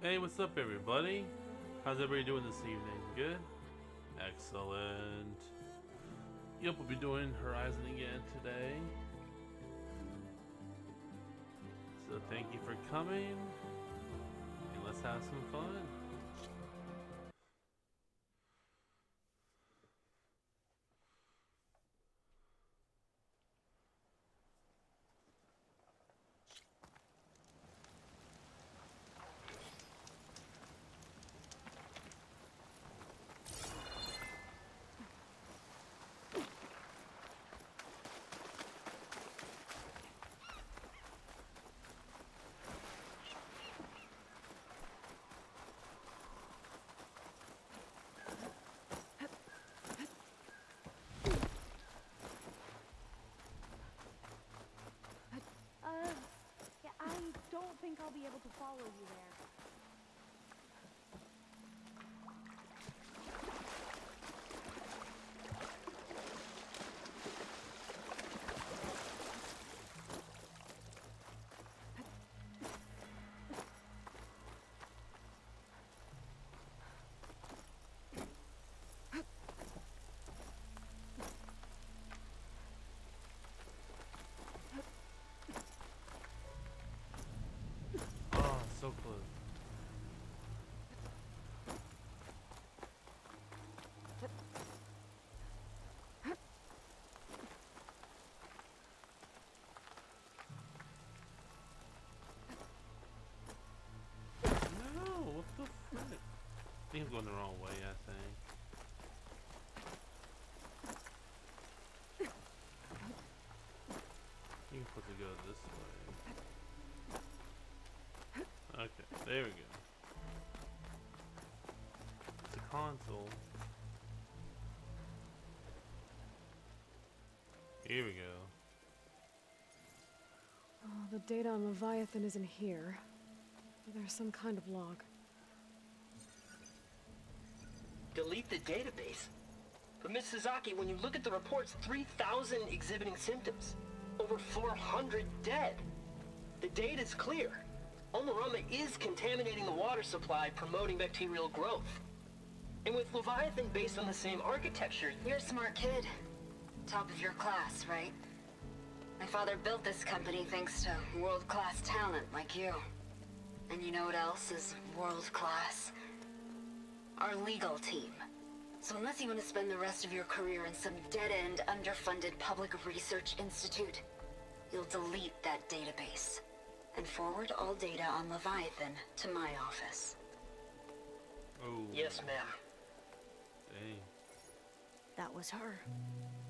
Hey, what's up, everybody? How's everybody doing this evening? Good? Excellent. Yep, we'll be doing Horizon again today. So thank you for coming, and let's have some fun. Yeah, I don't think I'll be able to follow you there. Oh, so close. No, what the frick? I think I'm going the wrong way, I think. You're supposed to go this way. Okay, there we go. It's a console. Here we go. Oh, the data on Leviathan isn't here. There's some kind of log. Delete the database. But Miss Sasaki, when you look at the reports, 3,000 exhibiting symptoms. Over 400 dead. The data's clear. Omurama is contaminating the water supply, promoting bacterial growth. And with Leviathan based on the same architecture... You're a smart kid. Top of your class, right? My father built this company thanks to world-class talent like you. And you know what else is world-class? Our legal team. So unless you want to spend the rest of your career in some dead-end, underfunded public research institute, you'll delete that database and forward all data on Leviathan to my office. Oh. Yes, ma'am. Dang. That was her.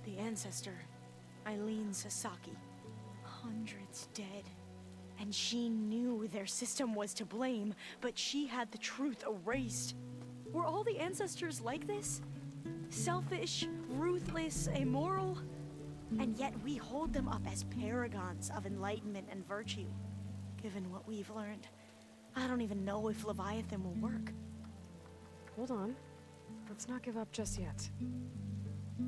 The ancestor, Eileen Sasaki. Hundreds dead. And she knew their system was to blame, but she had the truth erased. Were all the ancestors like this? Selfish, ruthless, immoral? And yet we hold them up as paragons of enlightenment and virtue. Given what we've learned, I don't even know if Leviathan will work. Hold on. Let's not give up just yet.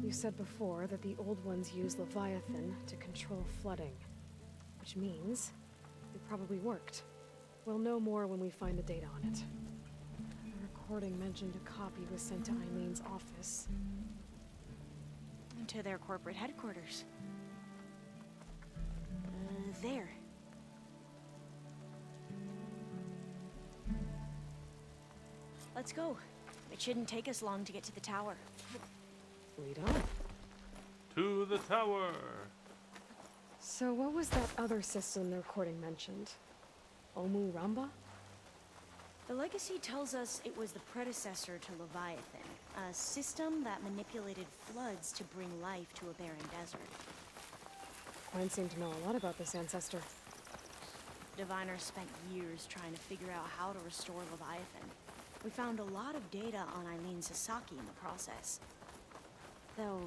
You said before that the old ones use Leviathan to control flooding. Which means it probably worked. We'll know more when we find the data on it. The recording mentioned a copy was sent to Eileen's office. To their corporate headquarters. There. Let's go. It shouldn't take us long to get to the tower. Lead on. To the tower! So what was that other system the recording mentioned? Omuramba? The legacy tells us it was the predecessor to Leviathan, a system that manipulated floods to bring life to a barren desert. Mine seemed to know a lot about this ancestor. Diviners spent years trying to figure out how to restore Leviathan. We found a lot of data on Eileen Sasaki in the process. Though,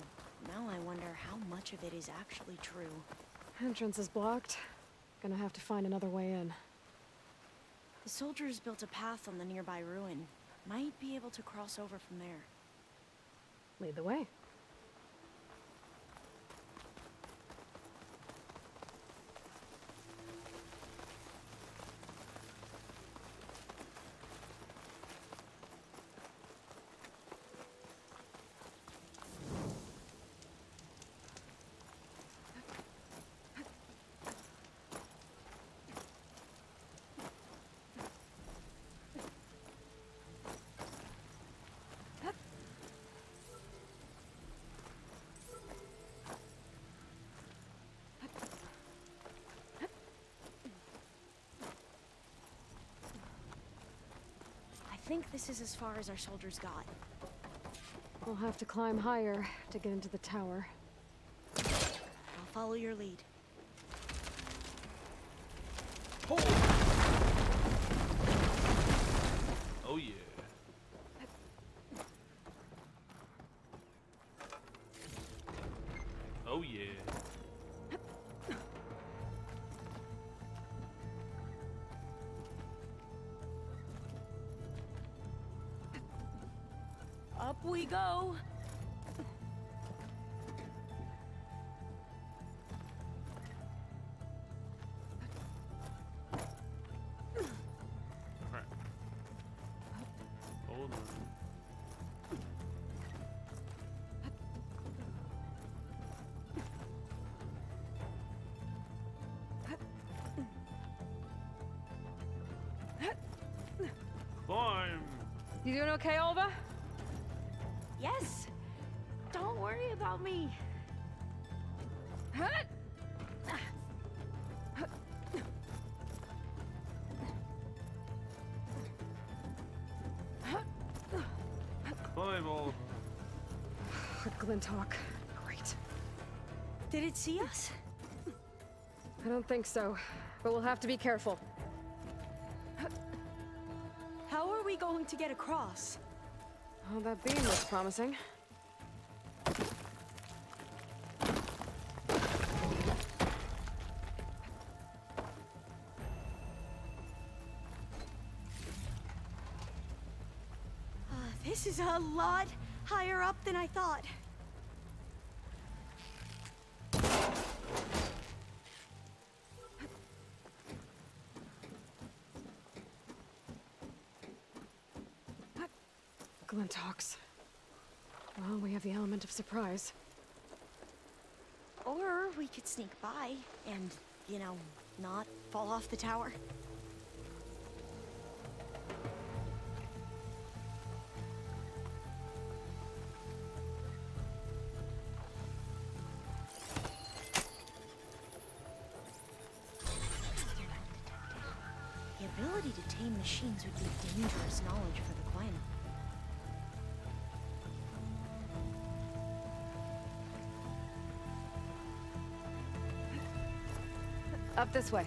now I wonder how much of it is actually true. Entrance is blocked. Gonna have to find another way in. The soldiers built a path on the nearby ruin. Might be able to cross over from there. Lead the way. think this is as far as our soldiers got. We'll have to climb higher to get into the tower. I'll follow your lead. Oh yeah. Oh yeah. Up we go! Alright. Hold on. Climb! You doing okay, Alva? Yes! Don't worry about me! Climb, Oliver. Glinthawk. Great. Did it see us? I don't think so, but we'll have to be careful. How are we going to get across? Oh, that beam looks promising. This is a lot higher up than I thought. Glinthawks. Well, we have the element of surprise. Or we could sneak by and, you know, not fall off the tower. The ability to tame machines would be dangerous knowledge for the Quen. Up this way.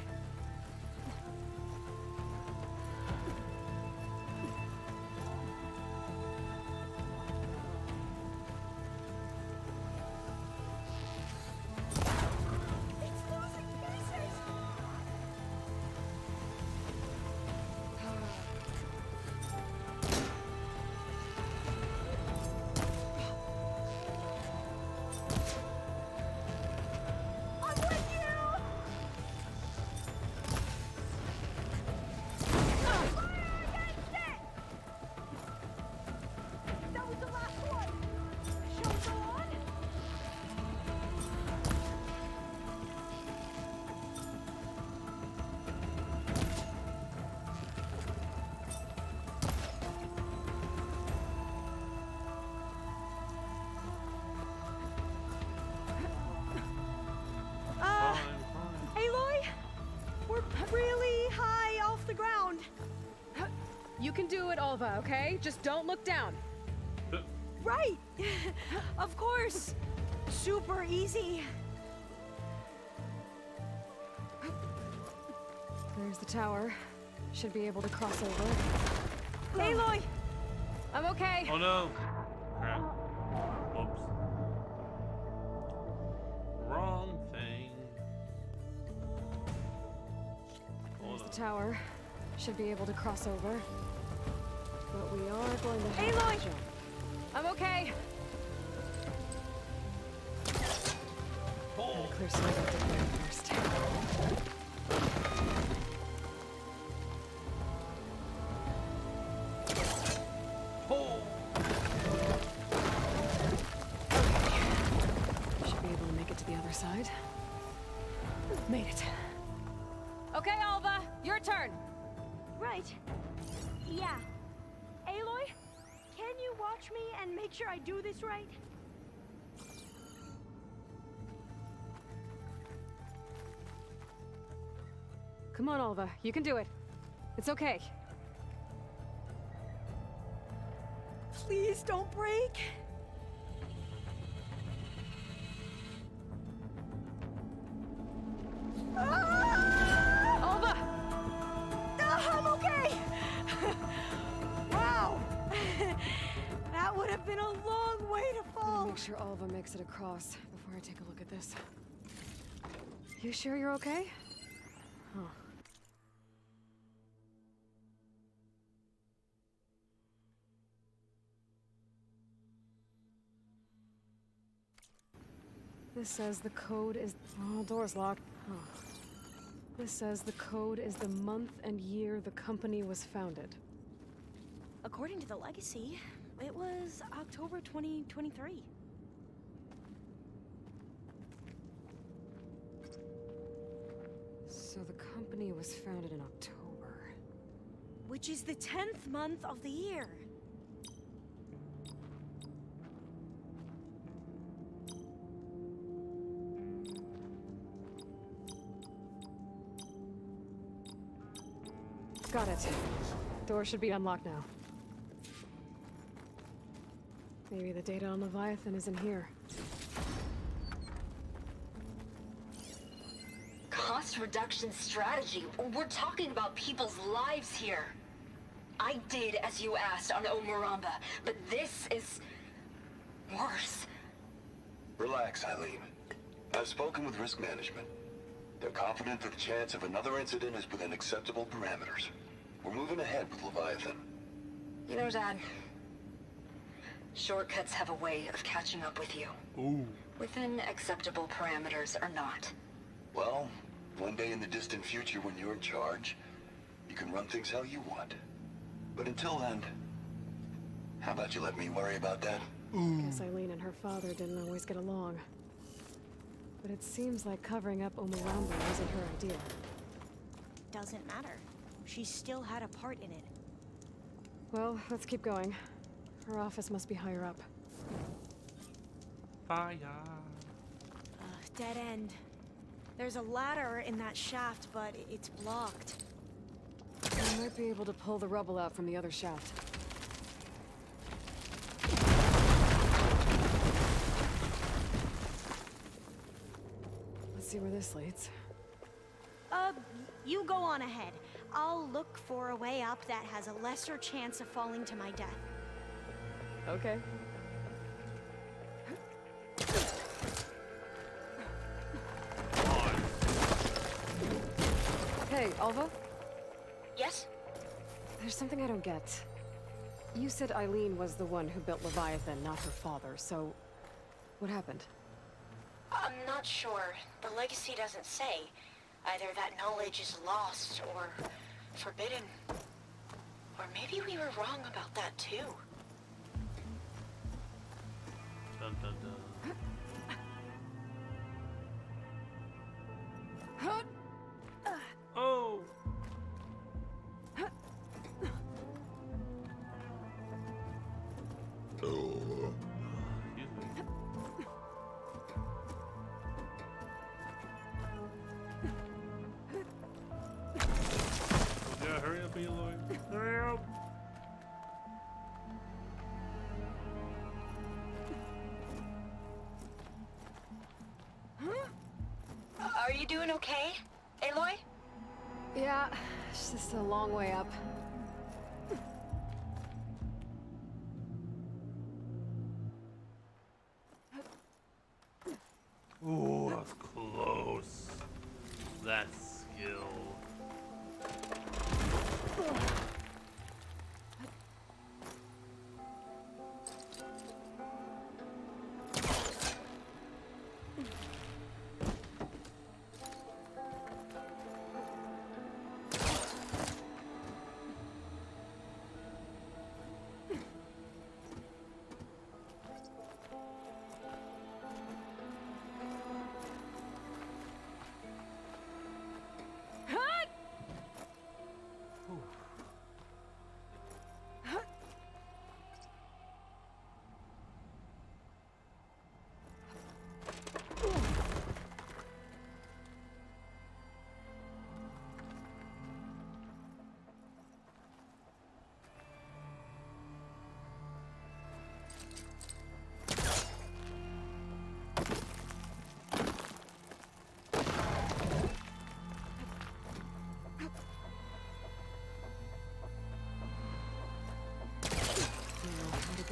Really high off the ground. You can do it, Alva, okay? Just don't look down. Right. Of course. Super easy. There's the tower. Should be able to cross over. Aloy! I'm okay. Oh no! Crap. Whoops. Wrong thing. There's Hold the on. tower. Should be able to cross over. But we are going to have Aloy! to jump. I'm okay. Gotta clear some of that debris first. Oh! Should be able to make it to the other side. Made it. Okay, Alva, your turn. Right. Yeah. Aloy, can you watch me and make sure I do this right? Come on, Alva, you can do it. It's okay. Please don't break. Alva! I'm okay. Wow. That would have been a long way to I'll fall. make sure Alva makes it across before I take a look at this. You sure you're okay? Huh. This says the code is... Oh, door's locked. Huh. This says the code is the month and year the company was founded. According to the legacy, it was October 2023. So the company was founded in October. Which is the 10th month of the year. Got it. Door should be unlocked now. Maybe the data on Leviathan is in here. Cost reduction strategy. We're talking about people's lives here. I did as you asked on Omuramba, but this is worse. Relax, Eileen. I've spoken with risk management. They're confident that the chance of another incident is within acceptable parameters. We're moving ahead with Leviathan. You know, Dad, shortcuts have a way of catching up with you. Ooh. Within acceptable parameters or not. Well, one day in the distant future when you're in charge, you can run things how you want. But until then, how about you let me worry about that? Guess Eileen and her father didn't always get along. But it seems like covering up Omuramba wasn't her idea. Doesn't matter. She still had a part in it. Well, let's keep going. Her office must be higher up. Fire. Dead end. There's a ladder in that shaft, but it's blocked. We might be able to pull the rubble out from the other shaft. Let's see where this leads. You go on ahead. I'll look for a way up that has a lesser chance of falling to my death. Okay. Hey, Alva? Yes? There's something I don't get. You said Eileen was the one who built Leviathan, not her father, so... what happened? I'm not sure. The legacy doesn't say. Either that knowledge is lost or forbidden. Or maybe we were wrong about that too. Dun dun dun. Oh! Excuse me. Yeah, hurry up, Eloy. Hurry up! Are you doing okay, Aloy? Yeah, it's just a long way up. Ooh, that was close. That skill.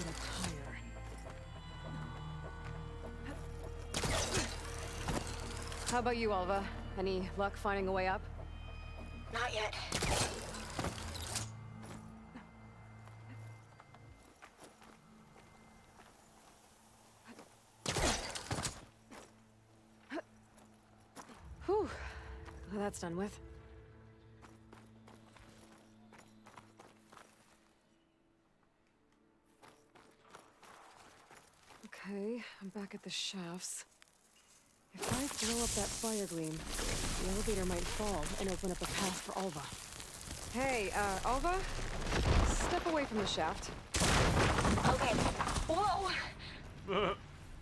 up higher. How about you, Alva? Any luck finding a way up? Not yet. Whew. Well, that's done with. Okay, I'm back at the shafts. If I blow up that fire gleam, the elevator might fall and open up a path for Alva. Hey, Alva? Step away from the shaft. Okay. Whoa!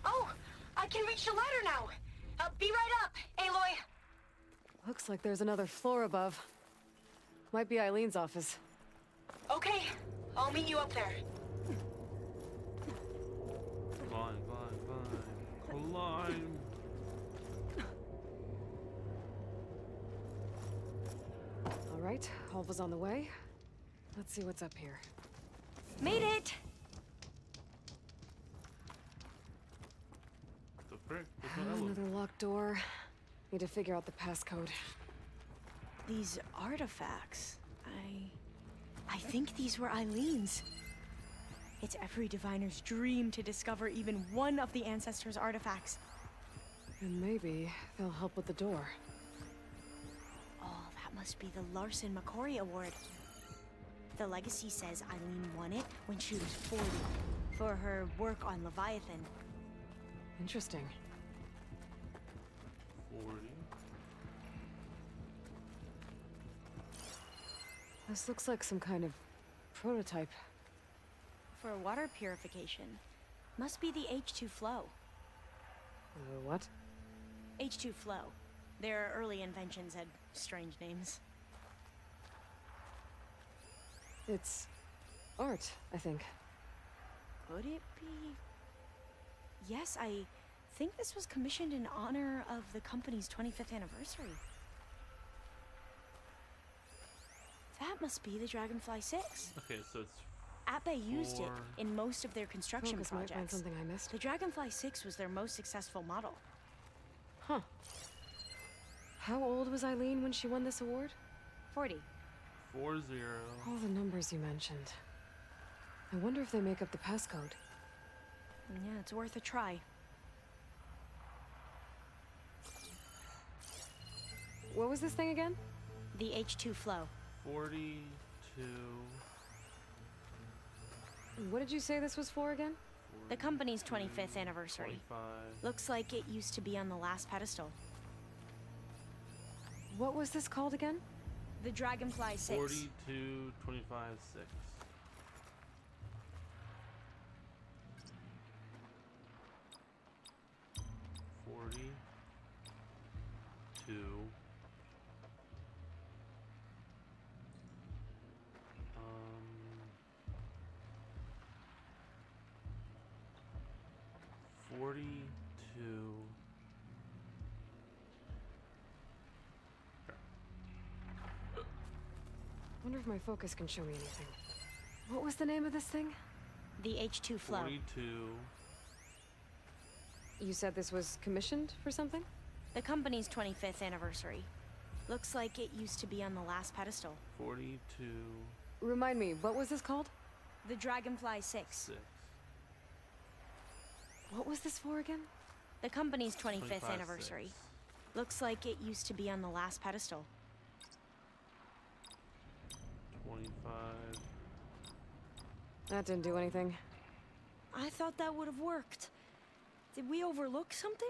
Oh! I can reach the ladder now! Be right up, Aloy! Looks like there's another floor above. Might be Eileen's office. Okay, I'll meet you up there. Climb, climb, climb. Climb. All right, Alva's on the way. Let's see what's up here. Made it! The frick? There's no elevator. Another locked door. Need to figure out the passcode. These artifacts, I think these were Eileen's. It's every diviner's dream to discover even one of the ancestors' artifacts. And maybe they'll help with the door. Oh, that must be the Larson McCory Award. The legacy says Eileen won it when she was 40 for her work on Leviathan. Interesting. 40. This looks like some kind of prototype. For water purification. Must be the H2 flow. What? H2 flow. Their early inventions had strange names. It's art, I think. Could it be? Yes, I think this was commissioned in honor of the company's 25th anniversary. That must be the Dragonfly 6. Okay, so it's Atbay used it Four. in most of their construction Focus might find projects. something I missed. The Dragonfly 6 was their most successful model. Huh. How old was Eileen when she won this award? 40. 40. All the numbers you mentioned. I wonder if they make up the passcode. Yeah, it's worth a try. What was this thing again? The H2 flow. 42. What did you say this was for again? The company's 25th anniversary. 25. Looks like it used to be on the last pedestal. What was this called again? The Dragonfly 6. 42, 25, 6. Um, 42. Wonder if my focus can show me anything. What was the name of this thing? The H2 flow. 42. You said this was commissioned for something? The company's 25th anniversary. Looks like it used to be on the last pedestal. 42. Remind me, what was this called? The Dragonfly 6. 6. What was this for again? The company's 25th 25, anniversary. 6. Looks like it used to be on the last pedestal. 25. That didn't do anything. I thought that would have worked. Did we overlook something?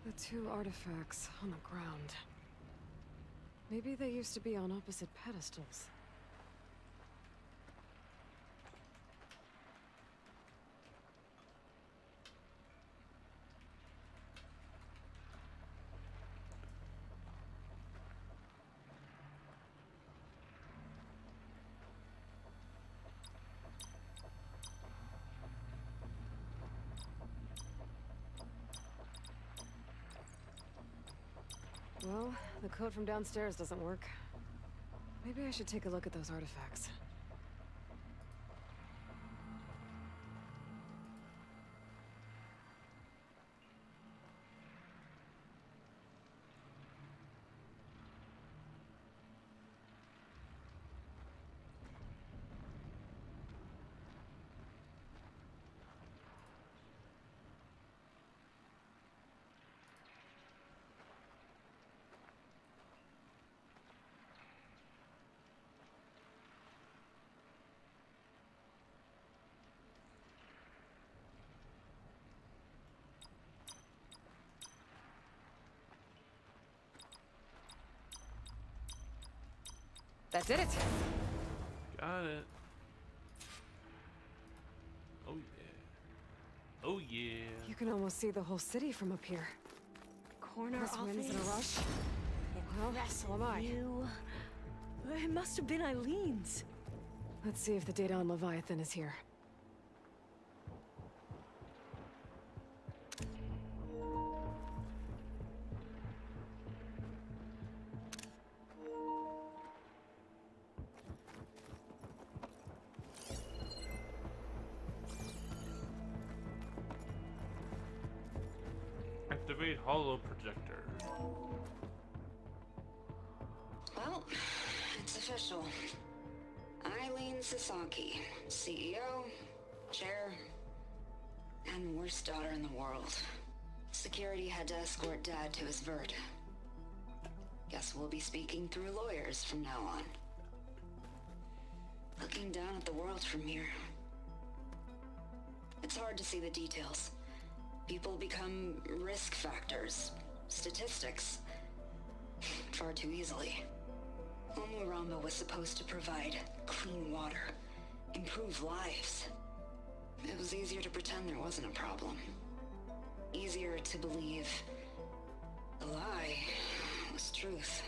The two artifacts on the ground. Maybe they used to be on opposite pedestals. Well, the code from downstairs doesn't work. Maybe I should take a look at those artifacts. That did it! Got it. Oh yeah. Oh yeah. You can almost see the whole city from up here. Corner This wins in a office. rush. Well, so am I. View. It must have been Eileen's. Let's see if the data on Leviathan is here. Activate holo projector. Well, it's official. Eileen Sasaki, CEO, chair, and worst daughter in the world. Security had to escort Dad to his vert. Guess we'll be speaking through lawyers from now on. Looking down at the world from here. It's hard to see the details. People become risk factors, statistics, far too easily. Omuramba was supposed to provide clean water, improve lives. It was easier to pretend there wasn't a problem. Easier to believe the lie was truth,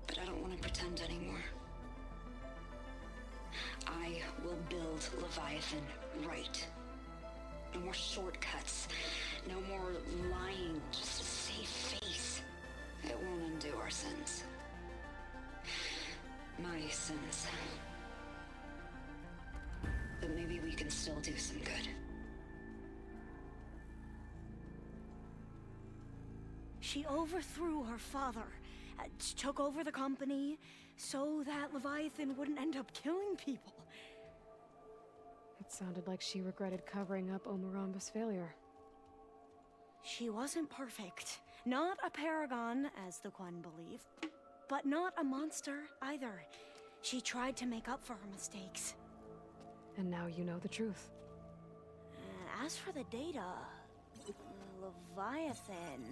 but I don't want to pretend anymore. I will build Leviathan right. No more shortcuts. No more lying just to save face. It won't undo our sins. My sins. But maybe we can still do some good. She overthrew her father, took over the company, so that Leviathan wouldn't end up killing people. It sounded like she regretted covering up Omuramba's failure. She wasn't perfect. Not a paragon, as the Quan believe, but not a monster either. She tried to make up for her mistakes. And now you know the truth. As for the data, Leviathan...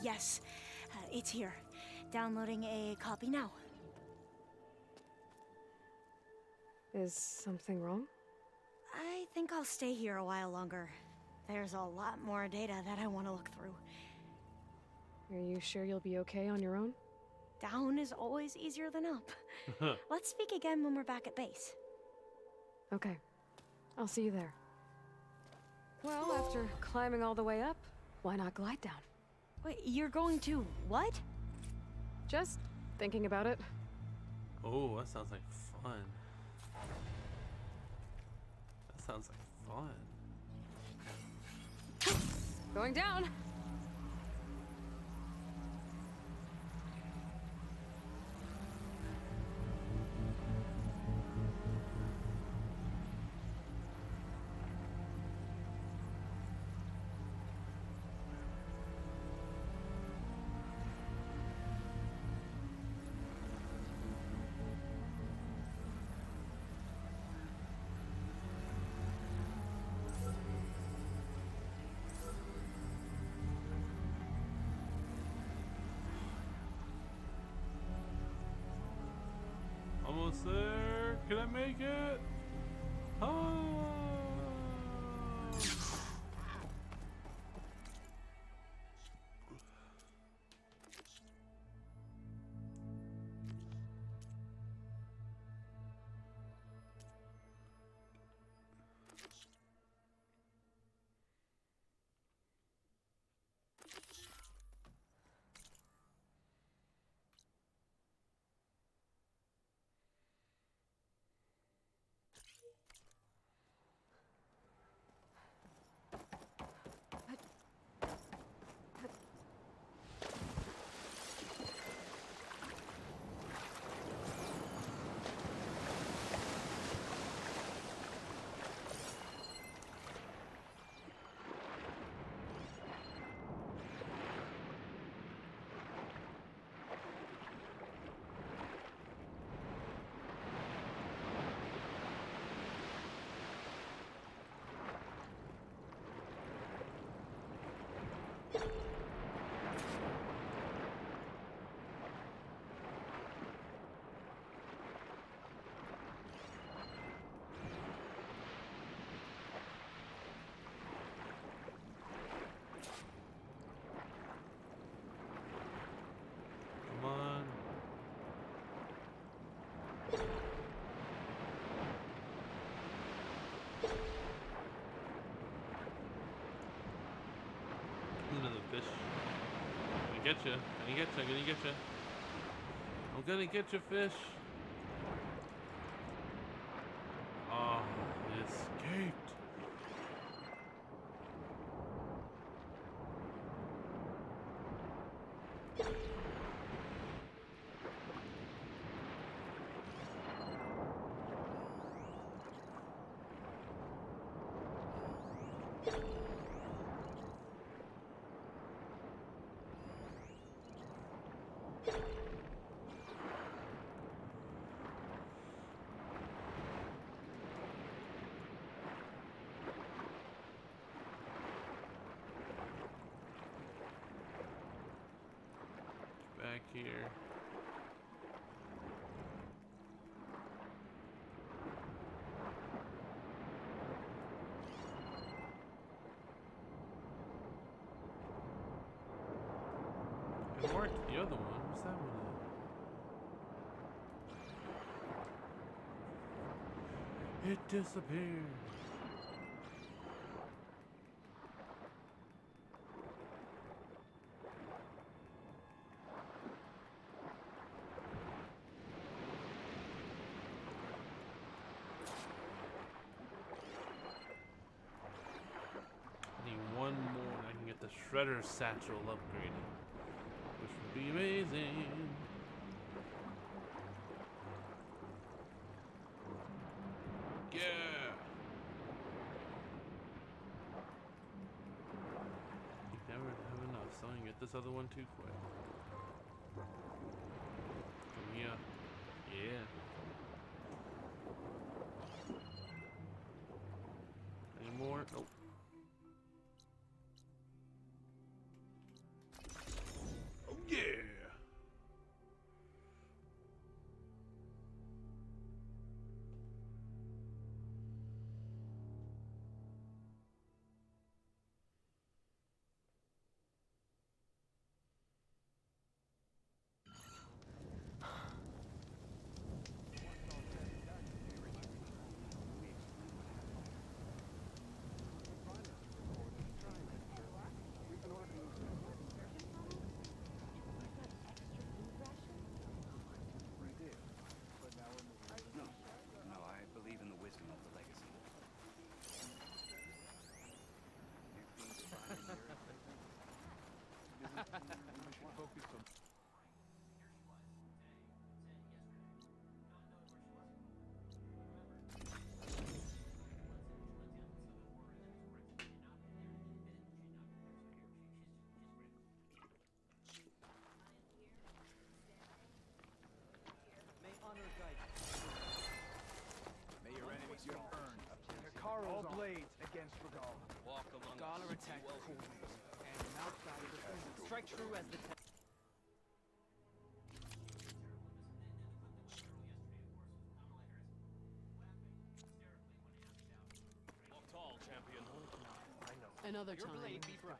yes, it's here. Downloading a copy now. Is something wrong? I think I'll stay here a while longer. There's a lot more data that I want to look through. Are you sure you'll be okay on your own? Down is always easier than up. Let's speak again when we're back at base. Okay. I'll see you there. Well, after climbing all the way up, why not glide down? Wait, you're going to what? Just thinking about it. Oh, that sounds like fun. That sounds like fun. Going down! Almost there. Can I make it? Oh. get you. I'm gonna get you. I'm gonna get you, fish. Oh, it escaped. Back here. It worked. The other one. What's that one? It disappeared. One more and I can get the Shredder Satchel upgraded, which would be amazing. Yeah! You never have enough, so I can get this other one too quick. Come here. Yeah. Any more? Nope. Yeah. No, I believe in the wisdom of the legacy. May honor guide you. May your enemies burn. All blades against Regal. Walk among Scholar us. attack coolness, and an outsider defends. Strike true as the Walk tall, champion. Another Your time. blade be bright.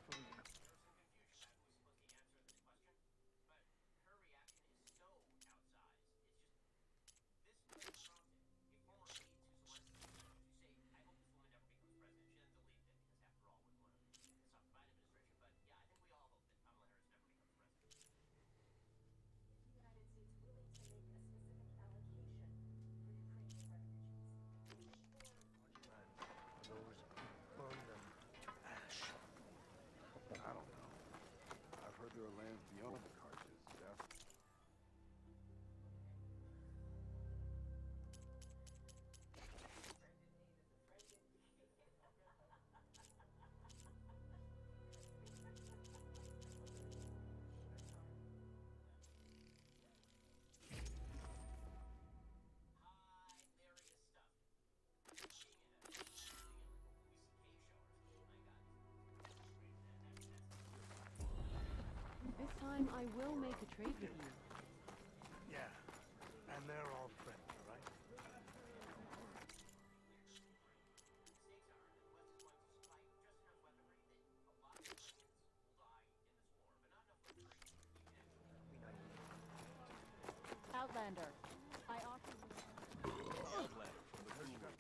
I don't know. I've heard there are lands beyond the Karches, Jeff. This time I will make a trade with you. Yeah, and they're all friendly, right? Outlander, I offer you. Outlander from the Guru.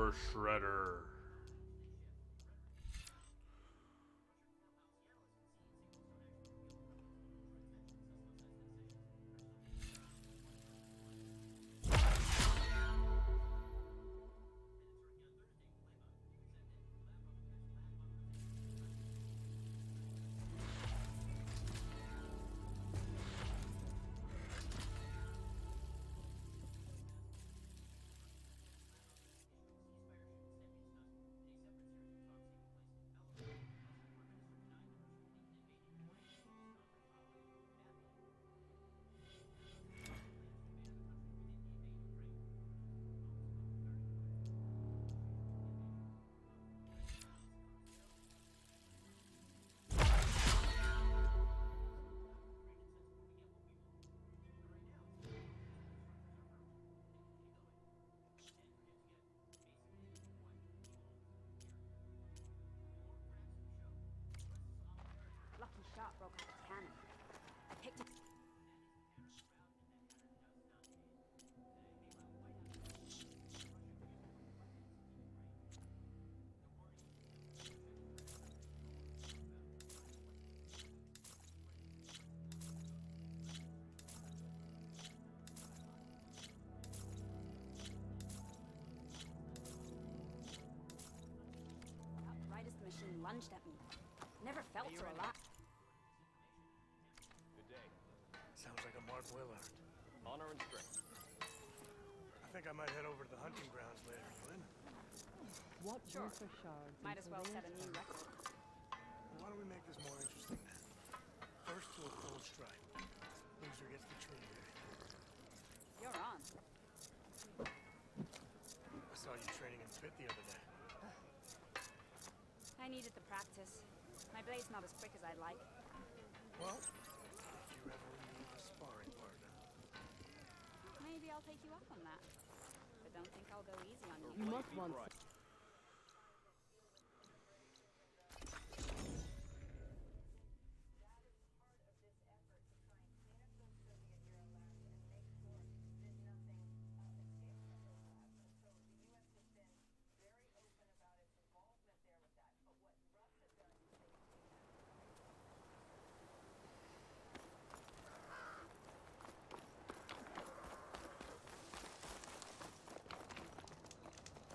Super Shredder. Lucky shot broke off his cannon. I picked it. Right as the machine lunged at me. Never felt so alive. Good day. Sounds like a Mark Willard. Honor and strength. I think I might head over to the hunting grounds later, Glenn. What Sure. Reefer shards? Might as well set a new record. Why don't we make this more interesting then? First to a full strike. Loser gets the tree area. You're on. I saw you training in pit the other day. I needed the practice. My blade's not as quick as I'd like. Well, if you ever need a sparring partner. Maybe I'll take you up on that. But don't think I'll go easy on You you. must want.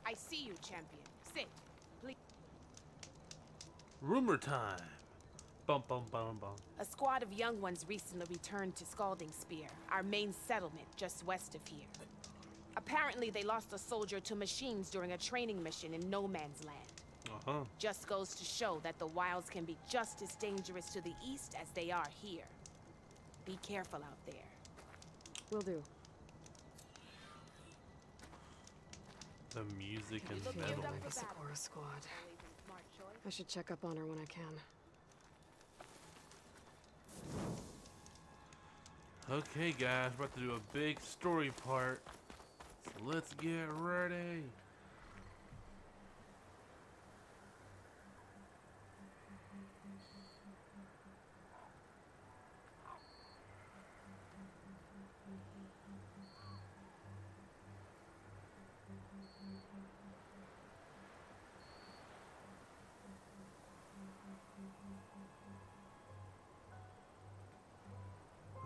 I see you, champion. Sit. Please. Rumor time. Bum bum bum bum. A squad of young ones recently returned to Scalding Spear, our main settlement just west of here. Apparently, they lost a soldier to machines during a training mission in No Man's Land. Uh-huh. Just goes to show that the wilds can be just as dangerous to the east as they are here. Be careful out there. Will do. The music and Feel metal. like a Sakura squad. I should check up on her when I can. Okay, guys, we're about to do a big story part. So let's get ready.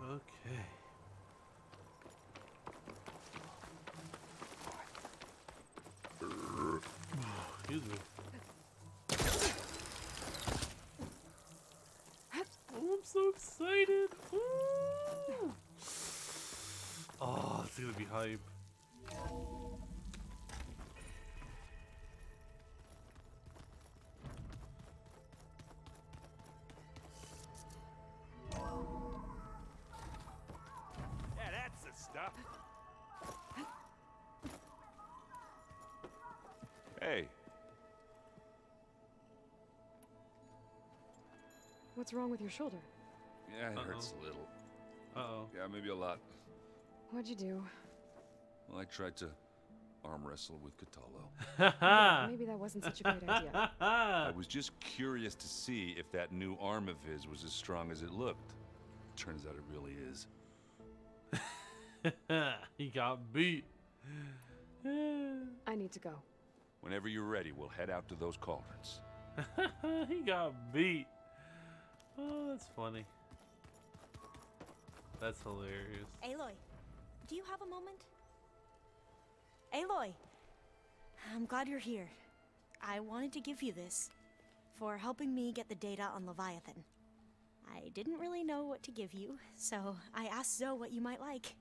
Okay. Excuse me. Oh, I'm so excited. Ooh. Oh, it's gonna be hype. Yeah, that's the stuff. Hey. What's wrong with your shoulder? Yeah, it hurts a little. Uh-oh. Yeah, maybe a lot. What'd you do? Well, I tried to arm wrestle with Catalo. Well, maybe that wasn't such a great idea. I was just curious to see if that new arm of his was as strong as it looked. Turns out it really is. He got beat. I need to go. Whenever you're ready, we'll head out to those cauldrons. He got beat. Oh, that's funny. That's hilarious. Aloy, do you have a moment? Aloy, I'm glad you're here. I wanted to give you this for helping me get the data on Leviathan. I didn't really know what to give you, so I asked Zoe what you might like.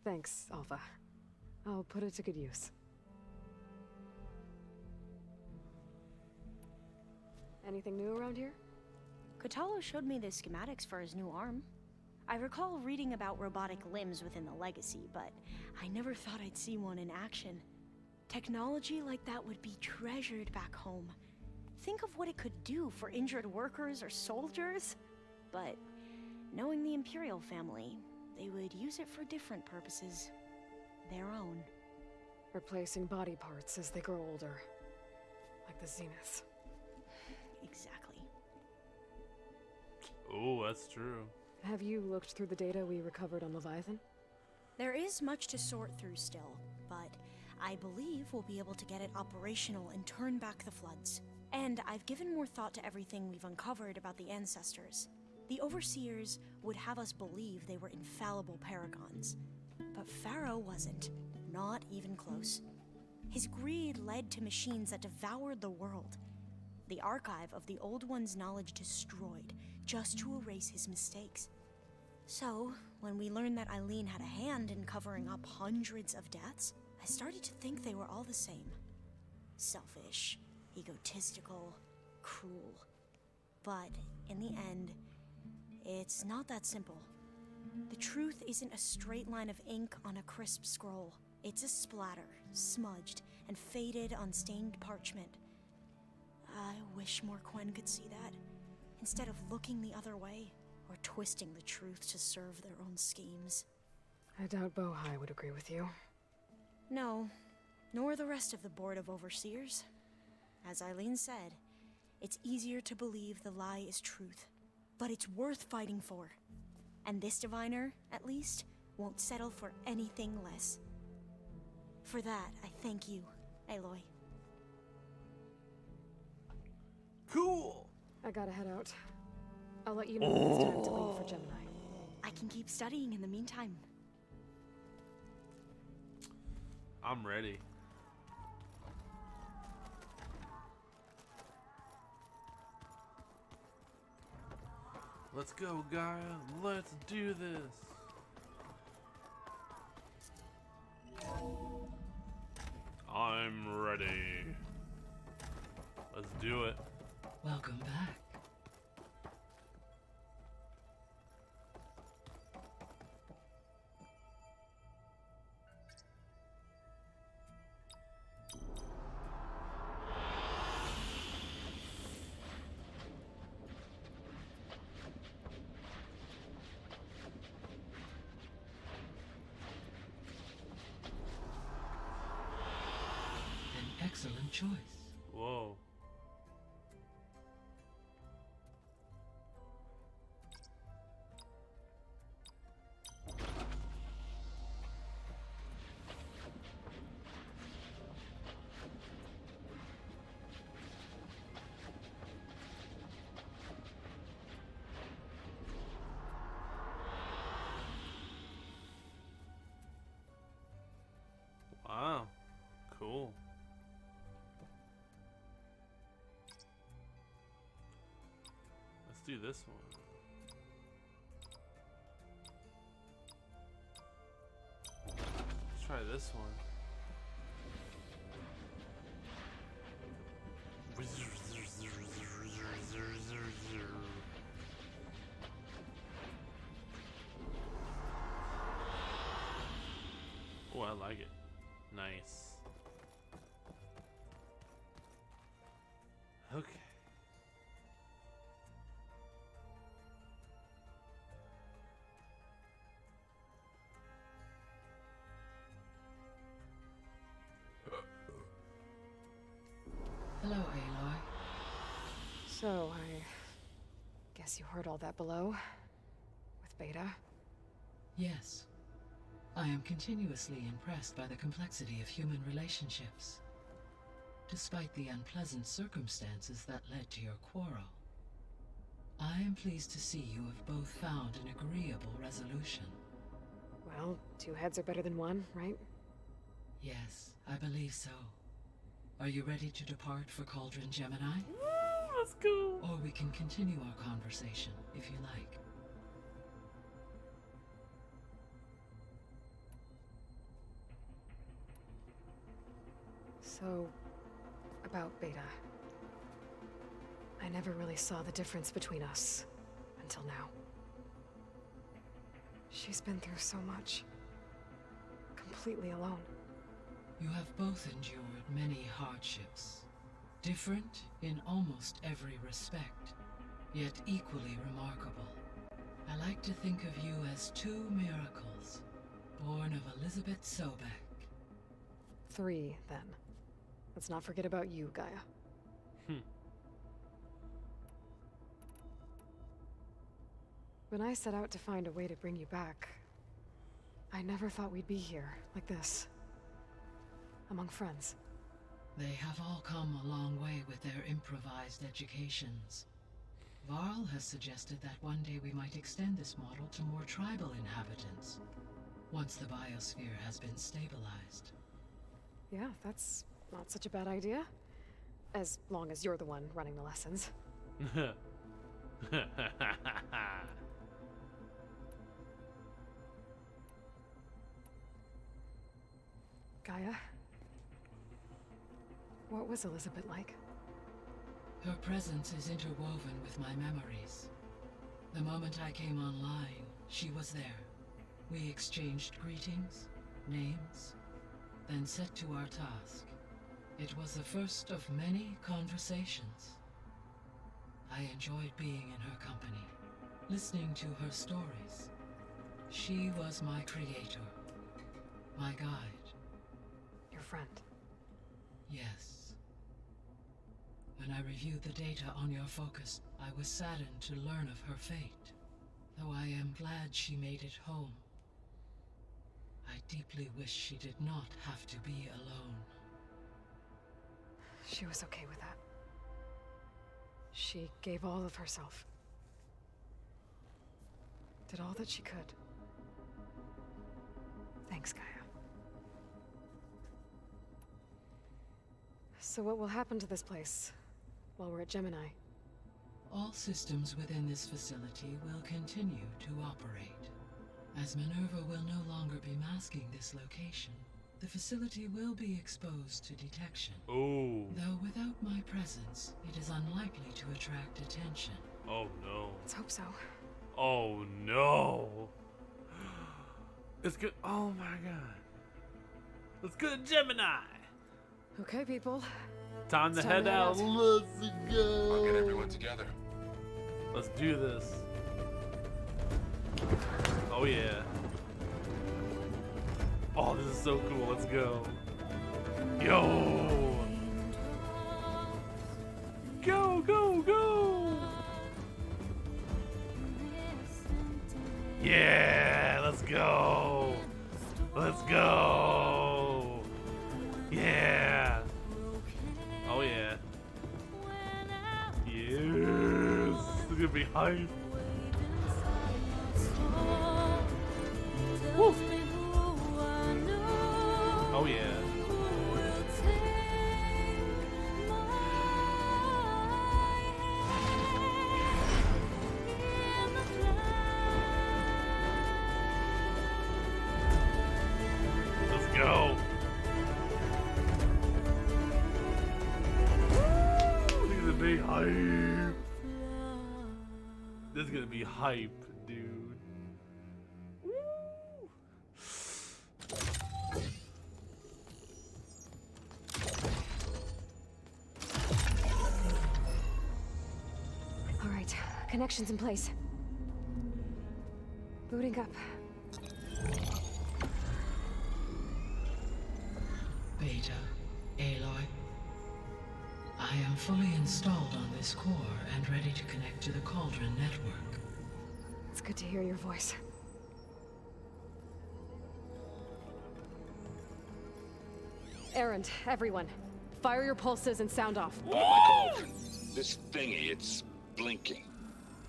Thanks, Alpha. I'll put it to good use. Anything new around here? Kotallo showed me the schematics for his new arm. I recall reading about robotic limbs within the Legacy, but I never thought I'd see one in action. Technology like that would be treasured back home. Think of what it could do for injured workers or soldiers. But knowing the Imperial family, they would use it for different purposes. Their own. Replacing body parts as they grow older. Like the Zeniths. Exactly. Oh, that's true. Have you looked through the data we recovered on Leviathan? There is much to sort through still, but I believe we'll be able to get it operational and turn back the floods. And I've given more thought to everything we've uncovered about the ancestors. The Overseers would have us believe they were infallible paragons. But Pharaoh wasn't. Not even close. His greed led to machines that devoured the world. The archive of the Old One's knowledge destroyed, just to erase his mistakes. So, when we learned that Eileen had a hand in covering up hundreds of deaths, I started to think they were all the same. Selfish, egotistical, cruel. But, in the end, it's not that simple. The truth isn't a straight line of ink on a crisp scroll. It's a splatter, smudged, and faded on stained parchment. I wish more Quen could see that, instead of looking the other way, or twisting the truth to serve their own schemes. I doubt Bohai would agree with you. No, nor the rest of the Board of Overseers. As Eileen said, it's easier to believe the lie is truth, but it's worth fighting for. And this diviner, at least, won't settle for anything less. For that, I thank you, Aloy. Cool! I gotta head out. I'll let you know when it's time to leave for Gemini. I can keep studying in the meantime. I'm ready. Let's go, Gaia. Let's do this. I'm ready. Let's do it. Welcome back. Excellent choice. Whoa. Wow. Cool. Let's do this one. Let's try this one. Oh, I like it. Nice. Okay. Hello, Aloy. So, I guess you heard all that below? With Beta? Yes. I am continuously impressed by the complexity of human relationships. despite the unpleasant circumstances that led to your quarrel. I am pleased to see you have both found an agreeable resolution. Well, two heads are better than one, right? Yes, I believe so. Are you ready to depart for Cauldron Gemini? Woo, let's go! Or we can continue our conversation, if you like. So, about Beta. I never really saw the difference between us until now. She's been through so much. Completely alone. You have both endured many hardships. Different in almost every respect, yet equally remarkable. I like to think of you as two miracles, born of Elizabeth Sobek. 3, then. Let's not forget about you, Gaia. When I set out to find a way to bring you back, I never thought we'd be here, like this. Among friends. They have all come a long way with their improvised educations. Varl has suggested that one day we might extend this model to more tribal inhabitants, once the biosphere has been stabilized. Yeah, that's not such a bad idea. As long as you're the one running the lessons. Gaia? What was Elizabeth like? Her presence is interwoven with my memories. The moment I came online, she was there. We exchanged greetings, names, then set to our task. It was the first of many conversations. I enjoyed being in her company, listening to her stories. She was my creator, my guide. Your friend? Yes. When I reviewed the data on your focus, I was saddened to learn of her fate. Though I am glad she made it home. I deeply wish she did not have to be alone. She was okay with that. She gave all of herself. Did all that she could. Thanks, Gaia. So what will happen to this place while we're at Gemini? All systems within this facility will continue to operate. As Minerva will no longer be masking this location, the facility will be exposed to detection. Oh. Though without my presence, it is unlikely to attract attention. Oh no. Let's hope so. Oh no. It's good. Oh my god. Let's go to Gemini. Okay, people. Time to head out. Let's go. I'll get everyone together. Let's do this. Oh yeah. Oh, this is so cool. Let's go. Yo. Go, go, go. Yeah, let's go. Let's go. Yeah. Oh yeah. Yes. It's gonna be hype. Woo. Oh yeah. Let's go. This is gonna be hype. This is gonna be hype, dude. All right, connections in place. Booting up. Beta, Aloy. I am fully installed on this core and ready to connect to the Cauldron network. It's good to hear your voice. Erend, everyone, Fire your pulses and sound off. I'm at my cauldron. This thingy, it's blinking.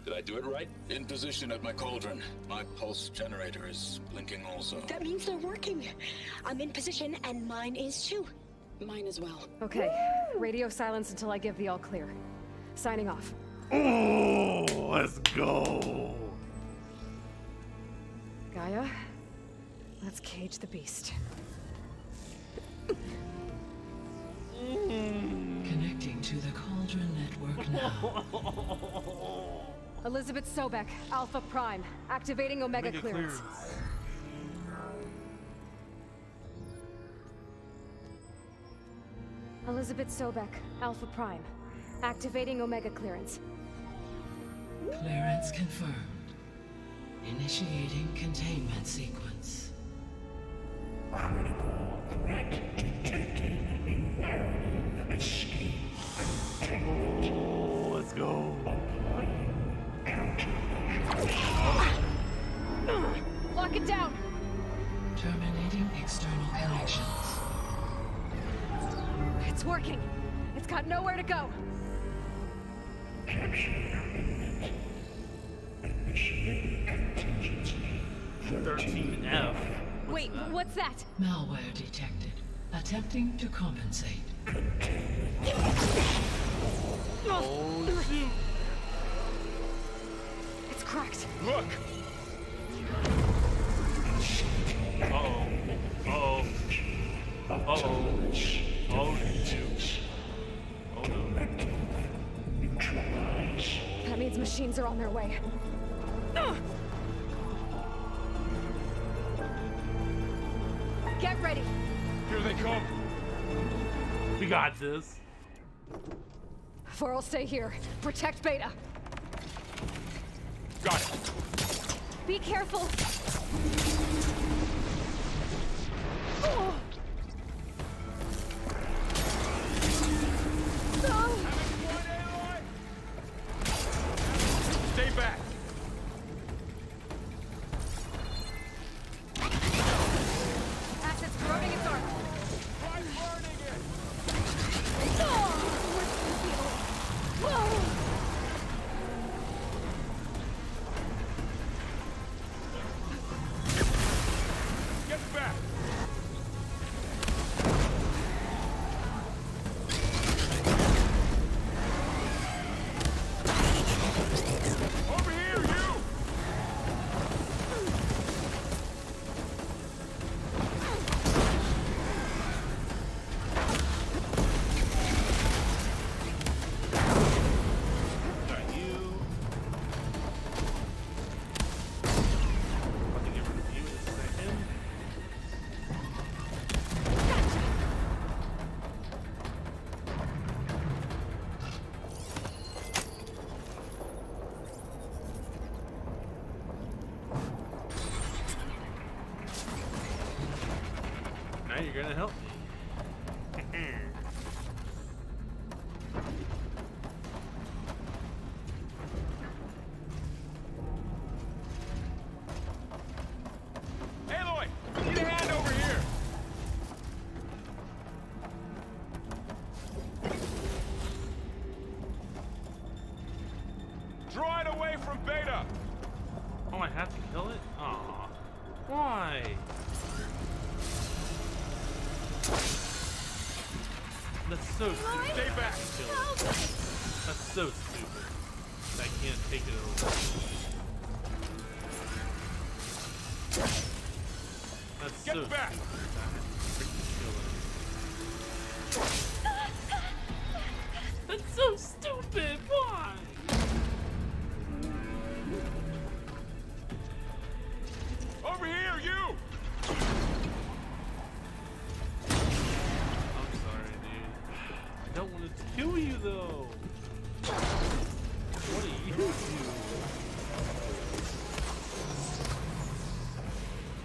Did I do it right? In position at my cauldron. My pulse generator is blinking also. That means they're working. I'm in position, and mine is too. Mine as well. Okay, radio silence until I give the all clear. Signing off. Oh, let's go. Gaia, let's cage the beast. Connecting to the Cauldron network now. Elizabeth Sobek, Alpha Prime, activating Omega clearance. Elizabeth Sobek, Alpha Prime, activating Omega clearance. Clearance confirmed. Initiating containment sequence. Oh, let's go. Lock it down. Terminating external connections. It's working. It's got nowhere to go. 13F. Wait, what's that? Malware detected. Attempting to compensate. Oh, shoot. It's cracked. Look! Uh-oh. Uh-oh. Uh-oh. Oh, shoot. Oh, no. That means machines are on their way. Get ready. Here they come. We got this. For'll stay here. Protect Beta. Got it. Be careful. Oh. Stay back. Acid's corroding its armor. Try burning it! Get back. Over here, you! Got you. About to get rid of you in a second. Now you're gonna help me. Aloy! Need a hand over here! Draw it away from Beta! Oh, I have to kill it? Aw. Why? That's so stupid. Stay back! That's so stupid. I can't take it over. That's Get so back! stupid. I have to freaking kill it. That's so stupid. Why? Over here, you! I'm sorry, dude. I don't want to kill you, though. What do you do?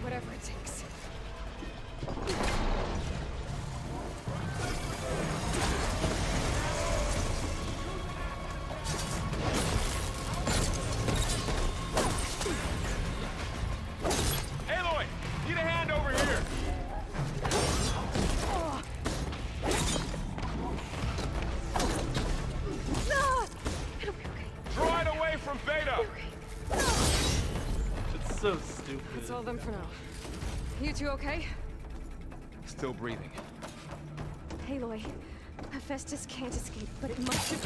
Whatever it takes. It's so stupid. That's all of them for now. You two okay? Still breathing. Aloy, Hephaestus can't escape, but it must have...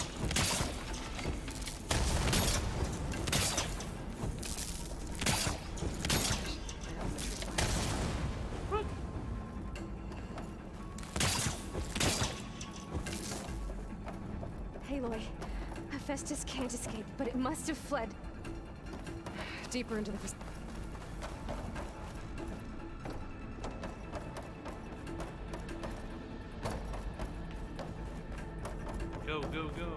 Aloy, Hephaestus can't escape, but it must have fled deeper into the... Go, go, go.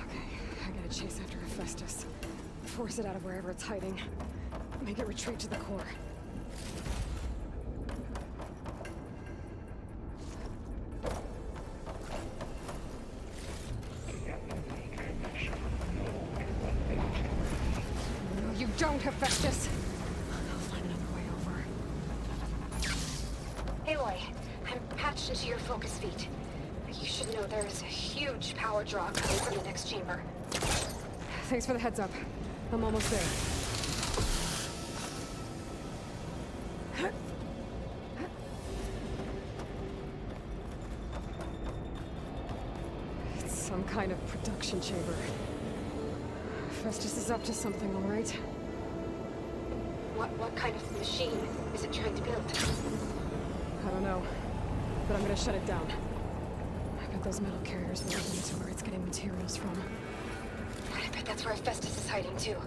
Okay, I gotta chase after Hephaestus. Force it out of wherever it's hiding. Make it retreat to the core. No, you don't, Hephaestus! I'll find another way over. Aloy, I'm patched into your focus feed. You should know there is a huge power draw coming from the next chamber. Thanks for the heads up. I'm almost there. It's some kind of production chamber. Festus is up to something, all right? What kind of machine is it trying to build? I don't know, but I'm gonna shut it down. I bet those metal carriers will lead into where it's getting materials from. I bet that's where Hephaestus is hiding too.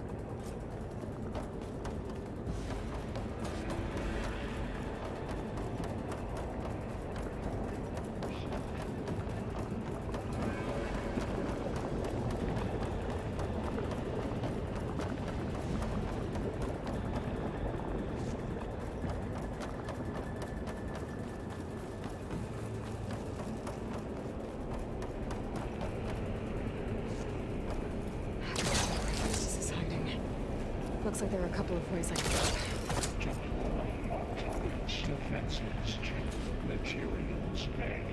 Looks like there are a couple of ways I can go. Defenses, materials made.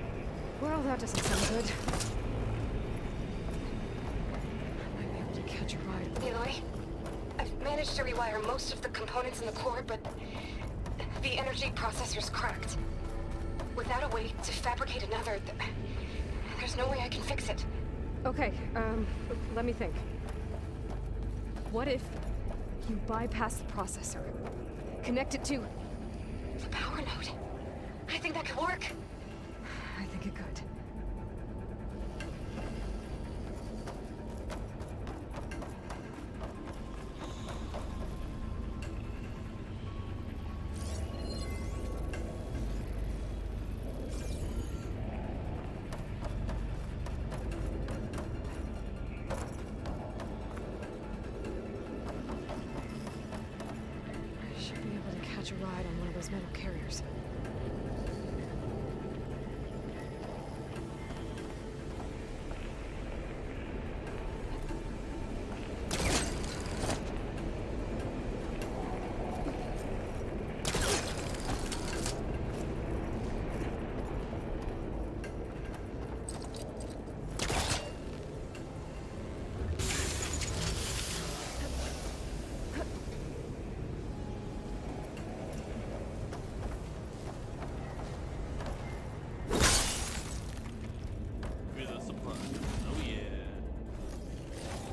Well, that doesn't sound good. I might be able to catch a ride. Aloy, I've managed to rewire most of the components in the core, but the energy processor's cracked. Without a way to fabricate another, there's no way I can fix it. Okay, let me think. What if you bypass the processor? Connect it to... the power node. I think that could work. I think it could. I should be able to catch a ride on one of those metal carriers. Give me the supply. Oh yeah.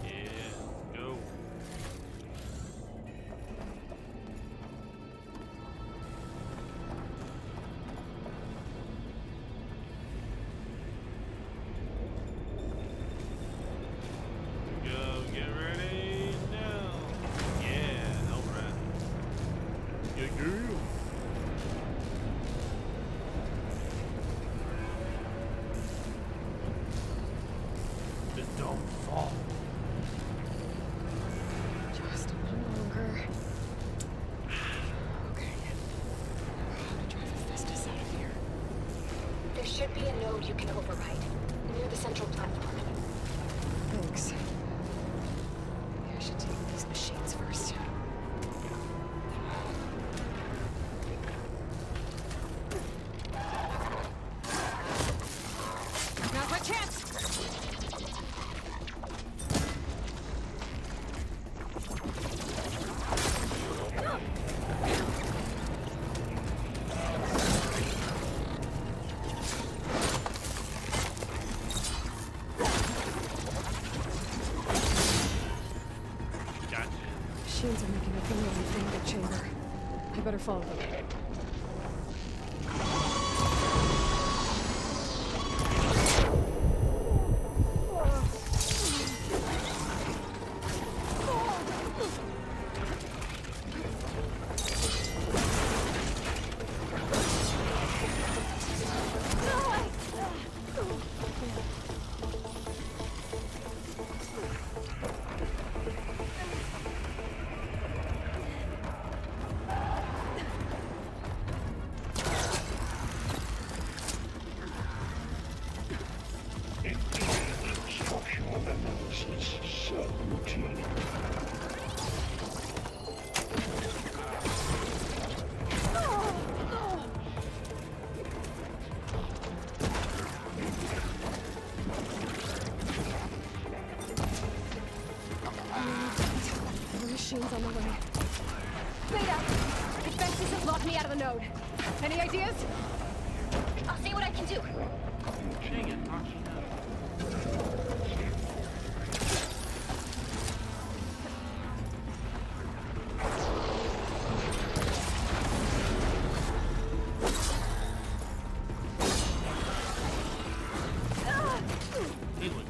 Yeah, go. Go, get ready now. Yeah, alright. Yeah, girl. Just don't fall. Just a little longer. Okay. How to drive Hephaestus out of here. There should be a node you can override, near the central platform. Thanks. Maybe I should deal with these machines first. better follow them. Structural analysis subroutine. The machine's on the way. Beta! Defenses have locked me out of the node. Any ideas? I'll see what I can do. Dang it, Archie. He looked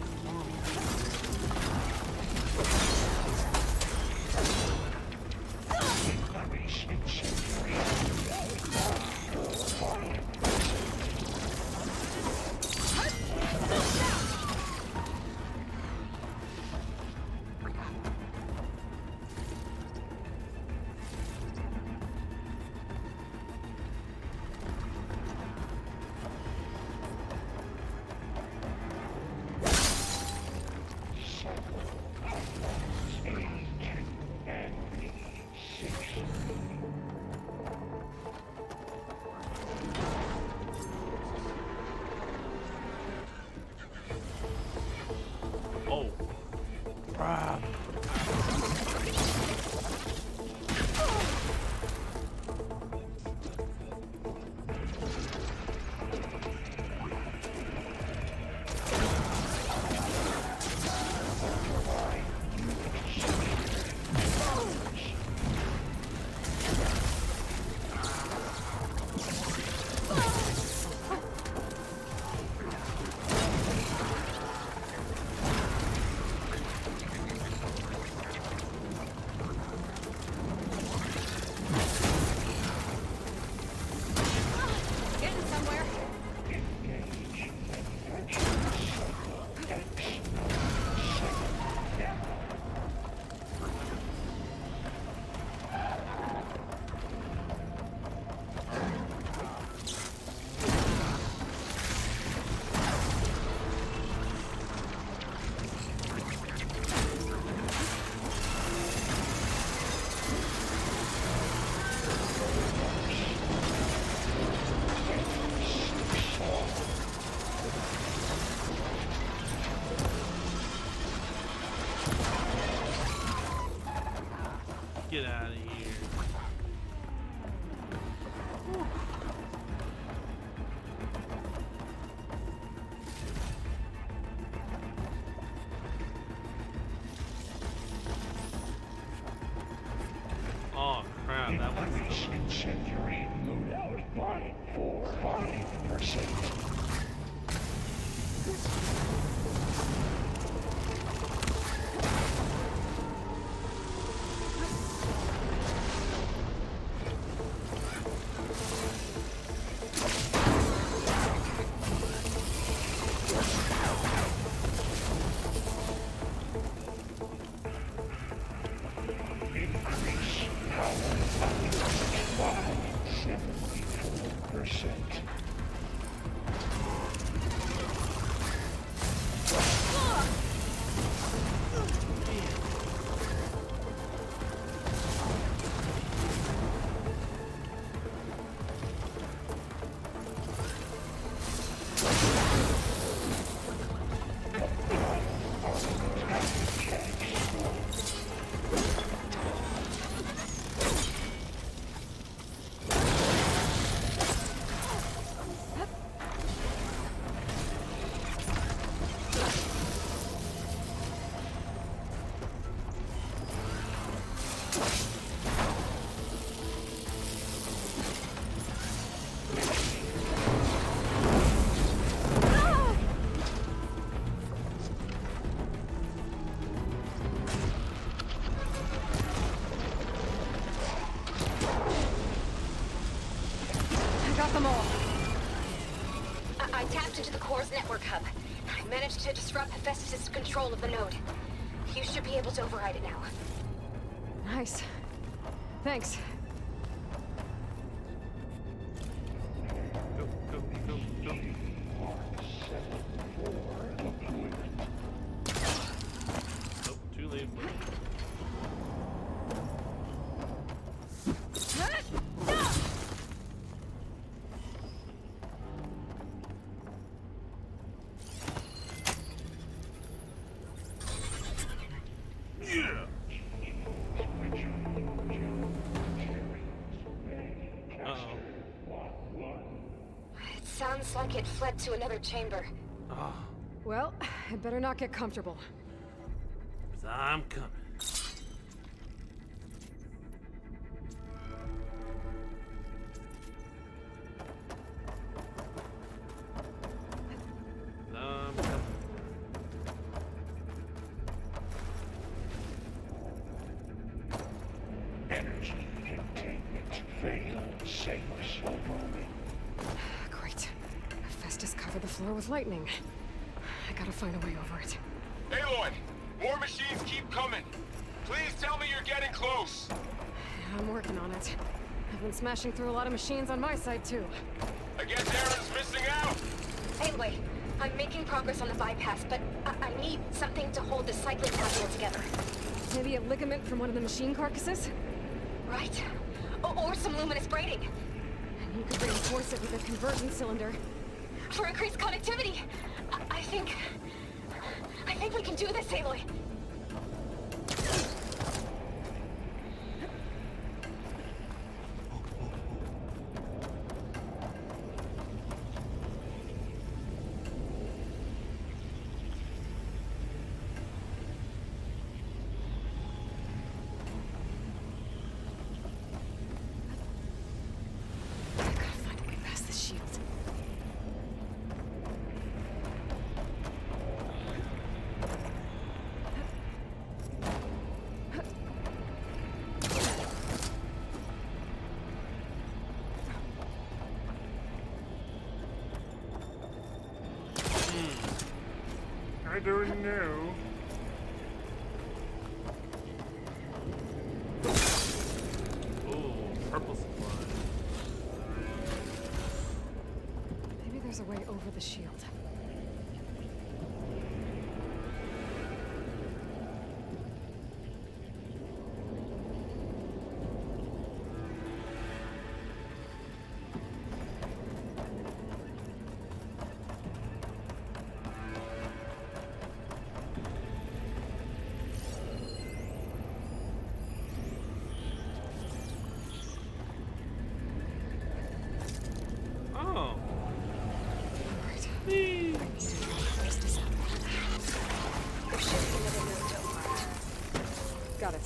Get out of here. Oh crap, that was incendiary loadout by 5%. By 74%. into the core's network hub. I managed to disrupt Hephaestus' control of the node. You should be able to override it now. Nice. Thanks. Go, go, go, go. Nope, too late. Yeah. It sounds like it fled to another chamber. Well, I better not get comfortable. 'Cause I'm coming. I'm coming. Energy containment failed. Save us a moment. Great. Hephaestus covered the floor with lightning. I gotta find a way over it. Aloy! More machines keep coming! Please tell me you're getting close! I'm working on it. I've been smashing through a lot of machines on my side, too. I guess Aaron's missing out! Anyway, I'm making progress on the bypass, but I need something to hold the cycling module together. Maybe a ligament from one of the machine carcasses? Right. Or some luminous braiding. And you could reinforce it with a conversion cylinder. For increased connectivity! I think we can do this, Aloy. I don't know. Ooh, purple supply. Maybe there's a way over the shield. Oh. Got it.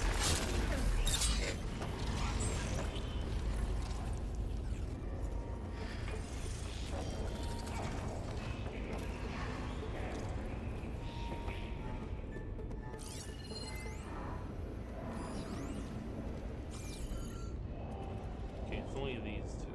Okay, it's only these two.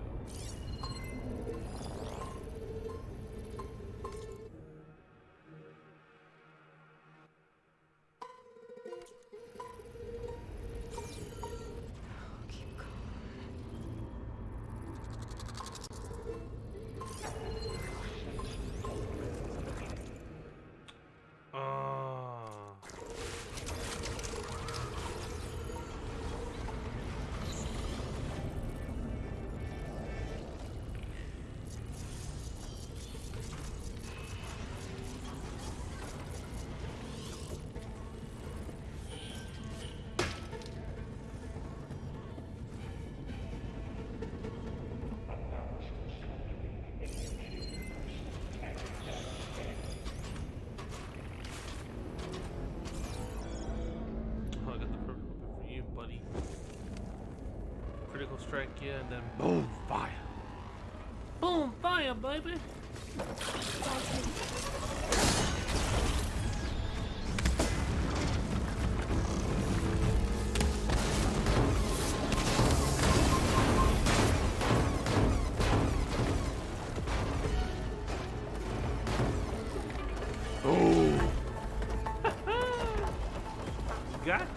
Critical strike, yeah, and then boom, fire. Boom, fire, baby. got you.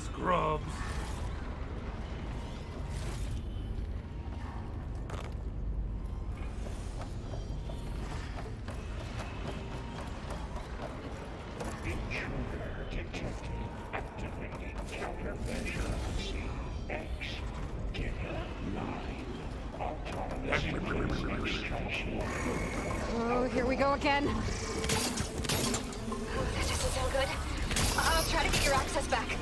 Scrubs. Intruder detected. Activating countermeasure. CX. Get line. Autonomous extraction. Oh, here we go again. That doesn't sound good. I'll try to get your access back.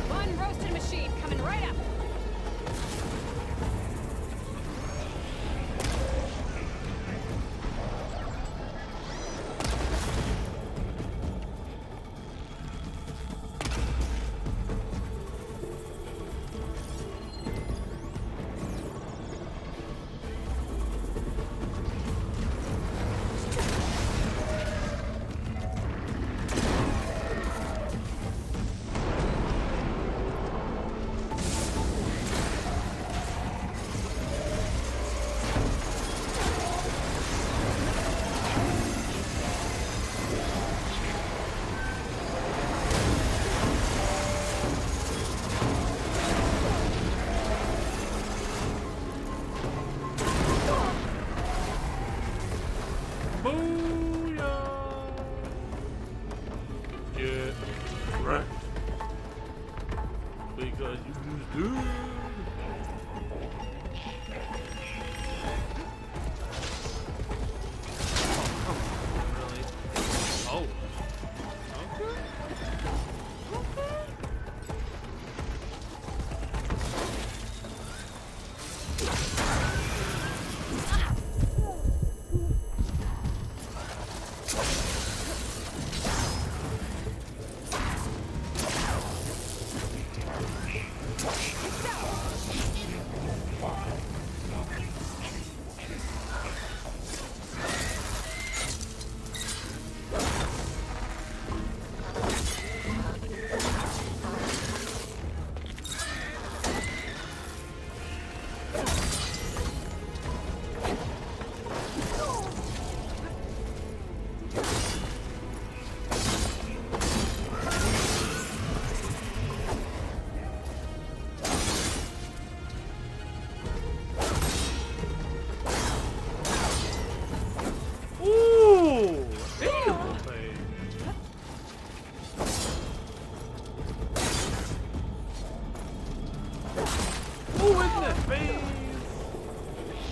One roasted machine coming right up. Get wrecked. Because you just do. Really? Oh. Okay.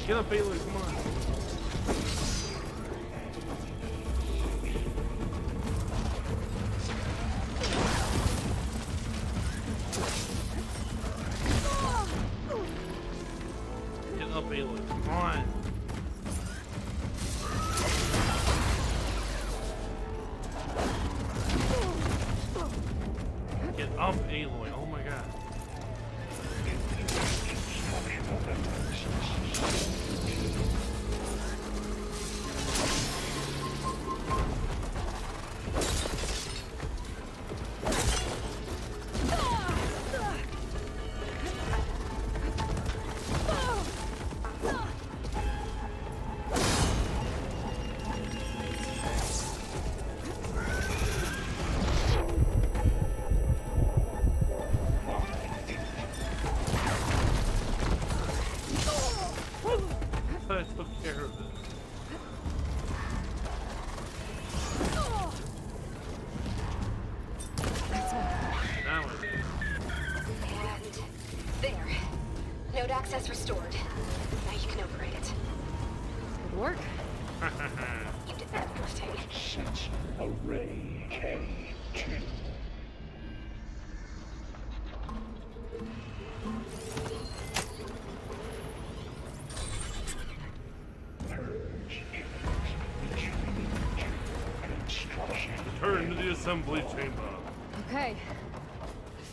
Get up, Aloy, come on. Get up, Aloy, come on. Get up, Aloy, oh my god. I took care of it. Now I do. And there. Node access restored. Now you can operate it. Good work. You did that first take. Sensor array K2. Purge Return to the assembly chamber. Okay.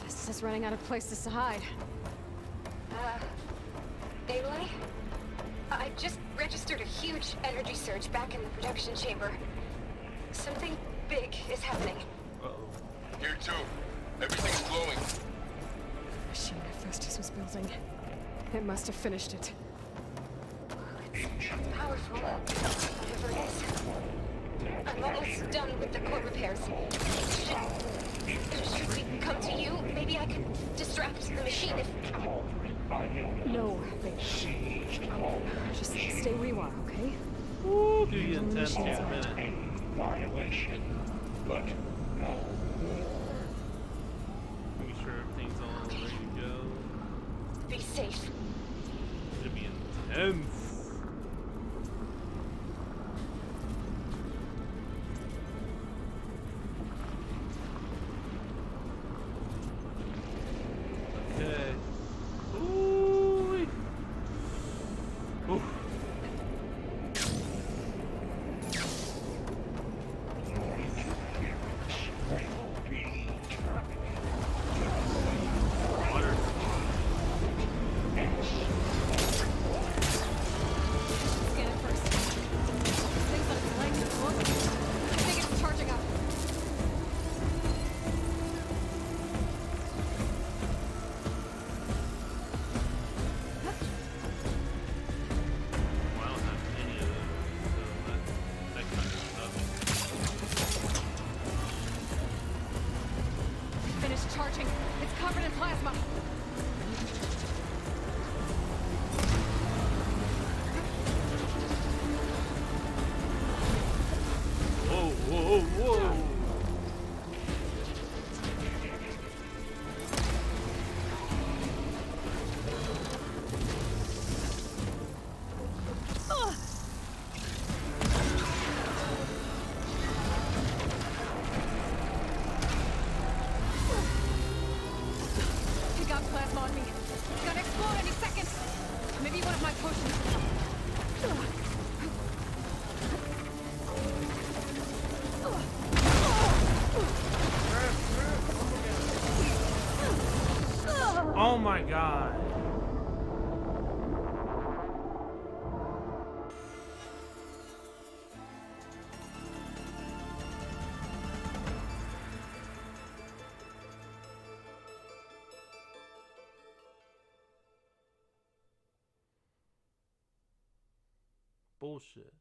Festus is running out of places to hide. Aloy? I just registered a huge energy surge back in the production chamber. Something big is happening. Here too. Everything's glowing. The machine that Festus was building. It must have finished it. It's powerful, whatever it is. I'm almost done with the core repairs. Should we come to you? Maybe I could distract the machine if... No, babe. Just stay where you are, okay? Ooh, do you intend Machine's to on minute? Violation, but no war. Making sure everything's all ready to go. Be safe. It'll be intense. Okay. Ooh. Ooh. Water. Scan it first. This thing's on its legs and close. I think it's charging up. Well, I don't have any of those, so that kind of nothing. Finished charging. It's covered in plasma. Whoa, whoa, whoa! He got plasma on me. It's gonna explode any second. Maybe one of my potions. Oh my god. Bullshit.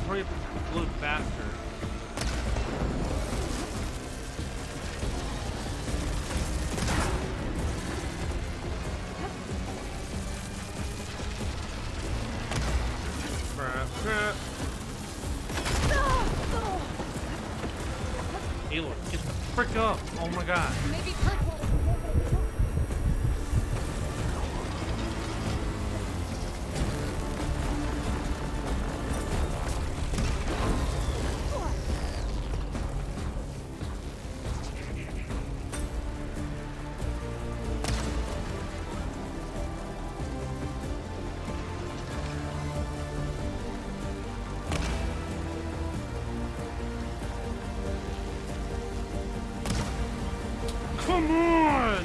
hurry up a little faster. Crap. Aloy, get the frick up! Oh my god. Maybe purple. Come on!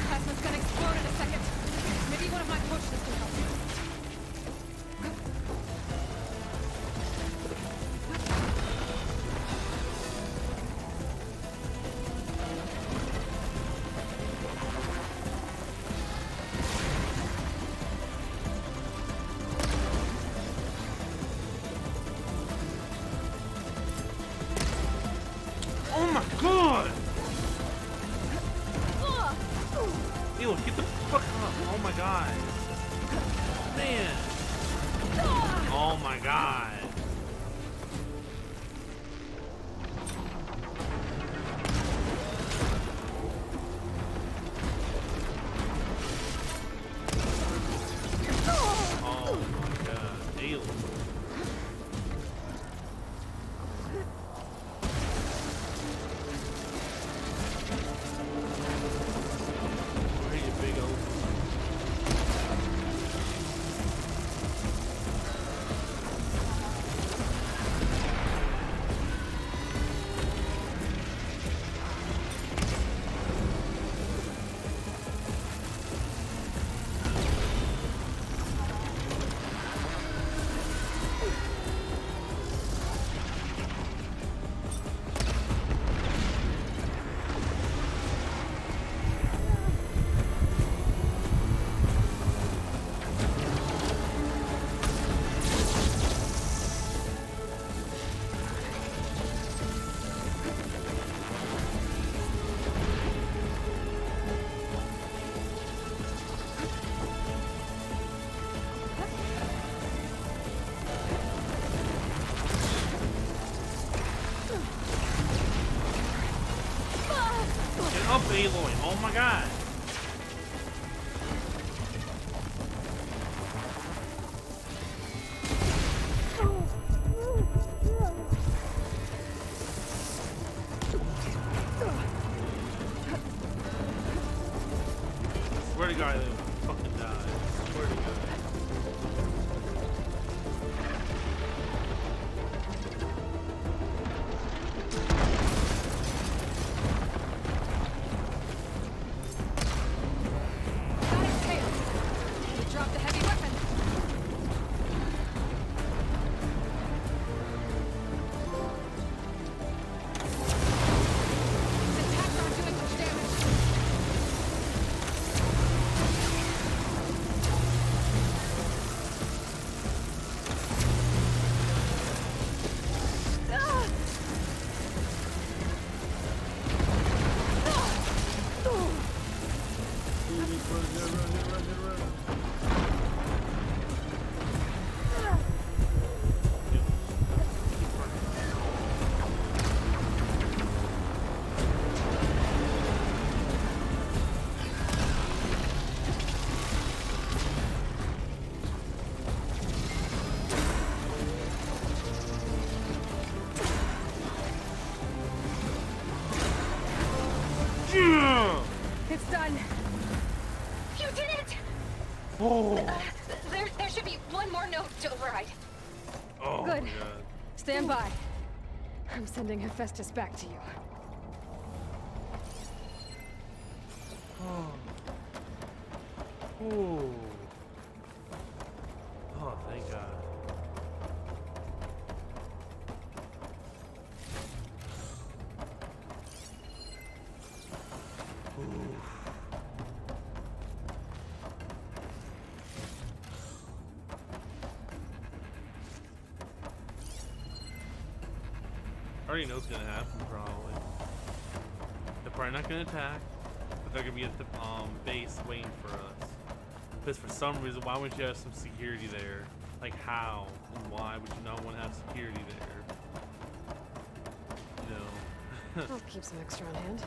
Plasma's gonna explode in a second. Maybe one of my potions can help. Oh my god! Ew, get the fuck up! Oh my god! Man! Oh my god! Oh my god! Ew. Where are you, big old? Get up, Aloy! Oh my god! Swear to God, they fucking die. Swear to God. Got its tail. We dropped the heavy weapon. The attacks aren't doing much damage. Yeah! It's done. You did it! Oh! There should be one more note to override. Oh Good. my god. Stand by. I'm sending Hephaestus back to you. Oh. Ooh. Oh, thank God. already know what's gonna happen, probably. They're probably not gonna attack, but they're gonna be at the base waiting for us. Because for some reason, why wouldn't you have some security there? Like how and why would you not want to have security there? You know. I'll keep some extra on hand.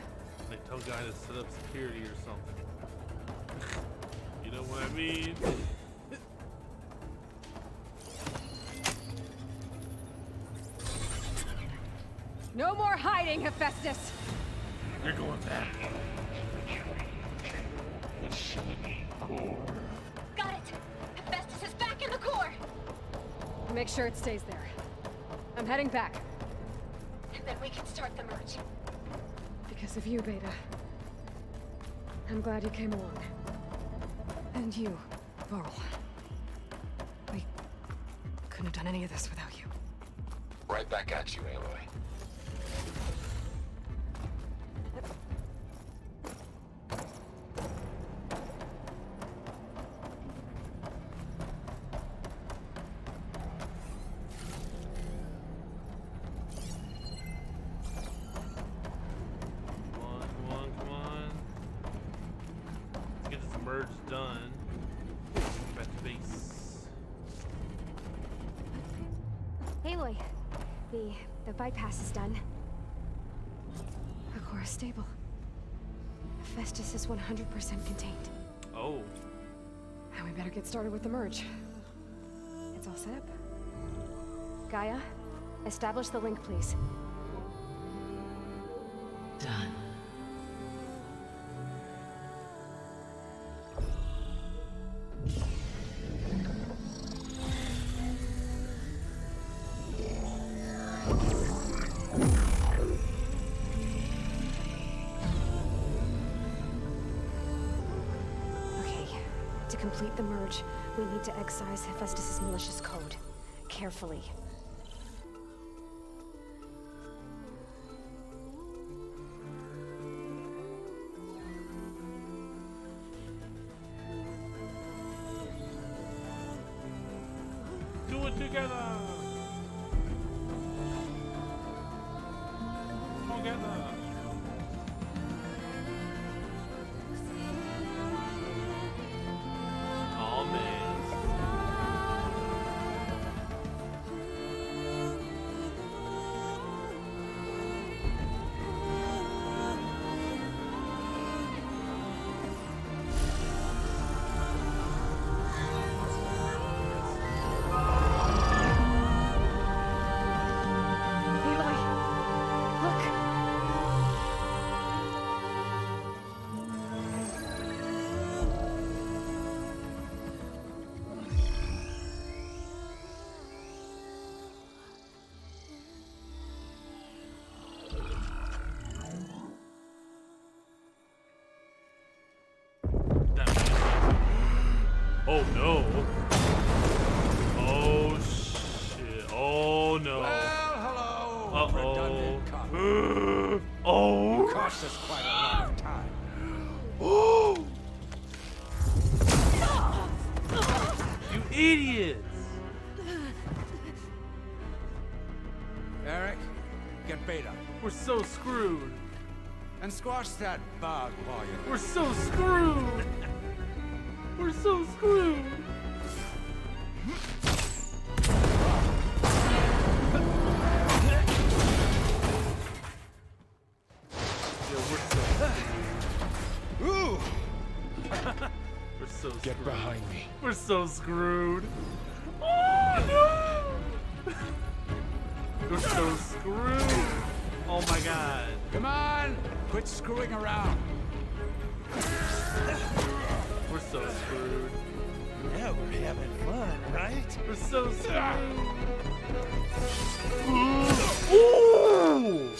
Like tell guy to set up security or something. You know what I mean? No more hiding, Hephaestus! You're going back. Got it! Hephaestus is back in the core! Make sure it stays there. I'm heading back. And then we can start the merge. Because of you, Beta. I'm glad you came along. And you, Varl. We couldn't have done any of this without you. Right back at you, Aloy. Done. Back to base. Aloy, the bypass is done. The core is stable. Hephaestus is 100% contained. Oh. Now we better get started with the merge. It's all set up. Gaia, establish the link, please. Done. To complete the merge, we need to excise Hephaestus' malicious code. Carefully. Do it together! Together! Oh man. Oh no. Oh shit. Oh no. Well, hello. Uh-oh. Redundant copy. Oh. Cost us quite a lot of time. Oh. You idiots. Eric, get Beta. We're so screwed. And squash that bug while you're We're so screwed. We're so screwed. Ooh! We're so screwed. Get behind me. We're so screwed. Oh no! We're so screwed. Oh my god. Come on! Quit screwing around. We're so screwed. Yeah, we're having fun, right? We're so screwed. Ooh!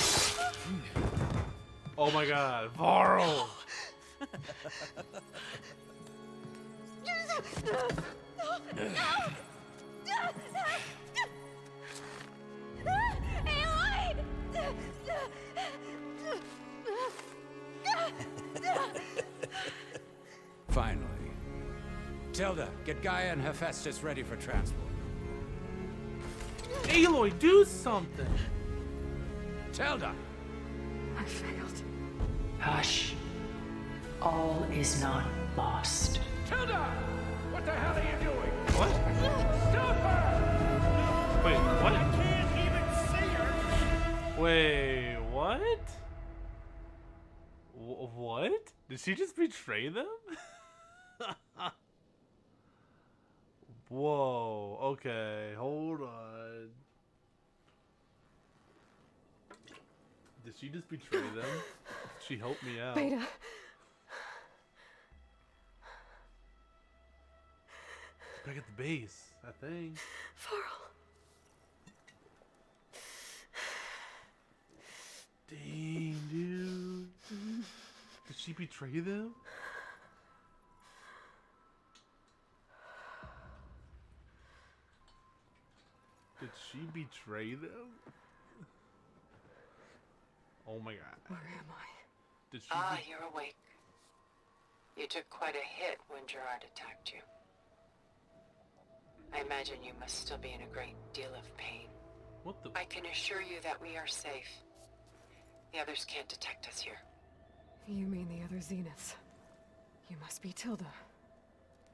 Oh my god, Varl! Finally. Tilda, get Gaia and Hephaestus ready for transport. Aloy, do something! Telda! I failed. Hush. All is not lost. Telda! What the hell are you doing? What? Stop her! Wait, what? I can't even see her. Wait, what? What? Did she just betray them? Whoa, okay, hold on. Did she just betray them? She helped me out. Beta. Back at the base, I think. Varl. Dang, dude. Did she betray them? Did she betray them? Oh my god. Where am I? Did she You're awake. You took quite a hit when Gerard attacked you. I imagine you must still be in a great deal of pain. What the? I can assure you that we are safe. The others can't detect us here. You mean the other Zeniths? You must be Tilda.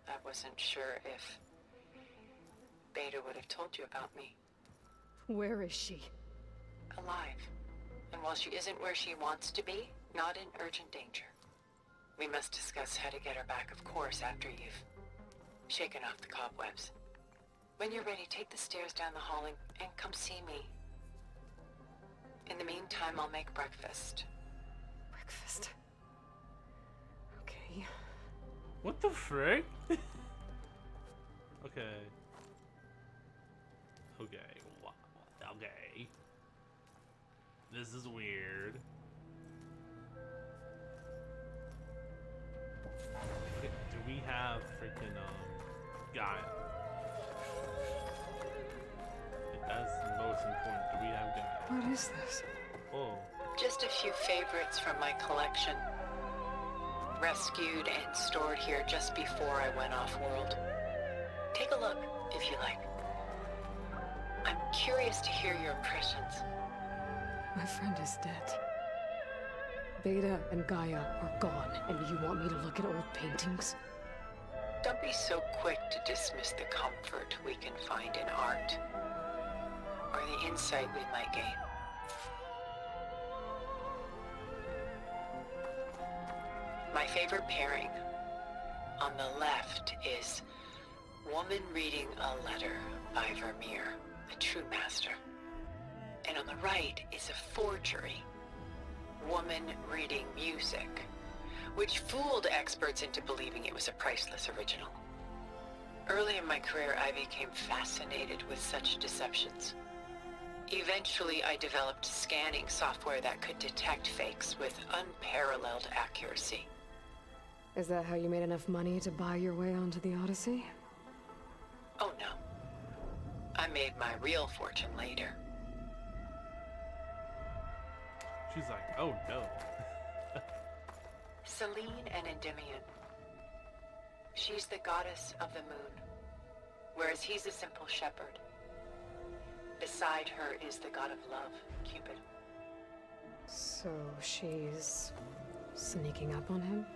I wasn't sure if Beta would have told you about me. Where is she? Alive. And while she isn't where she wants to be, not in urgent danger. We must discuss how to get her back, of course, after you've shaken off the cobwebs. When you're ready, take the stairs down the hall and come see me. In the meantime, I'll make breakfast. Breakfast? Okay. What the frick? Okay. Okay. Okay. This is weird. Okay, do we have freaking Gaia? That's the most important. Do we have Gaia? What is this? Oh. Just a few favorites from my collection. Rescued and stored here just before I went off-world. Take a look, if you like. I'm curious to hear your impressions. My friend is dead. Beta and Gaia are gone, and you want me to look at old paintings? Don't be so quick to dismiss the comfort we can find in art, or the insight we might gain. My favorite pairing on the left is woman reading a letter by Vermeer, a true master. And on the right is a forgery, woman reading music, which fooled experts into believing it was a priceless original. Early in my career, I became fascinated with such deceptions. Eventually, I developed scanning software that could detect fakes with unparalleled accuracy. Is that how you made enough money to buy your way onto the Odyssey? Oh no. I made my real fortune later. She's like, oh no. Selene and Endymion. She's the goddess of the moon, whereas he's a simple shepherd. Beside her is the god of love, Cupid. So she's sneaking up on him?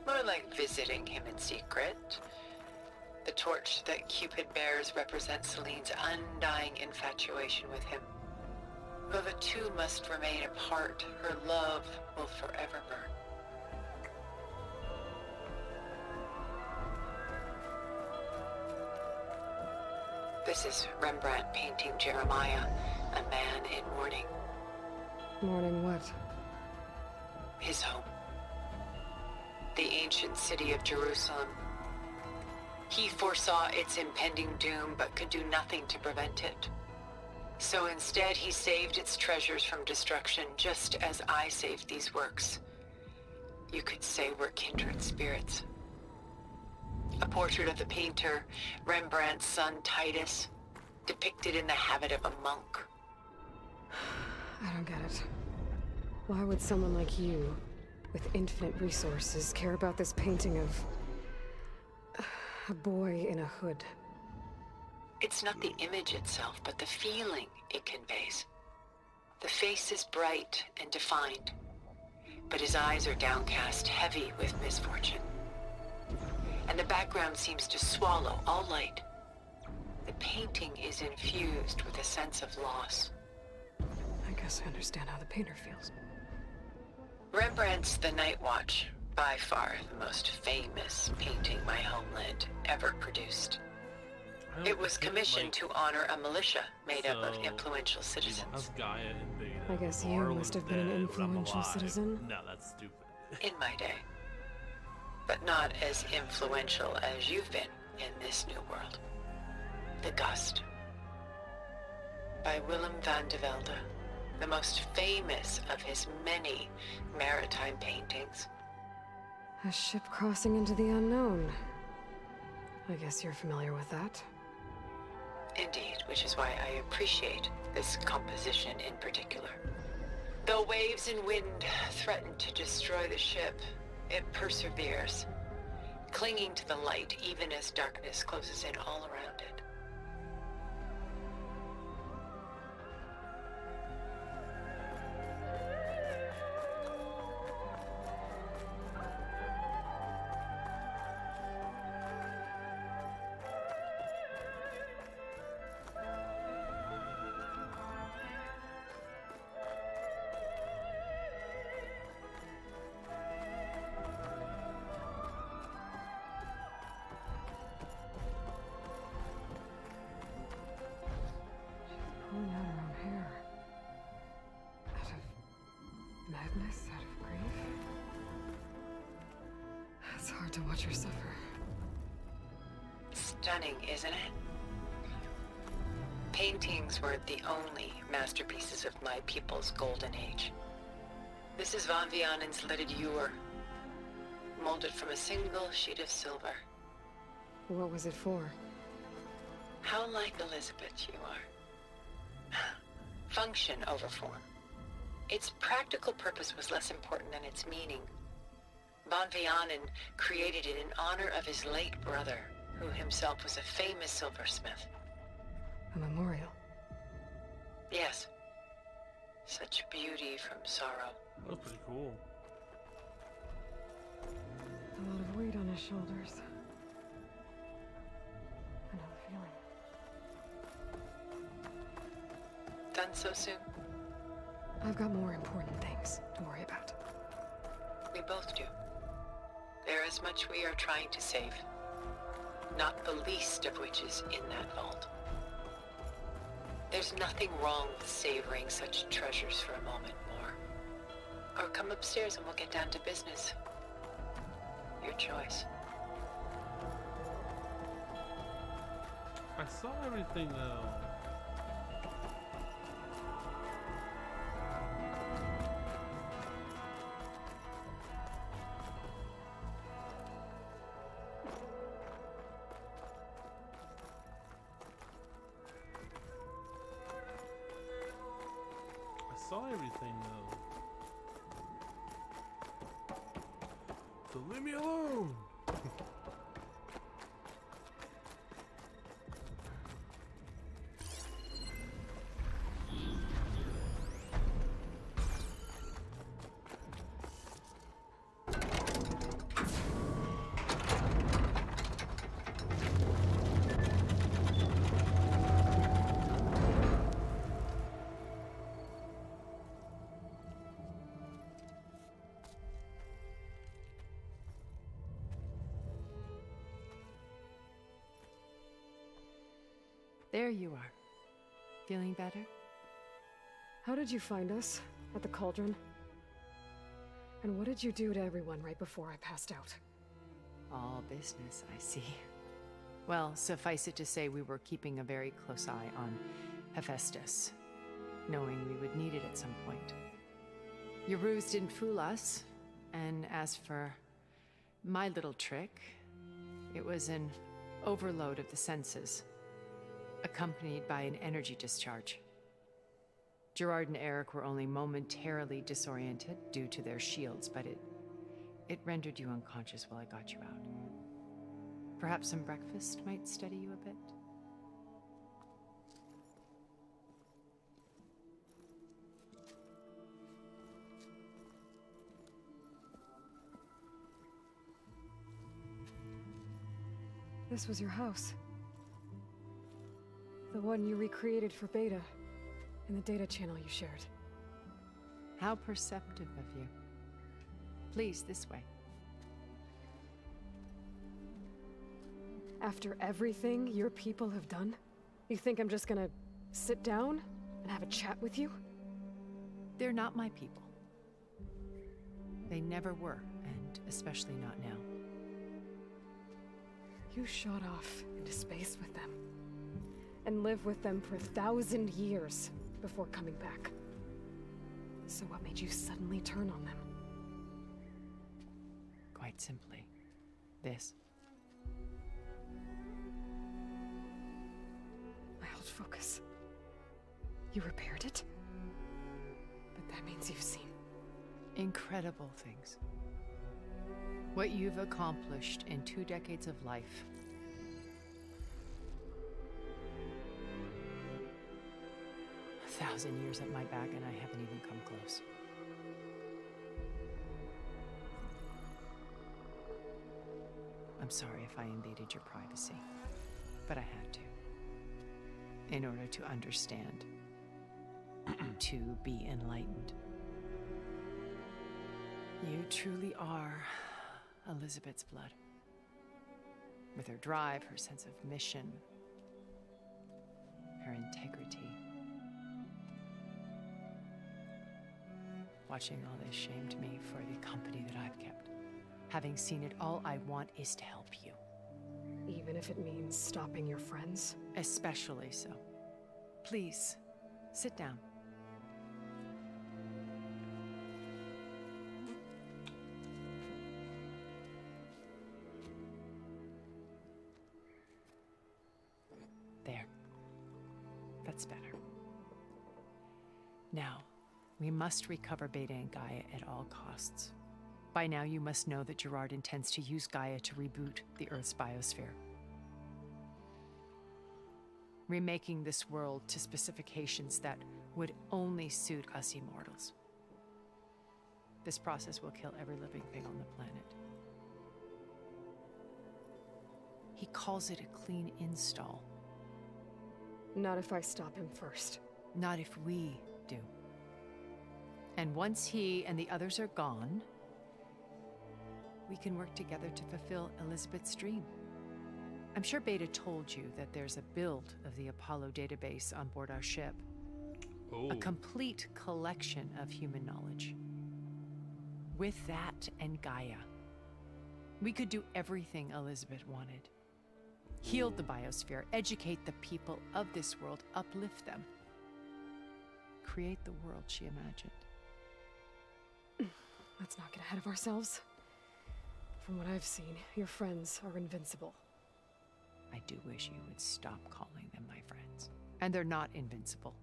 More like visiting him in secret. The torch that Cupid bears represents Selene's undying infatuation with him. Though the two must remain apart, her love will forever burn. This is Rembrandt painting Jeremiah, a man in mourning. Mourning what? His home. The ancient city of Jerusalem. He foresaw its impending doom, but could do nothing to prevent it. So instead, he saved its treasures from destruction, just as I saved these works. You could say we're kindred spirits. A portrait of the painter, Rembrandt's son Titus, depicted in the habit of a monk. I don't get it. Why would someone like you, with infinite resources, care about this painting of a boy in a hood? It's not the image itself, but the feeling it conveys. The face is bright and defined, but his eyes are downcast, heavy with misfortune. And the background seems to swallow all light. The painting is infused with a sense of loss. I guess I understand how the painter feels. Rembrandt's The Night Watch, by far the most famous painting my homeland ever produced. It was commissioned to honor a militia made up of influential citizens. How's Gaia invaded? I guess you must have been an influential citizen. No, that's stupid. In my day. But not as influential as you've been in this new world. The Gust. By Willem van de Velde, the most famous of his many maritime paintings. A ship crossing into the unknown. I guess you're familiar with that. Indeed, which is why I appreciate this composition in particular. Though waves and wind threaten to destroy the ship, it perseveres, clinging to the light even as darkness closes in all around it. Pulling out her own hair. Out of madness, out of grief. It's hard to watch her suffer. Stunning, isn't it? Paintings weren't the only masterpieces of my people's golden age. This is Van Vianen's Lidded Ewer, molded from a single sheet of silver. What was it for? How like Elizabeth you are. Function over form. Its practical purpose was less important than its meaning. Van Vianen created it in honor of his late brother, who himself was a famous silversmith. A memorial. Yes. Such beauty from sorrow. That was pretty cool. A lot of weight on his shoulders. I know the feeling. Done so soon? I've got more important things to worry about. We both do. There is much we are trying to save. Not the least of which is in that vault. There's nothing wrong with savoring such treasures for a moment more. Or come upstairs and we'll get down to business. Your choice. I saw everything though. I saw everything though. So leave me alone. There you are. Feeling better? How did you find us? At the cauldron? And what did you do to everyone right before I passed out? All business, I see. Well, suffice it to say we were keeping a very close eye on Hephaestus, knowing we would need it at some point. Your ruse didn't fool us, and as for my little trick, it was an overload of the senses, accompanied by an energy discharge. Gerard and Eric were only momentarily disoriented due to their shields, but it rendered you unconscious while I got you out. Perhaps some breakfast might steady you a bit? This was your house. The one you recreated for Beta, in the data channel you shared. How perceptive of you. Please, this way. After everything your people have done, you think I'm just gonna sit down and have a chat with you? They're not my people. They never were, and especially not now. You shot off into space with them, and lived with them for 1,000 years before coming back. So what made you suddenly turn on them? Quite simply, this. I held focus. You repaired it? But that means you've seen incredible things. What you've accomplished in 2 decades of life. A 1,000 years at my back and I haven't even come close. I'm sorry if I invaded your privacy, but I had to. In order to understand. To be enlightened. You truly are Elizabeth's blood. With her drive, her sense of mission, her integrity. Watching all this shamed me for the company that I've kept. Having seen it, all I want is to help you. Even if it means stopping your friends? Especially so. Please, sit down. There. That's better. Now, we must recover Beta and Gaia at all costs. By now, you must know that Gerard intends to use Gaia to reboot the Earth's biosphere. Remaking this world to specifications that would only suit us immortals. This process will kill every living thing on the planet. He calls it a clean install. Not if I stop him first. Not if we do. And once he and the others are gone, we can work together to fulfill Elizabeth's dream. I'm sure Beta told you that there's a build of the Apollo database on board our ship. Oh. A complete collection of human knowledge. With that and Gaia, we could do everything Elizabeth wanted. Heal the biosphere, educate the people of this world, uplift them. Create the world she imagined. Let's not get ahead of ourselves. From what I've seen, your friends are invincible. I do wish you would stop calling them my friends. And they're not invincible.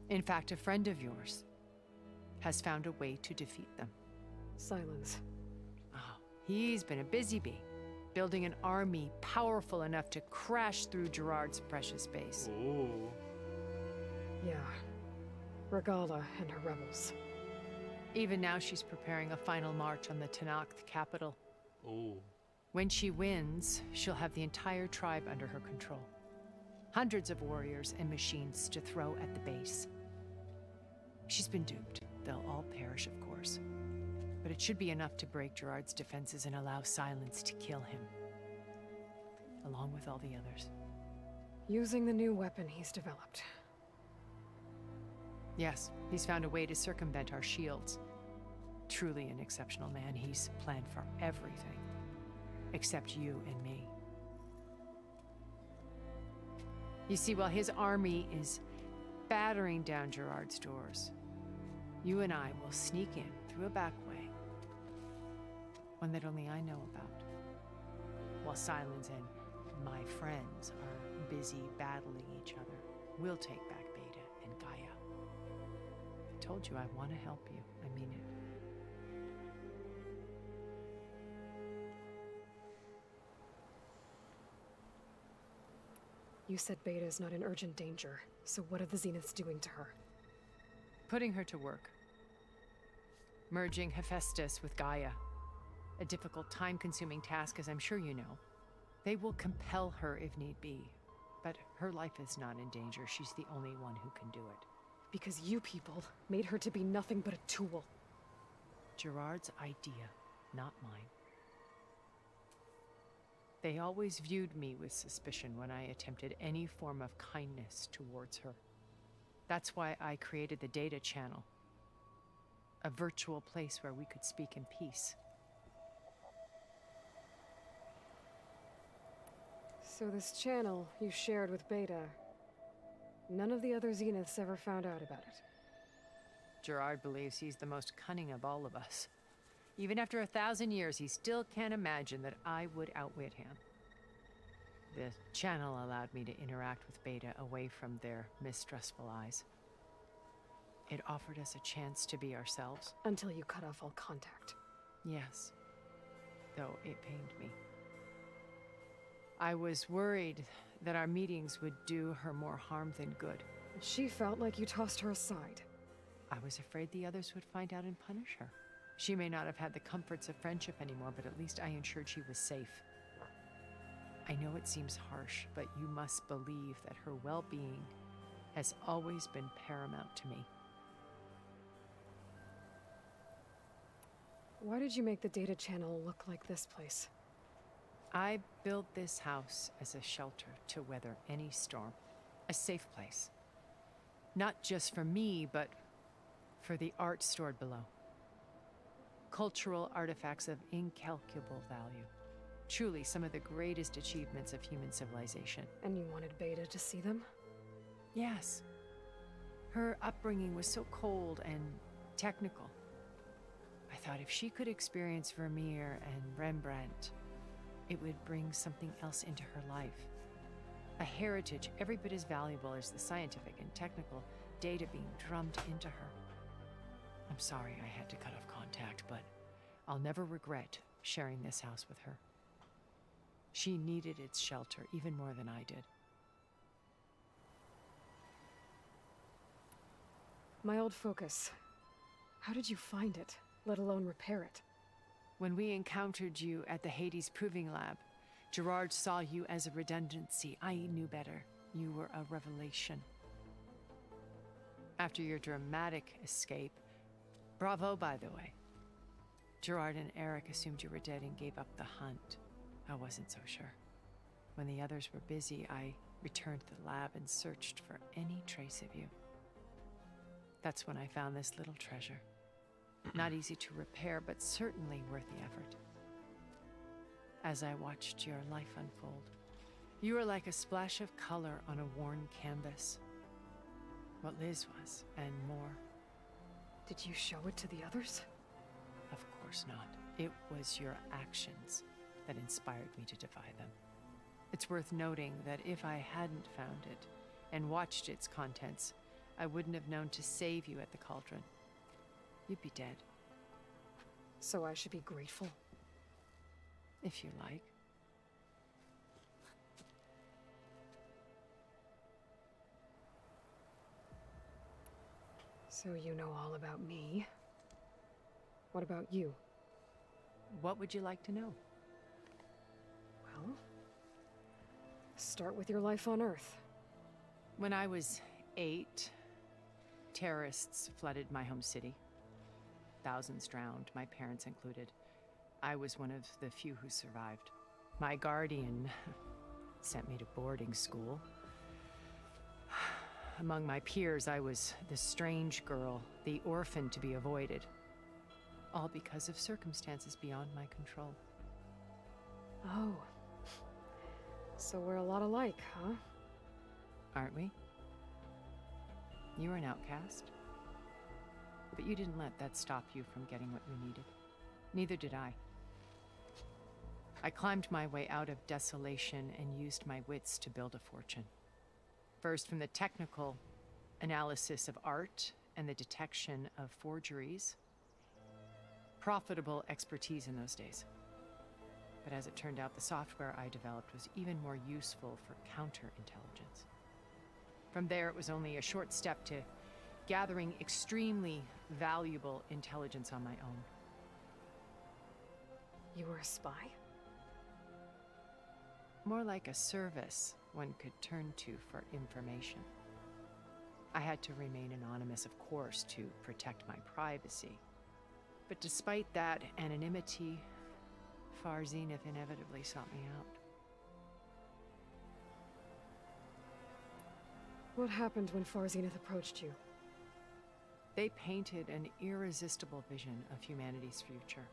In fact, a friend of yours has found a way to defeat them. Silence. Oh, he's been a busy bee, building an army powerful enough to crash through Gerard's precious base. Oh. Yeah. Regala and her rebels. Even now, she's preparing a final march on the Tenakth capital. Oh. When she wins, she'll have the entire tribe under her control. Hundreds of warriors and machines to throw at the base. She's been duped. They'll all perish, of course. But it should be enough to break Gerard's defenses and allow Silence to kill him. Along with all the others. Using the new weapon he's developed. Yes, he's found a way to circumvent our shields. Truly an exceptional man. He's planned for everything. Except you and me. You see, while his army is battering down Gerard's doors, you and I will sneak in through a back way. One that only I know about. While Silence and my friends are busy battling each other, we'll take back Beta and Gaia. I told you I want to help you. I mean it. You said Beta is not in urgent danger, so what are the Zeniths doing to her? Putting her to work. Merging Hephaestus with Gaia. A difficult, time-consuming task, as I'm sure you know. They will compel her if need be. But her life is not in danger. She's the only one who can do it. Because you people made her to be nothing but a tool. Gerard's idea, not mine. They always viewed me with suspicion when I attempted any form of kindness towards her. That's why I created the data channel. A virtual place where we could speak in peace. So this channel you shared with Beta, none of the other Zeniths ever found out about it. Gerard believes he's the most cunning of all of us. Even after 1,000 years, he still can't imagine that I would outwit him. The channel allowed me to interact with Beta away from their mistrustful eyes. It offered us a chance to be ourselves. Until you cut off all contact. Yes, though it pained me. I was worried that our meetings would do her more harm than good. She felt like you tossed her aside. I was afraid the others would find out and punish her. She may not have had the comforts of friendship anymore, but at least I ensured she was safe. I know it seems harsh, but you must believe that her well-being has always been paramount to me. Why did you make the data channel look like this place? I built this house as a shelter to weather any storm. A safe place. Not just for me, but for the art stored below. Cultural artifacts of incalculable value. Truly some of the greatest achievements of human civilization. And you wanted Beta to see them? Yes. Her upbringing was so cold and technical. I thought if she could experience Vermeer and Rembrandt, it would bring something else into her life. A heritage every bit as valuable as the scientific and technical data being drummed into her. I'm sorry I had to cut off contact, but I'll never regret sharing this house with her. She needed its shelter even more than I did. My old focus. How did you find it, let alone repair it? When we encountered you at the Hades Proving Lab, Gerard saw you as a redundancy. I knew better. You were a revelation. After your dramatic escape, bravo, by the way. Gerard and Eric assumed you were dead and gave up the hunt. I wasn't so sure. When the others were busy, I returned to the lab and searched for any trace of you. That's when I found this little treasure. Not easy to repair, but certainly worth the effort. As I watched your life unfold, you were like a splash of color on a worn canvas. What Liz was, and more. Did you show it to the others? Of course not. It was your actions that inspired me to defy them. It's worth noting that if I hadn't found it and watched its contents, I wouldn't have known to save you at the cauldron. You'd be dead. So I should be grateful? If you like. So you know all about me. What about you? What would you like to know? Well, start with your life on Earth. When I was 8, terrorists flooded my home city. Thousands drowned, my parents included. I was one of the few who survived. My guardian sent me to boarding school. Among my peers, I was the strange girl, the orphan to be avoided. All because of circumstances beyond my control. Oh. So we're a lot alike, huh? Aren't we? You were an outcast. But you didn't let that stop you from getting what you needed. Neither did I. I climbed my way out of desolation and used my wits to build a fortune. First, from the technical analysis of art and the detection of forgeries. Profitable expertise in those days. But as it turned out, the software I developed was even more useful for counterintelligence. From there, it was only a short step to gathering extremely valuable intelligence on my own. You were a spy? More like a service one could turn to for information. I had to remain anonymous, of course, to protect my privacy. But despite that anonymity, Far Zenith inevitably sought me out. What happened when Far Zenith approached you? They painted an irresistible vision of humanity's future.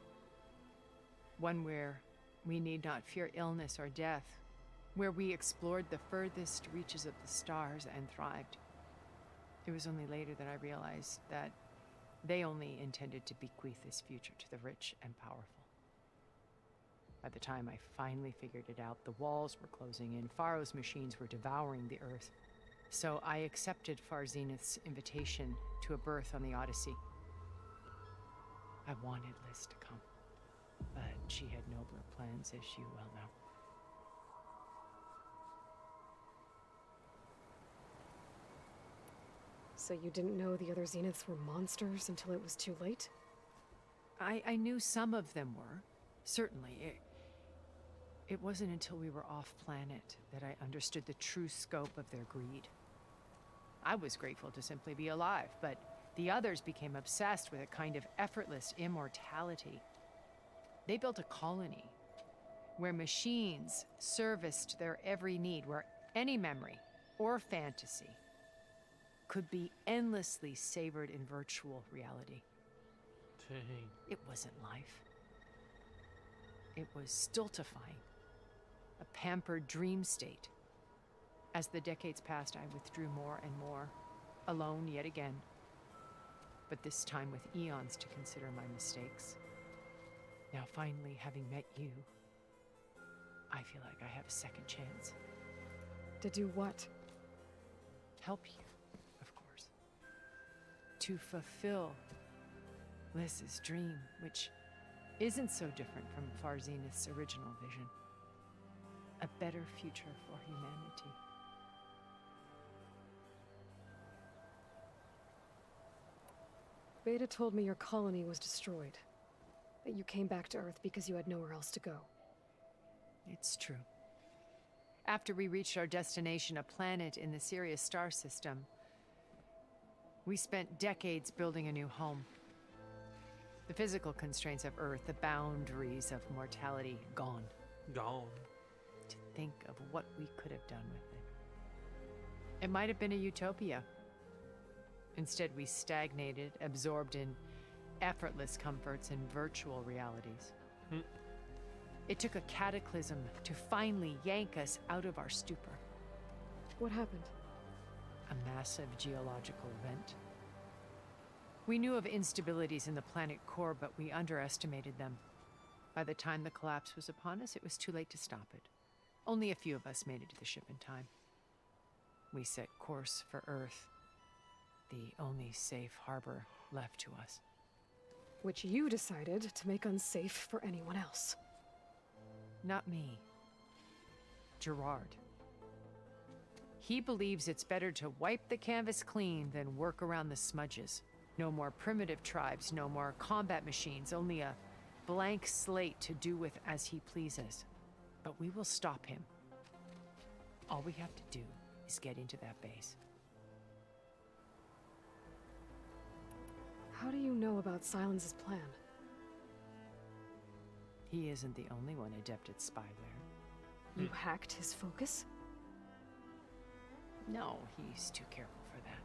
One where we need not fear illness or death, where we explored the furthest reaches of the stars and thrived. It was only later that I realized that they only intended to bequeath this future to the rich and powerful. By the time I finally figured it out, the walls were closing in, Pharaoh's machines were devouring the Earth. So I accepted Far Zenith's invitation to a berth on the Odyssey. I wanted Liz to come, but she had nobler plans, as you well know. So you didn't know the other Zeniths were monsters until it was too late? I knew some of them were, certainly. It wasn't until we were off-planet that I understood the true scope of their greed. I was grateful to simply be alive, but the others became obsessed with a kind of effortless immortality. They built a colony where machines serviced their every need, where any memory or fantasy could be endlessly savored in virtual reality. Dang. It wasn't life. It was stultifying, a pampered dream state. As the decades passed, I withdrew more and more, alone yet again, but this time with eons to consider my mistakes. Now finally, having met you, I feel like I have a second chance. To do what? Help you, of course. To fulfill Liz's dream, which isn't so different from Far Zenith's original vision. A better future for humanity. Beta told me your colony was destroyed. That you came back to Earth because you had nowhere else to go. It's true. After we reached our destination, a planet in the Sirius star system, we spent decades building a new home. The physical constraints of Earth, the boundaries of mortality, gone. Gone. To think of what we could have done with it. It might have been a utopia. Instead, we stagnated, absorbed in effortless comforts and virtual realities. It took a cataclysm to finally yank us out of our stupor. What happened? A massive geological event. We knew of instabilities in the planet core, but we underestimated them. By the time the collapse was upon us, it was too late to stop it. Only a few of us made it to the ship in time. We set course for Earth, the only safe harbor left to us. Which you decided to make unsafe for anyone else. Not me. Gerard. He believes it's better to wipe the canvas clean than work around the smudges. No more primitive tribes, no more combat machines, only a blank slate to do with as he pleases. But we will stop him. All we have to do is get into that base. How do you know about Silence's plan? He isn't the only one adept at spyware. You hacked his focus? No, he's too careful for that.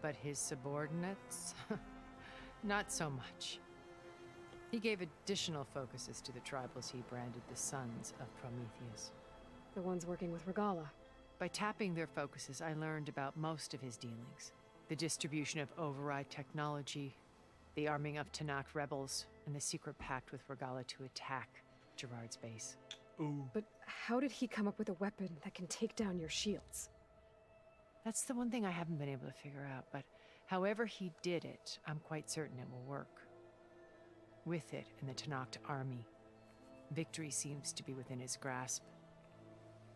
But his subordinates? Not so much. He gave additional focuses to the tribals he branded the Sons of Prometheus. The ones working with Regala. By tapping their focuses, I learned about most of his dealings. The distribution of override technology, the arming of Tanakh rebels, and the secret pact with Regala to attack Gerard's base. Ooh. But how did he come up with a weapon that can take down your shields? That's the one thing I haven't been able to figure out, but however he did it, I'm quite certain it will work. With it and the Tanakh army, victory seems to be within his grasp.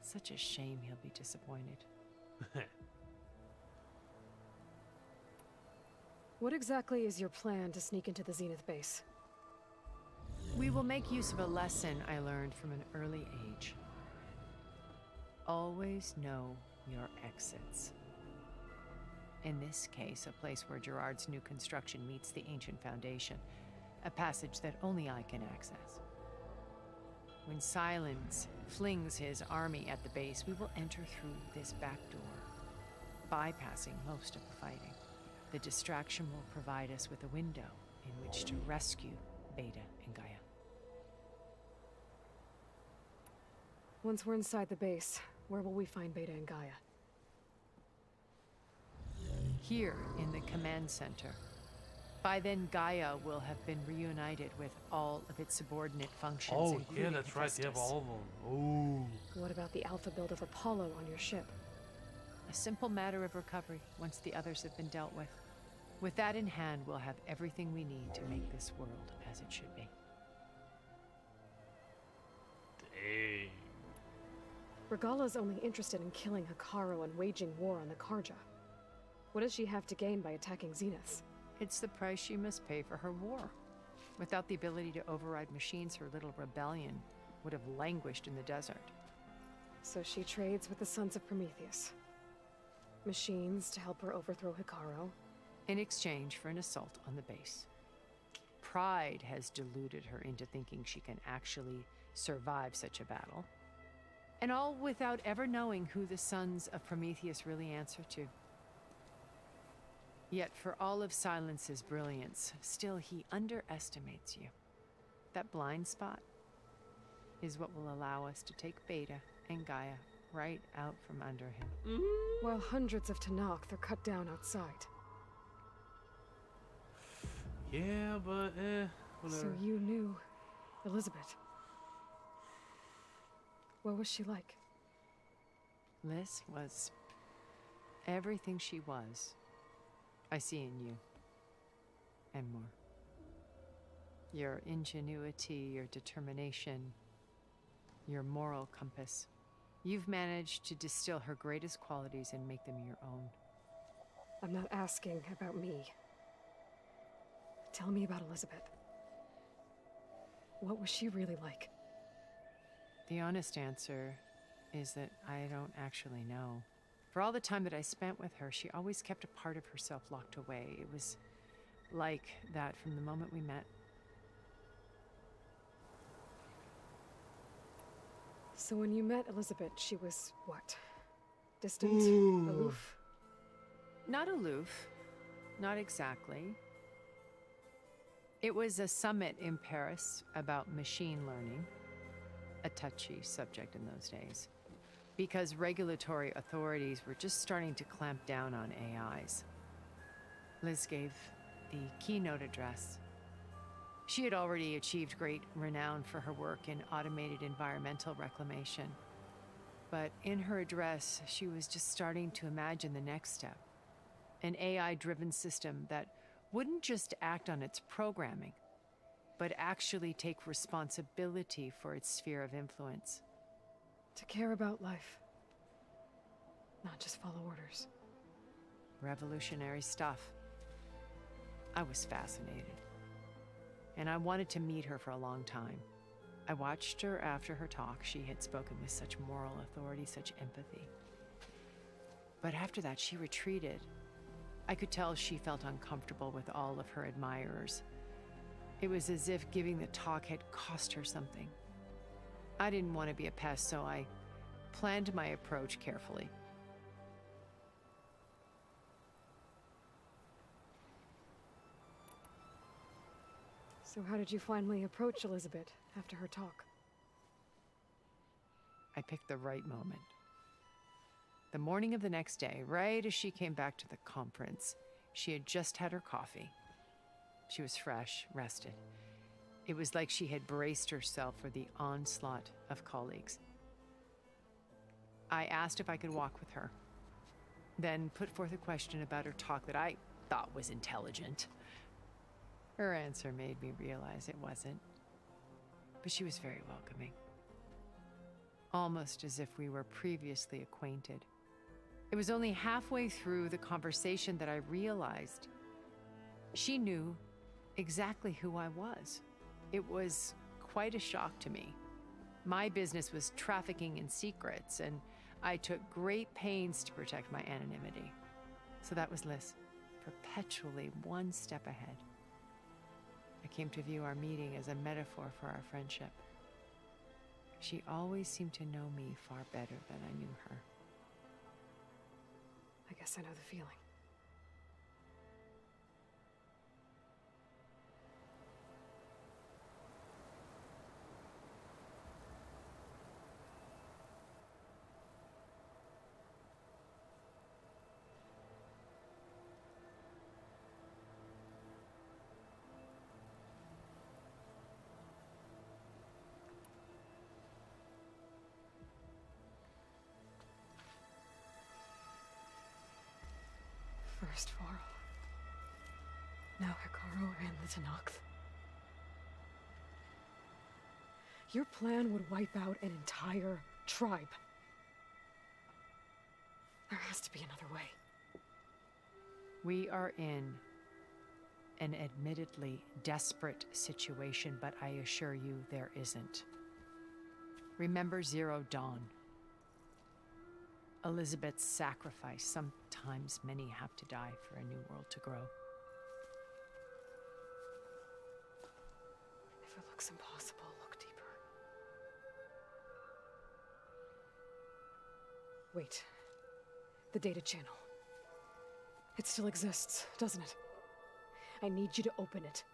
Such a shame he'll be disappointed. What exactly is your plan to sneak into the Zenith base? We will make use of a lesson I learned from an early age. always know your exits. In this case, a place where Gerard's new construction meets the ancient foundation, a passage that only I can access. When Silence flings his army at the base, we will enter through this back door, bypassing most of the fighting. The distraction will provide us with a window in which to rescue Beta and Gaia. Once we're inside the base, where will we find Beta and Gaia? Here in the command center. By then, Gaia will have been reunited with all of its subordinate functions. Oh, yeah, including that's right. They have Hephaestus. all of them. Oh. What about the Alpha build of Apollo on your ship? A simple matter of recovery once the others have been dealt with. With that in hand, we'll have everything we need to make this world as it should be. Dang. Regala's only interested in killing Hekarro and waging war on the Karja. What does she have to gain by attacking Zeniths? It's the price she must pay for her war. Without the ability to override machines, her little rebellion would have languished in the desert. So she trades with the Sons of Prometheus. Machines to help her overthrow Hekarro. In exchange for an assault on the base. Pride has deluded her into thinking she can actually survive such a battle. And all without ever knowing who the Sons of Prometheus really answer to. Yet for all of Silence's brilliance, still he underestimates you. That blind spot is what will allow us to take Beta and Gaia right out from under him. While hundreds of Tenakth are cut down outside. Yeah, but whatever. So you knew Elizabeth. What was she like? Liz was everything she was. I see in you. And more. Your ingenuity, your determination, your moral compass. You've managed to distill her greatest qualities and make them your own. I'm not asking about me. Tell me about Elizabeth. What was she really like? The honest answer is that I don't actually know. For all the time that I spent with her, she always kept a part of herself locked away. It was like that from the moment we met. So when you met Elizabeth, she was what? Distant? Aloof? Not aloof. Not exactly. It was a summit in Paris about machine learning. A touchy subject in those days. Because regulatory authorities were just starting to clamp down on AIs. Liz gave the keynote address. She had already achieved great renown for her work in automated environmental reclamation. But in her address, she was just starting to imagine the next step. An AI-driven system that wouldn't just act on its programming, but actually take responsibility for its sphere of influence. To care about life. Not just follow orders. Revolutionary stuff. I was fascinated. And I wanted to meet her for a long time. I watched her after her talk. She had spoken with such moral authority, such empathy. But after that, she retreated. I could tell she felt uncomfortable with all of her admirers. It was as if giving the talk had cost her something. I didn't want to be a pest, so I planned my approach carefully. So how did you finally approach Elizabeth after her talk? I picked the right moment. The morning of the next day, right as she came back to the conference, she had just had her coffee. She was fresh, rested. It was like she had braced herself for the onslaught of colleagues. I asked if I could walk with her, then put forth a question about her talk that I thought was intelligent. Her answer made me realize it wasn't, but she was very welcoming. Almost as if we were previously acquainted. It was only halfway through the conversation that I realized she knew exactly who I was. It was quite a shock to me. My business was trafficking in secrets, and I took great pains to protect my anonymity. So that was Liz, perpetually one step ahead. I came to view our meeting as a metaphor for our friendship. She always seemed to know me far better than I knew her. I guess I know the feeling. First Varl. Now Hekarro and the Tenakth. Your plan would wipe out an entire tribe. There has to be another way. We are in an admittedly desperate situation, but I assure you there isn't. Remember Zero Dawn. Elizabeth's sacrifice. Sometimes many have to die for a new world to grow. If it looks impossible, look deeper. Wait. The data channel. It still exists, doesn't it? I need you to open it.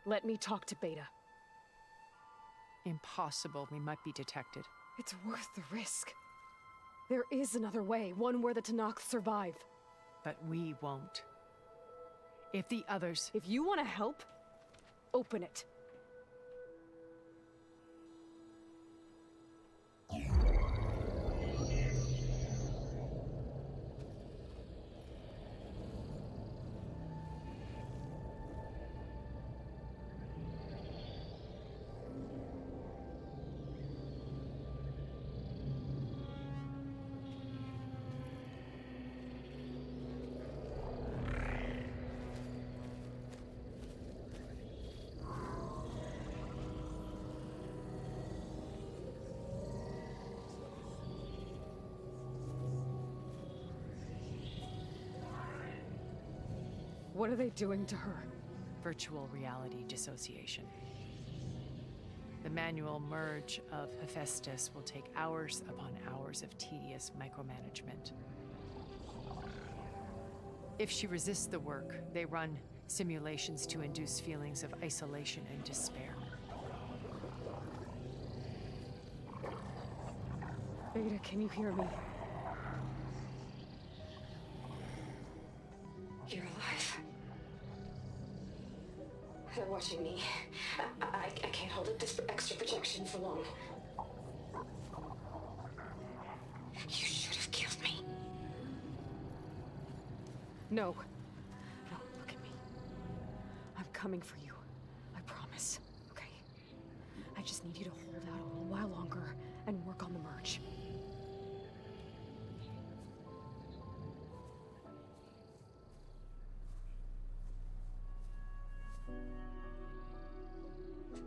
Let me talk to Beta. Impossible. We might be detected. It's worth the risk. There is another way, one where the Tenakth survive. But we won't. If the others... If you want to help, open it. What are they doing to her? Virtual reality dissociation. The manual merge of Hephaestus will take hours upon hours of tedious micromanagement. If she resists the work, they run simulations to induce feelings of isolation and despair. Beta, can you hear me? You're alive. They're watching me. I can't hold up this extra projection for long. You should have killed me. No. No, look at me. I'm coming for you. I promise. Okay? I just need you to hold out a little while longer and work on the merge.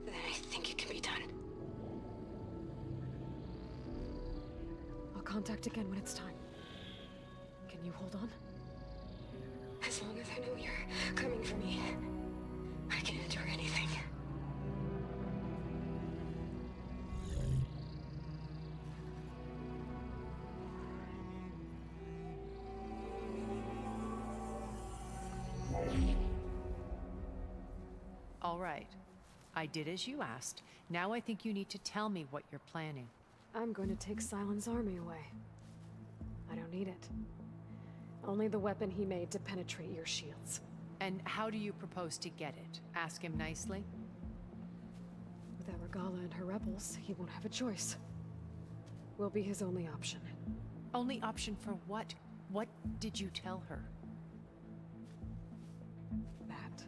Then I think it can be done. I'll contact again when it's time. Can you hold on? As long as I know you're coming for me, I can endure anything. All right. I did as you asked. Now I think you need to tell me what you're planning. I'm going to take Sylens' army away. I don't need it. Only the weapon he made to penetrate your shields. And how do you propose to get it? Ask him nicely? Without Regala and her rebels, he won't have a choice. We'll be his only option. Only option for what? What did you tell her? That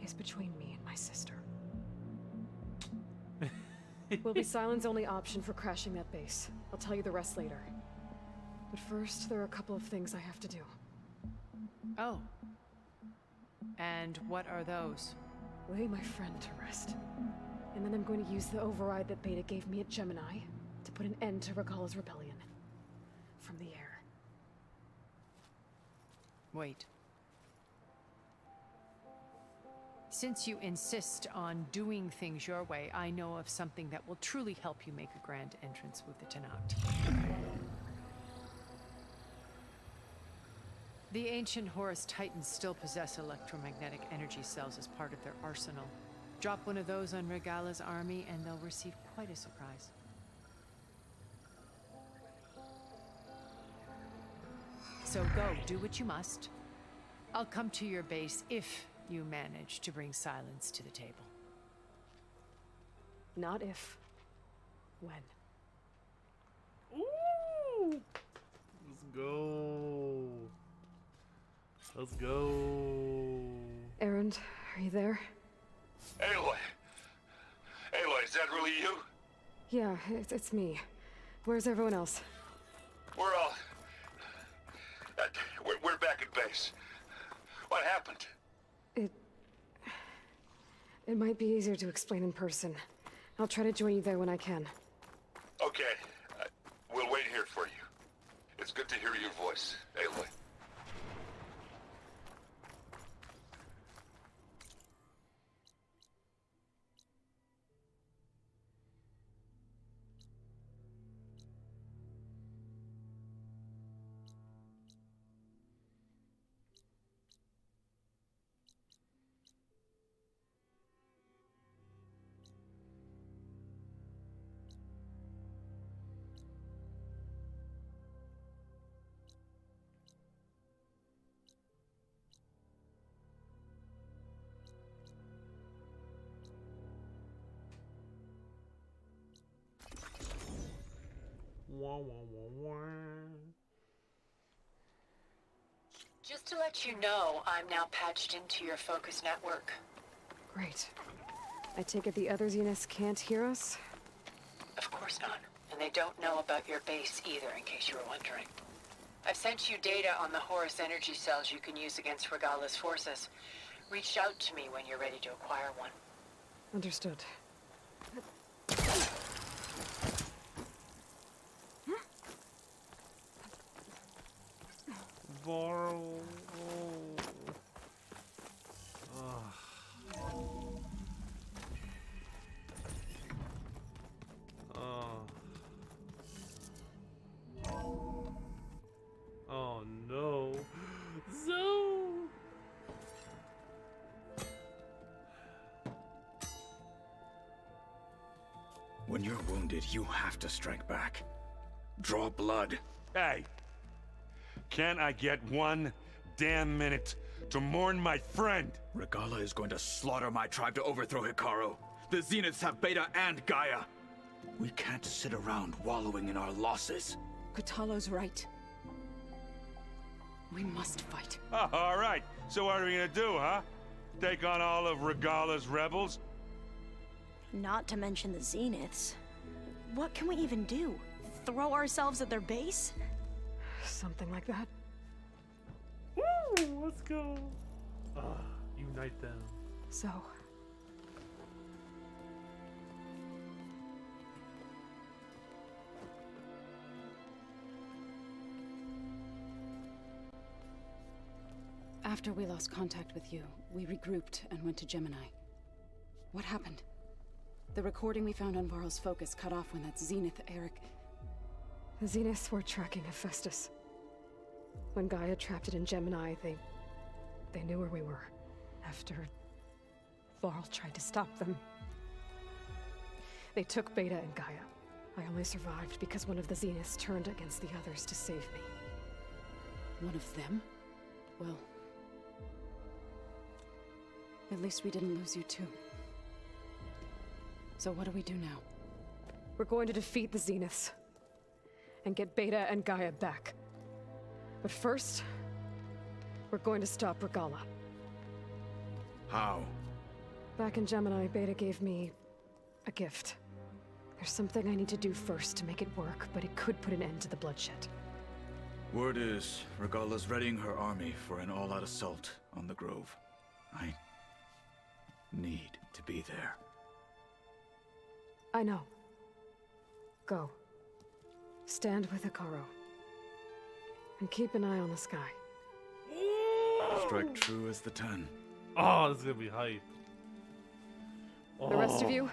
is between me and my sister. Will be Sylens' only option for crashing that base. I'll tell you the rest later. But first, there are a couple of things I have to do. Oh. And what are those? Lay my friend to rest. And then I'm going to use the override that Beta gave me at Gemini to put an end to Regala's rebellion. from the air. Wait. Since you insist on doing things your way, I know of something that will truly help you make a grand entrance with the Tenat. The ancient Horus Titans still possess electromagnetic energy cells as part of their arsenal. Drop one of those on Regala's army and they'll receive quite a surprise. So go, do what you must. I'll come to your base if you manage to bring silence to the table. Not if. When. Ooh! Let's go. Let's go. Erend, are you there? Aloy! Aloy, is that really you? Yeah, it's me. Where's everyone else? We're all... we're back at base. What happened? It might be easier to explain in person. I'll try to join you there when I can. Okay. We'll wait here for you. It's good to hear your voice, Aloy. Wah, wah, wah, wah. Just to let you know, I'm now patched into your focus network. Great. I take it the other Zeniths can't hear us? Of course not. And they don't know about your base either, in case you were wondering. I've sent you data on the Horus energy cells you can use against Regala's forces. Reach out to me when you're ready to acquire one. Understood. Borrow. Oh no. Zoe! When you're wounded, you have to strike back. Draw blood. Hey! Can't I get one damn minute to mourn my friend? Regala is going to slaughter my tribe to overthrow Hikaru. The Zeniths have Beta and Gaia. We can't sit around wallowing in our losses. Kotallo's right. We must fight. Oh, all right. So what are we gonna do, huh? Take on all of Regala's rebels? Not to mention the Zeniths. What can we even do? Throw ourselves at their base? Something like that. Woo! Let's go. Unite them. So, after we lost contact with you, we regrouped and went to Gemini. What happened? The recording we found on Varl's focus cut off when that Zenith, Eric... The Zeniths were tracking Hephaestus. When Gaia trapped it in Gemini, they knew where we were. After Varl tried to stop them. They took Beta and Gaia. I only survived because one of the Zeniths turned against the others to save me. One of them? Well... at least we didn't lose you too. So what do we do now? We're going to defeat the Zeniths. And get Beta and Gaia back. But first, we're going to stop Regala. How? Back in Gemini, Beta gave me a gift. There's something I need to do first to make it work, but it could put an end to the bloodshed. Word is, Regala's readying her army for an all-out assault on the Grove. I need to be there. I know. Go. Stand with Hikaru. And keep an eye on the sky. Strike true as the 10. Oh, this is gonna be hype. The rest of you,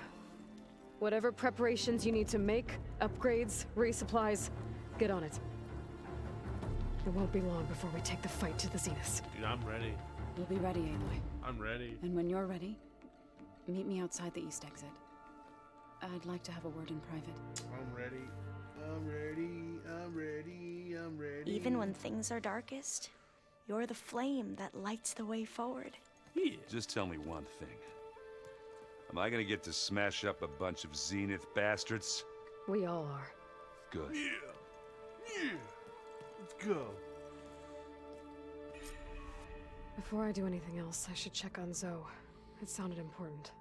whatever preparations you need to make, upgrades, resupplies, get on it. It won't be long before we take the fight to the Zenith. Dude, I'm ready. We'll be ready, Aloy. I'm ready. And when you're ready, meet me outside the east exit. I'd like to have a word in private. I'm ready. I'm ready. I'm ready. I'm ready. Even when things are darkest, you're the flame that lights the way forward. Yeah. Just tell me one thing. Am I gonna get to smash up a bunch of Zenith bastards? We all are. Good. Yeah. Let's go. Before I do anything else, I should check on Zoe. It sounded important.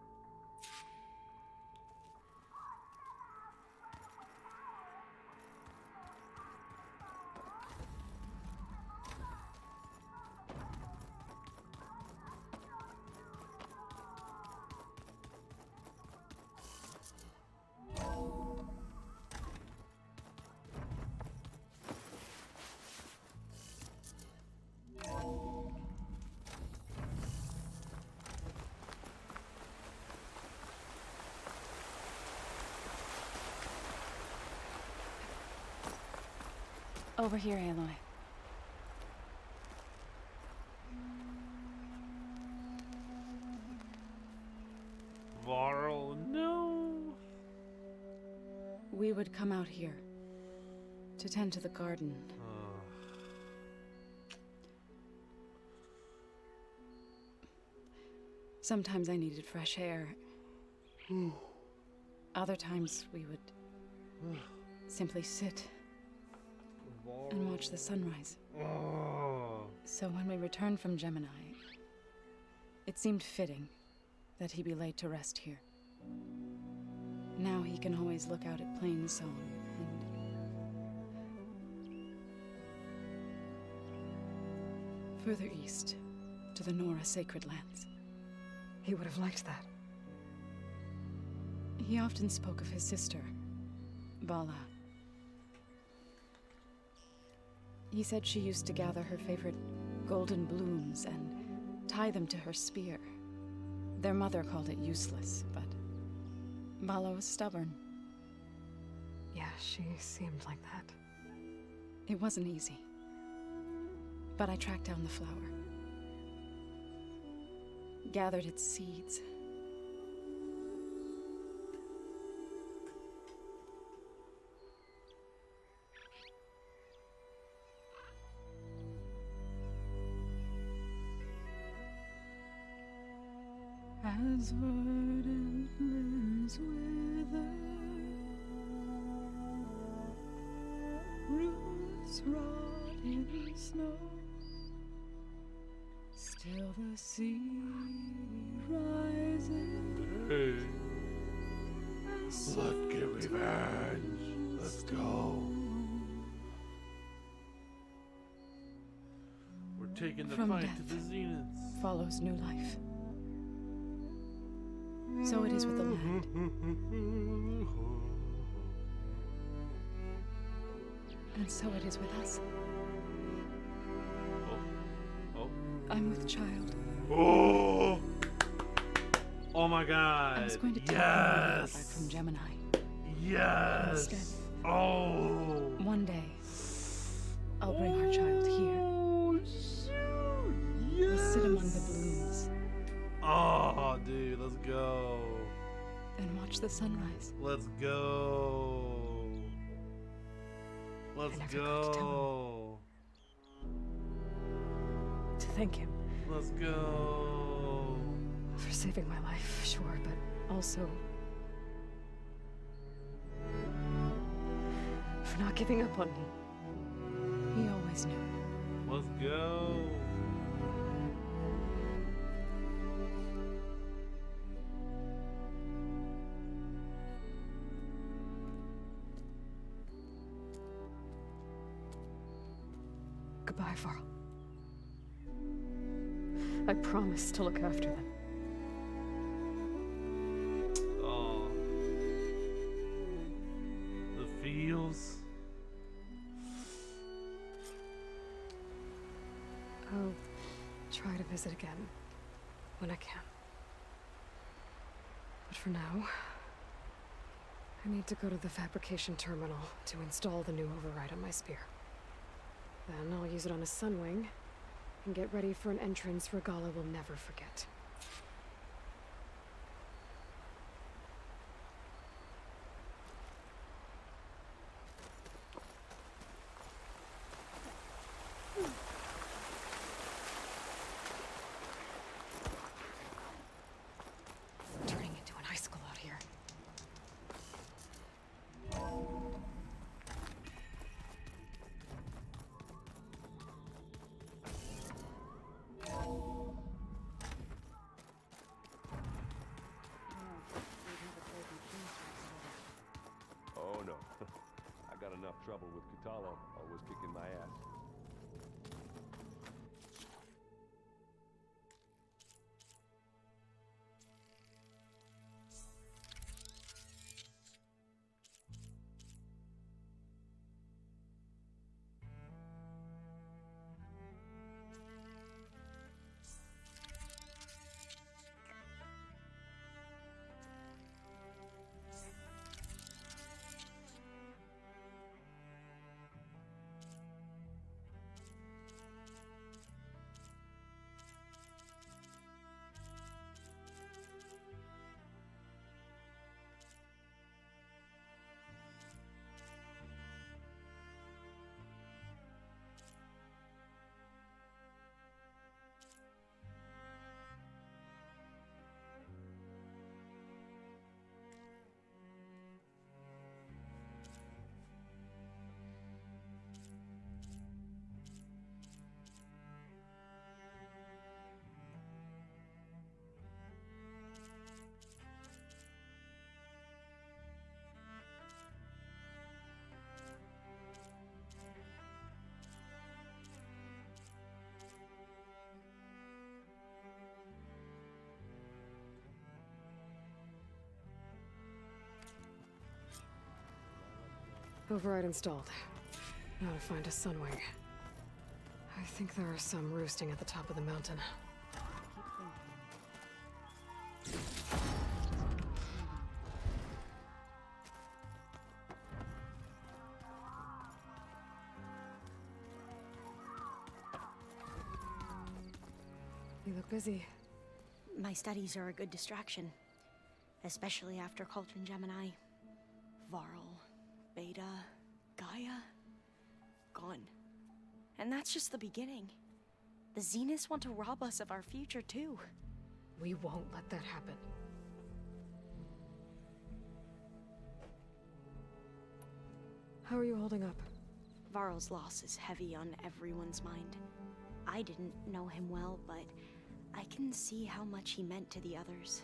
Over here, Aloy. Varl, no. We would come out here to tend to the garden. Sometimes I needed fresh air. Other times we would simply sit and watch the sunrise. So when we returned from Gemini, it seemed fitting that he be laid to rest here. Now he can always look out at Plainsong and further east to the Nora Sacred Lands. He would have liked that. He often spoke of his sister, Vala. He said she used to gather her favorite golden blooms and tie them to her spear. Their mother called it useless, but Vala was stubborn. Yeah, she seemed like that. It wasn't easy. But I tracked down the flower. Gathered its seeds. As verdant limbs wither, roots rot in snow, still the sea rises. Let's get revenge. Let's go. We're taking the From fight death to the Zenith. follows new life. So it is with the land. And so it is with us. Oh. I'm with child. Oh! Oh my god. I was going to take yes! her back from Gemini. Yes! Instead, oh! one day, I'll bring our child here. Oh, shoot! Yes! We'll sit among the blooms. Oh, dude, let's go. And watch the sunrise. Let's go. Let's go. To thank him. Let's go. For saving my life, sure, but also for not giving up on me. He always knew. Let's go. Goodbye, Varl. I promise to look after them. Oh. The feels. try to visit again when I can. But for now, I need to go to the fabrication terminal to install the new override on my spear. Then I'll use it on a Sunwing and get ready for an entrance Regalla will never forget. Turning into an icicle out here. Oh no. I got enough trouble with Kotallo, always kicking my ass. Override installed. Now to find a Sunwing. I think there are some roosting at the top of the mountain. You look busy. My studies are a good distraction. Especially after Cauldron Gemini. Varl, Beta, Gaia, gone. And that's just the beginning. The Zeniths want to rob us of our future, too. We won't let that happen. How are you holding up? Varl's loss is heavy on everyone's mind. I didn't know him well, but I can see how much he meant to the others.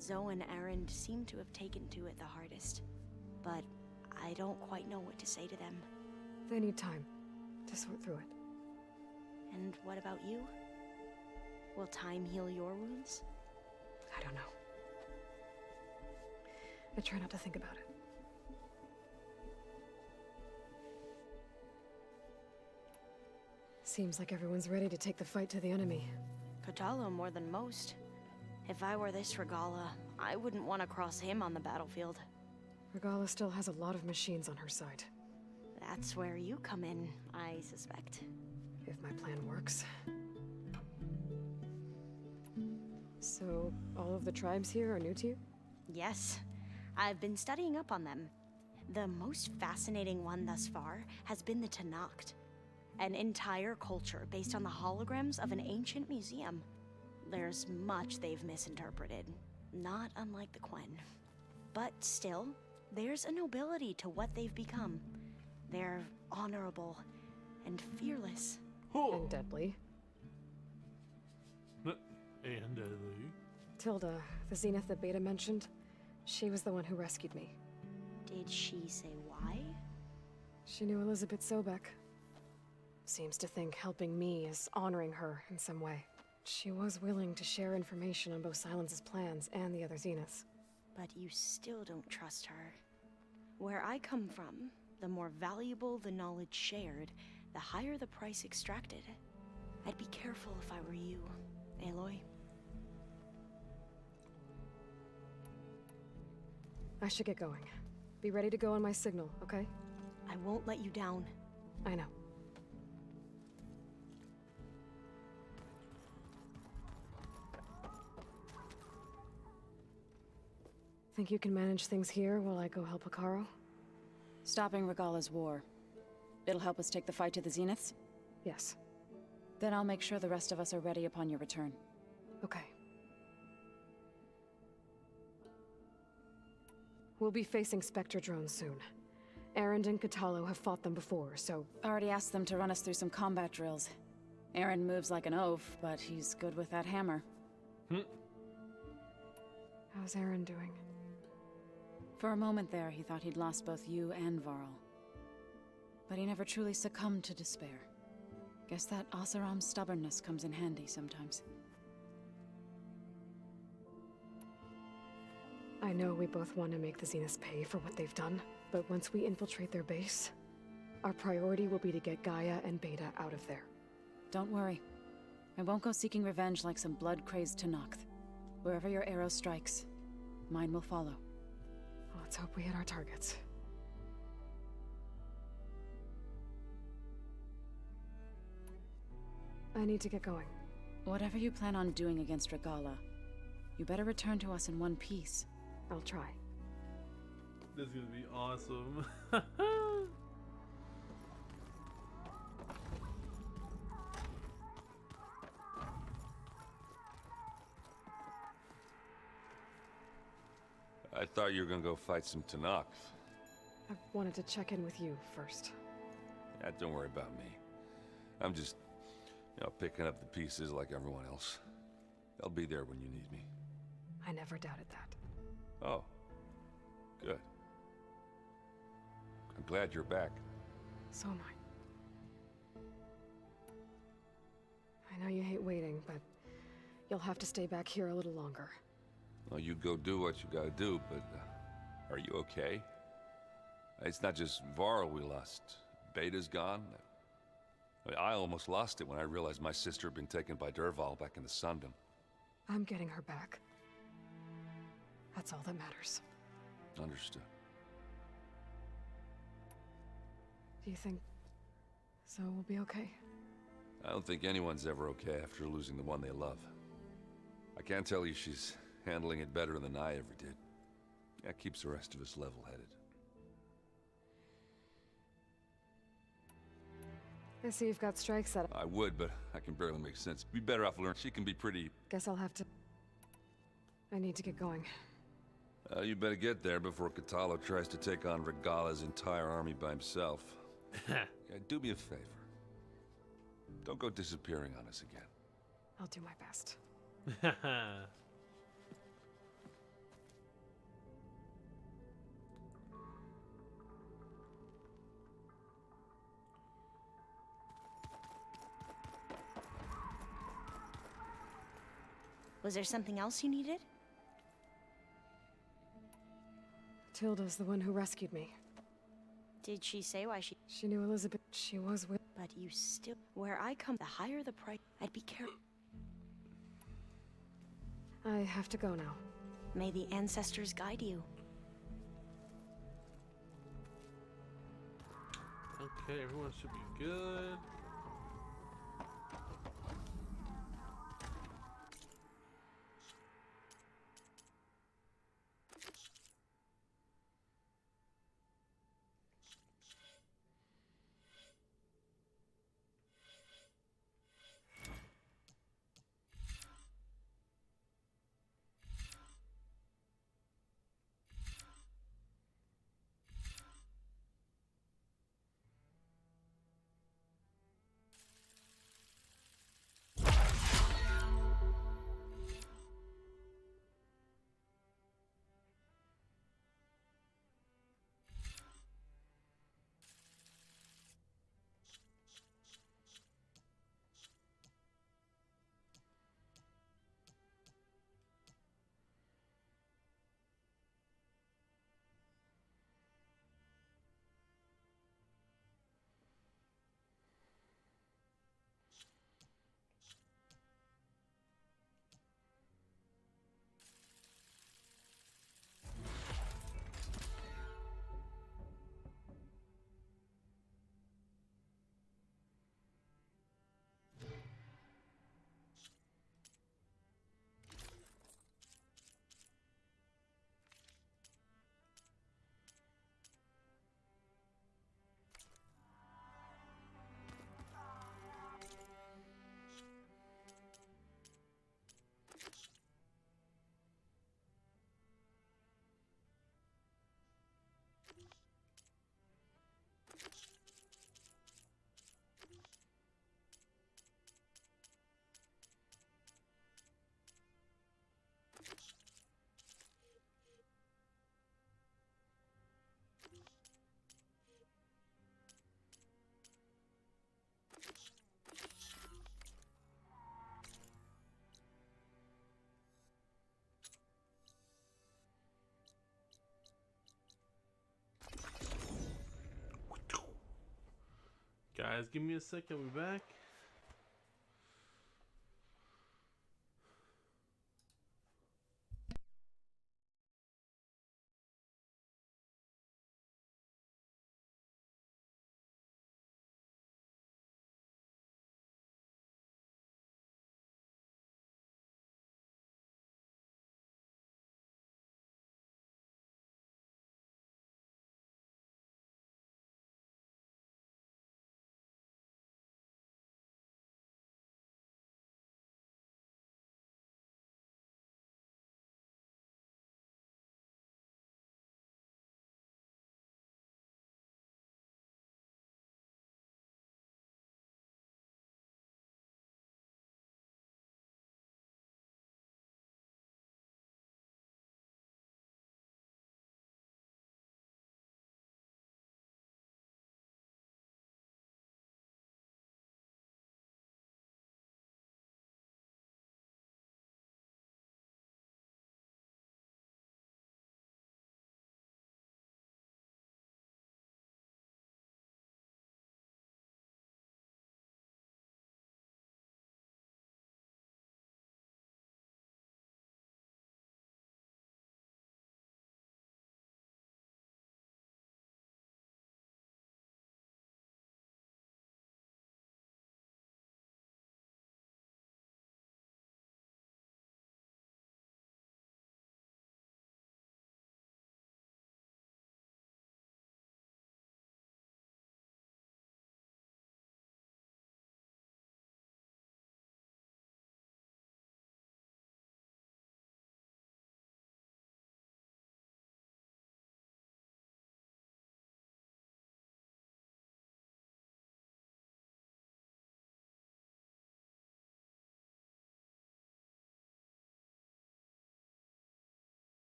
Zoe and Erend seem to have taken to it the hardest. But I don't quite know what to say to them. They need time to sort through it. And what about you? Will time heal your wounds? I don't know. I try not to think about it. Seems like everyone's ready to take the fight to the enemy. Kotallo more than most. If I were this Regalla, I wouldn't want to cross him on the battlefield. Regalla still has a lot of machines on her side. That's where you come in, I suspect. If my plan works. So, all of the tribes here are new to you? Yes. I've been studying up on them. The most fascinating one thus far has been the Tenakth. An entire culture based on the holograms of an ancient museum. There's much they've misinterpreted, not unlike the Quen. But still, there's a nobility to what they've become. They're honorable and fearless. And deadly. And deadly. Tilda, the Zenith that Beta mentioned, she was the one who rescued me. Did she say why? She knew Elizabeth Sobek. Seems to think helping me is honoring her in some way. She was willing to share information on both Silence's plans and the other Zeniths. But you still don't trust her. Where I come from, the more valuable the knowledge shared, the higher the price extracted. I'd be careful if I were you, Aloy. I should get going. Be ready to go on my signal, okay? I won't let you down. I know. Think you can manage things here while I go help Hekarro? Stopping Regalla's war. It'll help us take the fight to the Zeniths? Yes. Then I'll make sure the rest of us are ready upon your return. Okay. We'll be facing Spectre drones soon. Erend and Kotallo have fought them before, so... Already asked them to run us through some combat drills. Erend moves like an oaf, but he's good with that hammer. How's Erend doing? For a moment there, he thought he'd lost both you and Varl. But he never truly succumbed to despair. Guess that Oseram's stubbornness comes in handy sometimes. I know we both want to make the Zeniths pay for what they've done, but once we infiltrate their base, our priority will be to get Gaia and Beta out of there. Don't worry. I won't go seeking revenge like some blood-crazed Tenakth. Wherever your arrow strikes, mine will follow. Let's hope we hit our targets. I need to get going. Whatever you plan on doing against Regalla, you better return to us in one piece. I'll try. This is gonna be awesome. I thought you were gonna go fight some Tenakth. I wanted to check in with you first. Yeah, don't worry about me. I'm just, picking up the pieces like everyone else. I'll be there when you need me. I never doubted that. Oh. Good. I'm glad you're back. So am I. I know you hate waiting, but you'll have to stay back here a little longer. Well, you go do what you gotta do, but are you okay? It's not just Varl we lost. Beta's gone. I almost lost it when I realized my sister had been taken by Dervahl back in the Sundom. I'm getting her back. That's all that matters. Understood. Do you think Zoe will be okay? I don't think anyone's ever okay after losing the one they love. I can't tell you she's handling it better than I ever did. That keeps the rest of us level-headed. I see you've got strikes set up. I would, but I can barely make sense. Be better off learning. She can be pretty... Guess I'll have to... I need to get going. You better get there before Kotallo tries to take on Regalla's entire army by himself. Yeah, do me a favor. Don't go disappearing on us again. I'll do my best. Was there something else you needed? Tilda's the one who rescued me. Did she say why she... She knew Elizabeth. She was with... But you still... Where I come, the higher the price. I'd be careful. I have to go now. May the ancestors guide you. Okay, everyone should be good. Guys, give me a sec. I'll be back.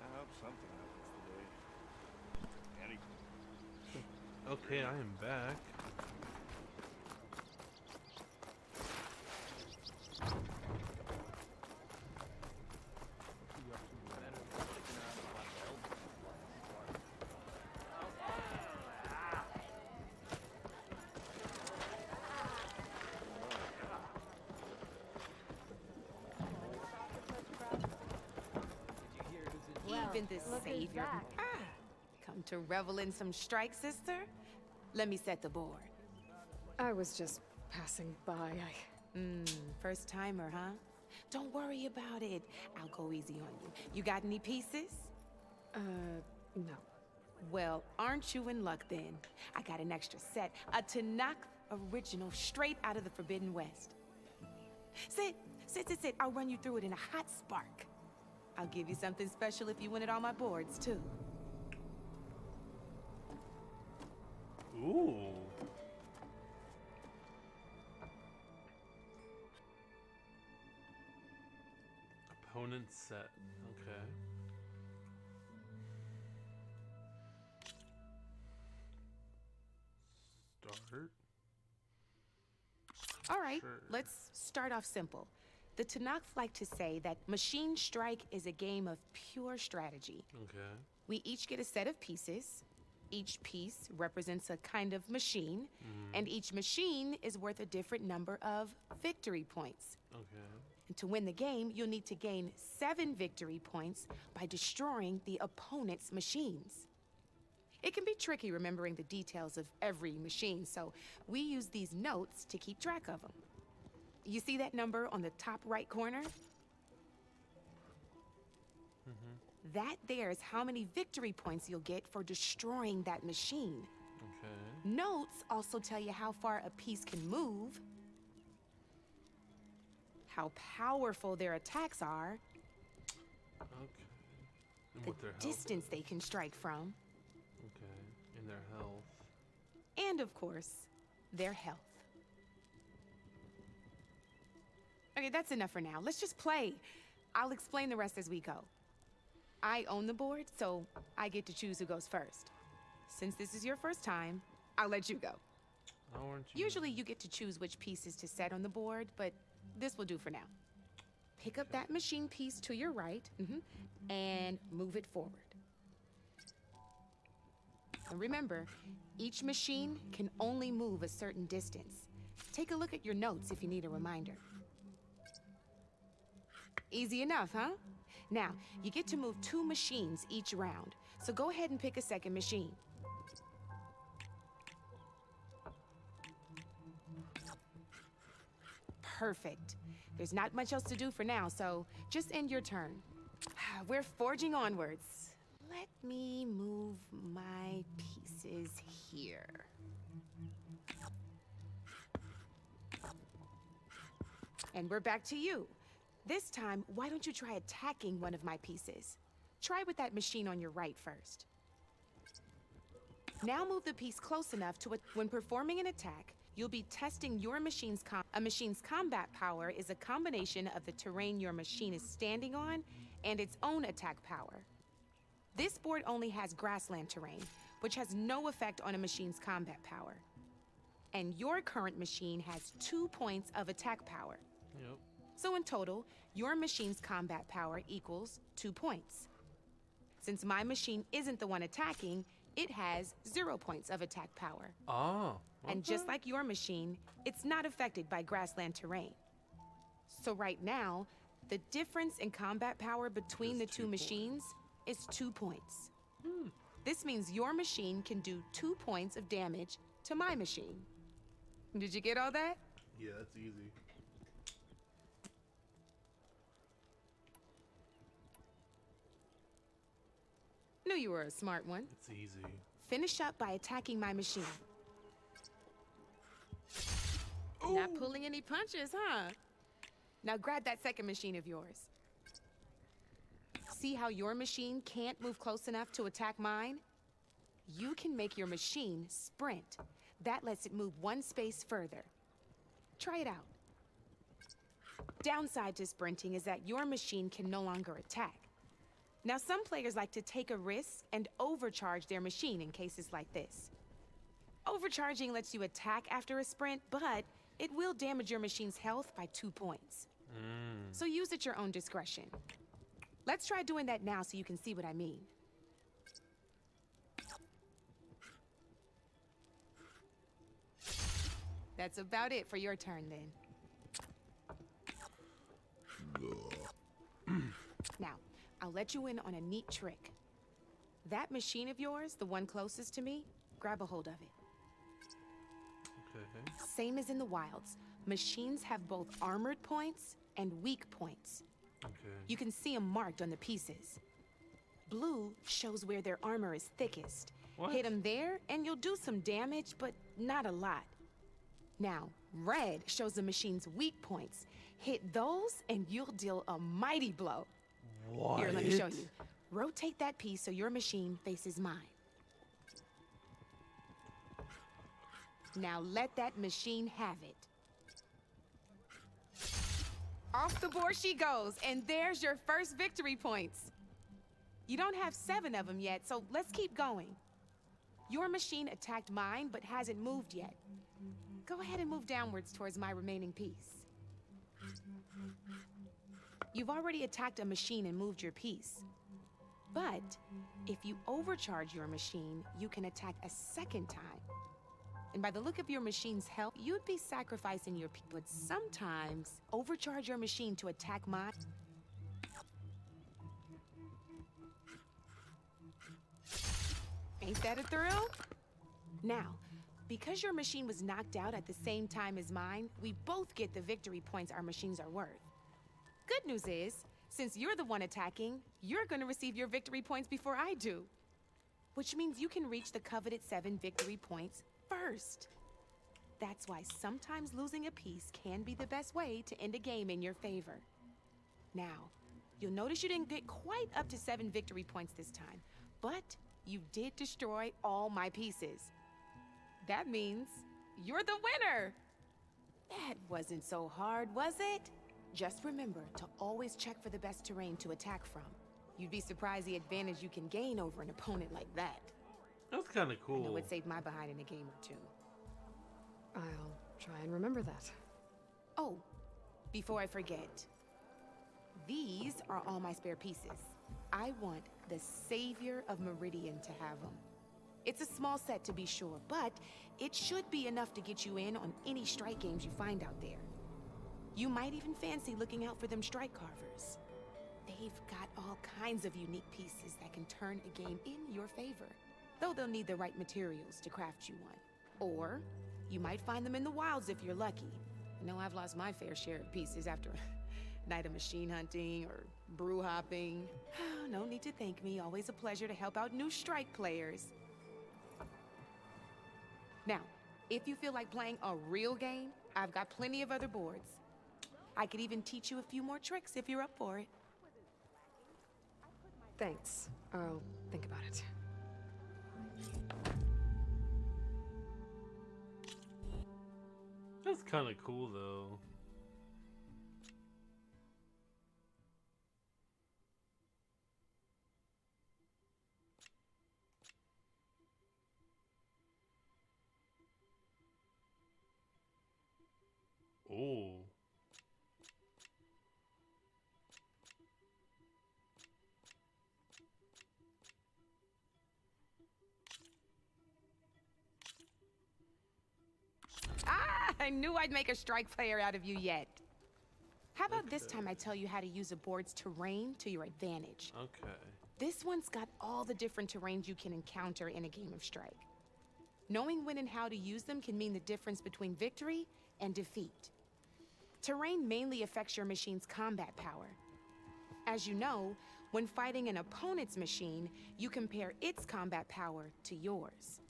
I hope something happens today. Anything. Okay, I am back. Even the savior. Come to revel in some strike, sister? Let me set the board. I was just passing by. First timer, huh? Don't worry about it. I'll go easy on you. You got any pieces? No. Well, aren't you in luck then? I got an extra set, a Tanakh original straight out of the Forbidden West. Sit. I'll run you through it in a hot spark. I'll give you something special if you win it on my boards, too. Ooh. Opponent set. Okay. Start. All right, Sure. let's start off simple. The Tanakh like to say that Machine Strike is a game of pure strategy. Okay. We each get a set of pieces. Each piece represents a kind of machine, and each machine is worth a different number of victory points. Okay. And to win the game, you'll need to gain 7 victory points by destroying the opponent's machines. It can be tricky remembering the details of every machine, so we use these notes to keep track of them. You see that number on the top right corner? That there is how many victory points you'll get for destroying that machine. Okay. Notes also tell you how far a piece can move, how powerful their attacks are, Okay. And the what their health distance they can strike from, Okay. And their health. and of course, their health. Okay, that's enough for now. Let's just play. I'll explain the rest as we go. I own the board, so I get to choose who goes first. Since this is your first time, I'll let you go. Aren't you? Usually you get to choose which pieces to set on the board, but this will do for now. Pick up that machine piece to your right, and move it forward. And remember, each machine can only move a certain distance. Take a look at your notes if you need a reminder. Easy enough, huh? Now, you get to move 2 machines each round, so go ahead and pick a second machine. Perfect. There's not much else to do for now, so just end your turn. We're forging onwards. Let me move my pieces here. And we're back to you. This time, why don't you try attacking one of my pieces? Try with that machine on your right first. Now move the piece close enough to when performing an attack, you'll be testing your machine's a machine's combat power is a combination of the terrain your machine is standing on and its own attack power. This board only has grassland terrain, which has no effect on a machine's combat power. And your current machine has 2 points of attack power. Yep. So in total, your machine's combat power equals 2 points. Since my machine isn't the one attacking, it has 0 points of attack power. Oh. And just like your machine, it's not affected by grassland terrain. So right now, the difference in combat power between the 2 machines is 2 points. This means your machine can do 2 points of damage to my machine. Did you get all that? Yeah, that's easy. Knew you were a smart one. It's easy. Finish up by attacking my machine. Not pulling any punches, huh? Now grab that second machine of yours. See how your machine can't move close enough to attack mine? You can make your machine sprint. That lets it move 1 space further. Try it out. Downside to sprinting is that your machine can no longer attack. Now, some players like to take a risk and overcharge their machine in cases like this. Overcharging lets you attack after a sprint, but it will damage your machine's health by 2 points. So use at your own discretion. Let's try doing that now so you can see what I mean. That's about it for your turn, then. Now, I'll let you in on a neat trick. That machine of yours, the one closest to me, grab a hold of it. Okay. Same as in the wilds. Machines have both armored points and weak points. Okay. You can see them marked on the pieces. Blue shows where their armor is thickest. What? Hit them there, and you'll do some damage, but not a lot. Now, red shows the machine's weak points. Hit those, and you'll deal a mighty blow. What? Here, let me show you. Rotate that piece so your machine faces mine. Now let that machine have it. Off the board she goes, and there's your first victory points. You don't have 7 of them yet, so let's keep going. Your machine attacked mine, but hasn't moved yet. Go ahead and move downwards towards my remaining piece. You've already attacked a machine and moved your piece. But if you overcharge your machine, you can attack a second time. And by the look of your machine's health, you'd be sacrificing your piece. But sometimes, overcharge your machine to attack mine. Ain't that a thrill? Now, because your machine was knocked out at the same time as mine, we both get the victory points our machines are worth. Good news is, since you're the one attacking, you're gonna receive your victory points before I do. Which means you can reach the coveted 7 victory points first. That's why sometimes losing a piece can be the best way to end a game in your favor. Now, you'll notice you didn't get quite up to 7 victory points this time, but you did destroy all my pieces. That means you're the winner! That wasn't so hard, was it? Just remember to always check for the best terrain to attack from. You'd be surprised the advantage you can gain over an opponent like that. That's kind of cool. I know it saved my behind in a game or two. I'll try and remember that. Oh, before I forget, these are all my spare pieces. I want the Savior of Meridian to have them. It's a small set to be sure, but it should be enough to get you in on any strike games you find out there. You might even fancy looking out for them strike carvers. They've got all kinds of unique pieces that can turn a game in your favor, though they'll need the right materials to craft you one. Or you might find them in the wilds if you're lucky. I know I've lost my fair share of pieces after a night of machine hunting or brew hopping. No need to thank me. Always a pleasure to help out new strike players. Now, if you feel like playing a real game, I've got plenty of other boards. I could even teach you a few more tricks if you're up for it. Thanks. I'll think about it. That's kind of cool, though. Oh. I knew I'd make a strike player out of you yet. How about this time I tell you how to use a board's terrain to your advantage? Okay. This one's got all the different terrains you can encounter in a game of Strike. Knowing when and how to use them can mean the difference between victory and defeat. Terrain mainly affects your machine's combat power. As you know, when fighting an opponent's machine, you compare its combat power to yours.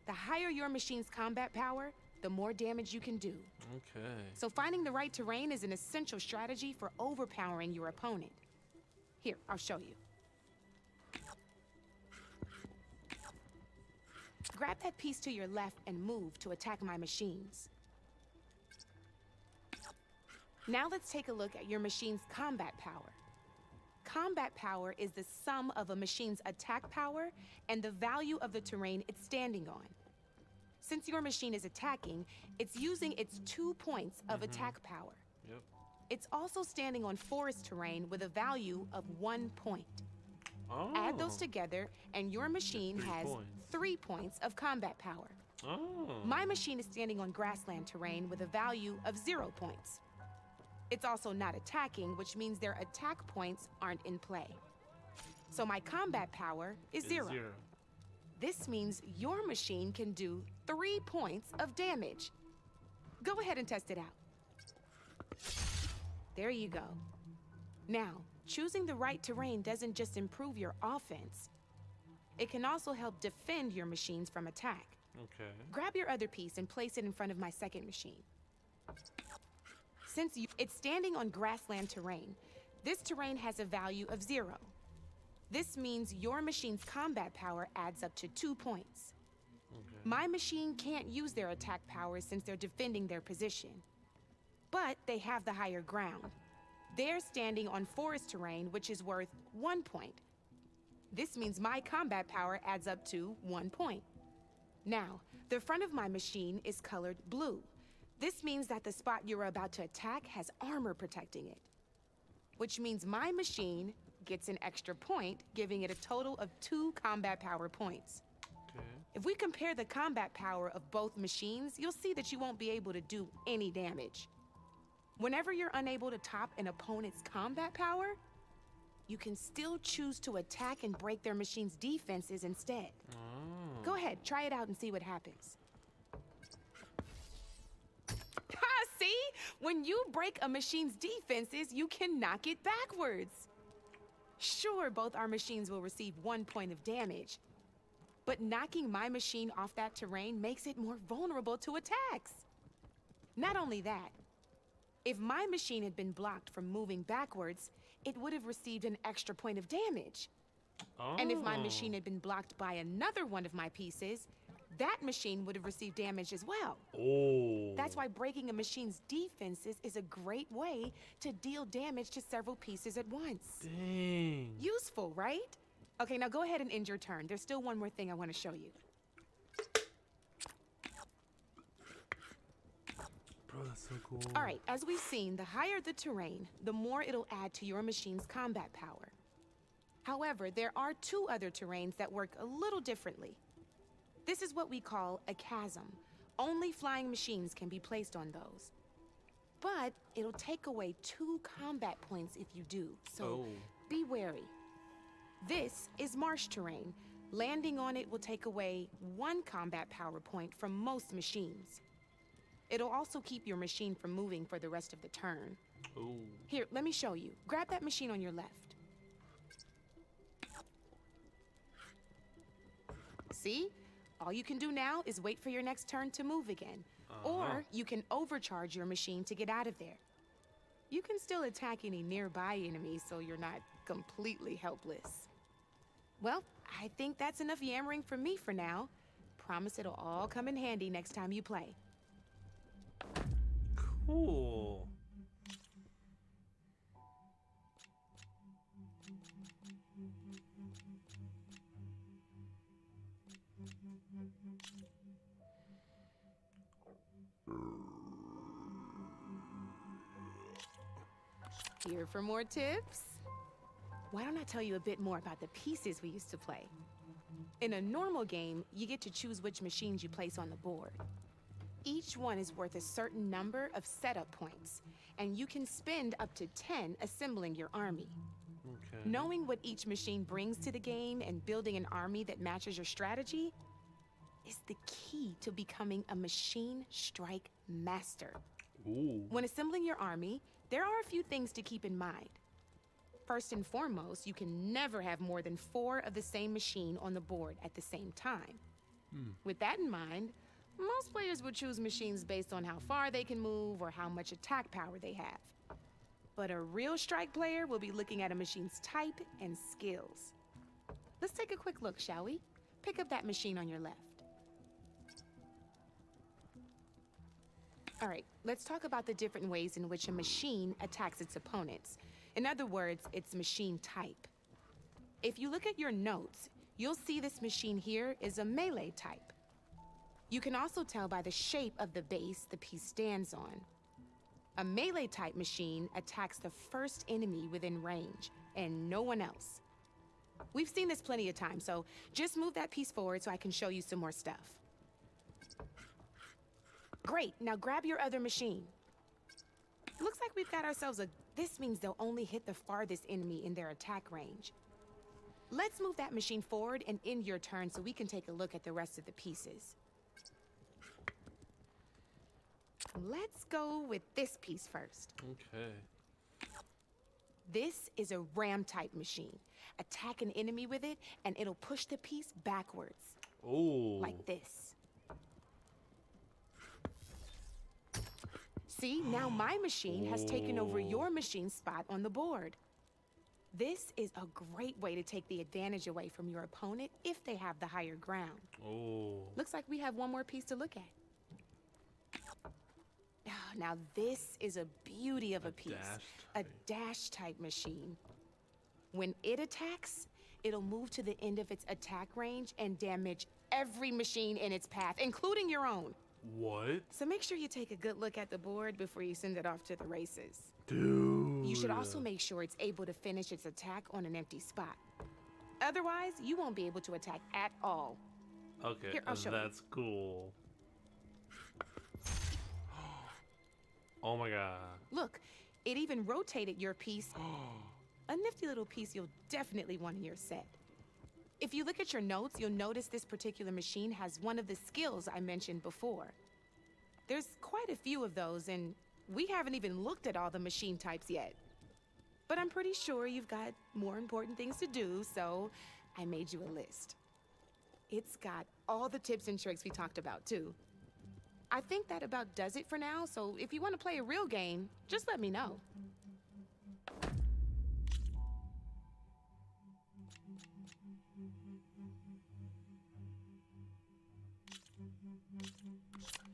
The higher your machine's combat power, the more damage you can do. Okay. So finding the right terrain is an essential strategy for overpowering your opponent. Here, I'll show you. Grab that piece to your left and move to attack my machines. Now let's take a look at your machine's combat power. Combat power is the sum of a machine's attack power and the value of the terrain it's standing on. Since your machine is attacking, it's using its 2 points of attack power. Yep. It's also standing on forest terrain with a value of 1 point. Oh. Add those together, and your machine has 3 points of combat power. Oh. My machine is standing on grassland terrain with a value of 0 points. It's also not attacking, which means their attack points aren't in play. So my combat power is 0. This means your machine can do 3 points of damage. Go ahead and test it out. There you go. Now, choosing the right terrain doesn't just improve your offense. It can also help defend your machines from attack. Okay. Grab your other piece and place it in front of my second machine. Since it's standing on grassland terrain, this terrain has a value of 0. This means your machine's combat power adds up to 2 points. Okay. My machine can't use their attack power since they're defending their position. But they have the higher ground. They're standing on forest terrain, which is worth 1 point. This means my combat power adds up to 1 point. Now, the front of my machine is colored blue. This means that the spot you're about to attack has armor protecting it. Which means my machine gets an extra point, giving it a total of 2 combat power points. Okay. If we compare the combat power of both machines, you'll see that you won't be able to do any damage. Whenever you're unable to top an opponent's combat power, you can still choose to attack and break their machine's defenses instead. Oh. Go ahead, try it out and see what happens. Ha! See? When you break a machine's defenses, you can knock it backwards. Sure, both our machines will receive 1 point of damage, but knocking my machine off that terrain makes it more vulnerable to attacks. Not only that, if my machine had been blocked from moving backwards, it would have received an extra point of damage. Oh. And if my machine had been blocked by another one of my pieces, that machine would have received damage as well. Oh. That's why breaking a machine's defenses is a great way to deal damage to several pieces at once. Dang. Useful, right? Okay, now go ahead and end your turn. There's still one more thing I want to show you. Bro, that's so cool. All right, as we've seen, the higher the terrain, the more it'll add to your machine's combat power. However, there are 2 other terrains that work a little differently. This is what we call a chasm. Only flying machines can be placed on those. But it'll take away 2 combat points if you do, so be wary. This is marsh terrain. Landing on it will take away 1 combat power point from most machines. It'll also keep your machine from moving for the rest of the turn. Oh. Here, let me show you. Grab that machine on your left. See? All you can do now is wait for your next turn to move again. Or you can overcharge your machine to get out of there. You can still attack any nearby enemies so you're not completely helpless. Well, I think that's enough yammering from me for now. Promise it'll all come in handy next time you play. Cool. Here for more tips? Why don't I tell you a bit more about the pieces we used to play? In a normal game, you get to choose which machines you place on the board. Each one is worth a certain number of setup points, and you can spend up to 10 assembling your army. Okay. Knowing what each machine brings to the game and building an army that matches your strategy is the key to becoming a machine strike master. Ooh. When assembling your army, there are a few things to keep in mind. First and foremost, you can never have more than 4 of the same machine on the board at the same time. With that in mind, most players would choose machines based on how far they can move or how much attack power they have. But a real strike player will be looking at a machine's type and skills. Let's take a quick look, shall we? Pick up that machine on your left. All right, let's talk about the different ways in which a machine attacks its opponents. In other words, its machine type. If you look at your notes, you'll see this machine here is a melee type. You can also tell by the shape of the base the piece stands on. A melee type machine attacks the first enemy within range, and no one else. We've seen this plenty of times, so just move that piece forward so I can show you some more stuff. Great, now grab your other machine. Looks like we've got ourselves a... This means they'll only hit the farthest enemy in their attack range. Let's move that machine forward and end your turn so we can take a look at the rest of the pieces. Let's go with this piece first. Okay. This is a ram-type machine. Attack an enemy with it, and it'll push the piece backwards. Oh. Like this. See, now my machine has taken over your machine's spot on the board. This is a great way to take the advantage away from your opponent if they have the higher ground. Oh. Looks like we have one more piece to look at. Now this is a beauty of a piece. A dash-type machine. When it attacks, it'll move to the end of its attack range and damage every machine in its path, including your own. What? So make sure you take a good look at the board before you send it off to the races. Dude. You should also make sure it's able to finish its attack on an empty spot. Otherwise, you won't be able to attack at all. Okay, Here, I'll show you. that's cool. Oh my god. Look, it even rotated your piece. A nifty little piece you'll definitely want in your set. If you look at your notes, you'll notice this particular machine has one of the skills I mentioned before. There's quite a few of those, and we haven't even looked at all the machine types yet. But I'm pretty sure you've got more important things to do, so I made you a list. It's got all the tips and tricks we talked about, too. I think that about does it for now, so if you want to play a real game, just let me know.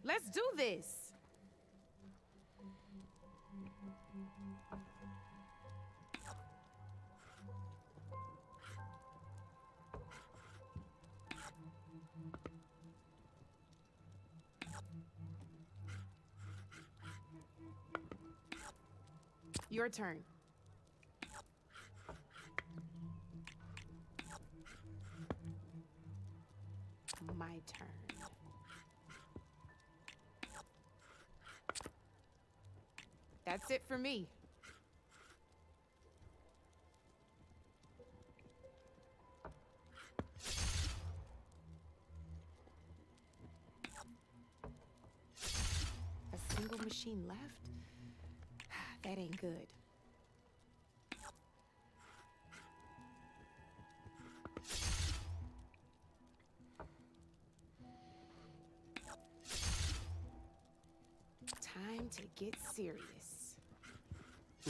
Let's do this! Your turn. My turn. That's it for me. A single machine left? That ain't good. Time to get serious.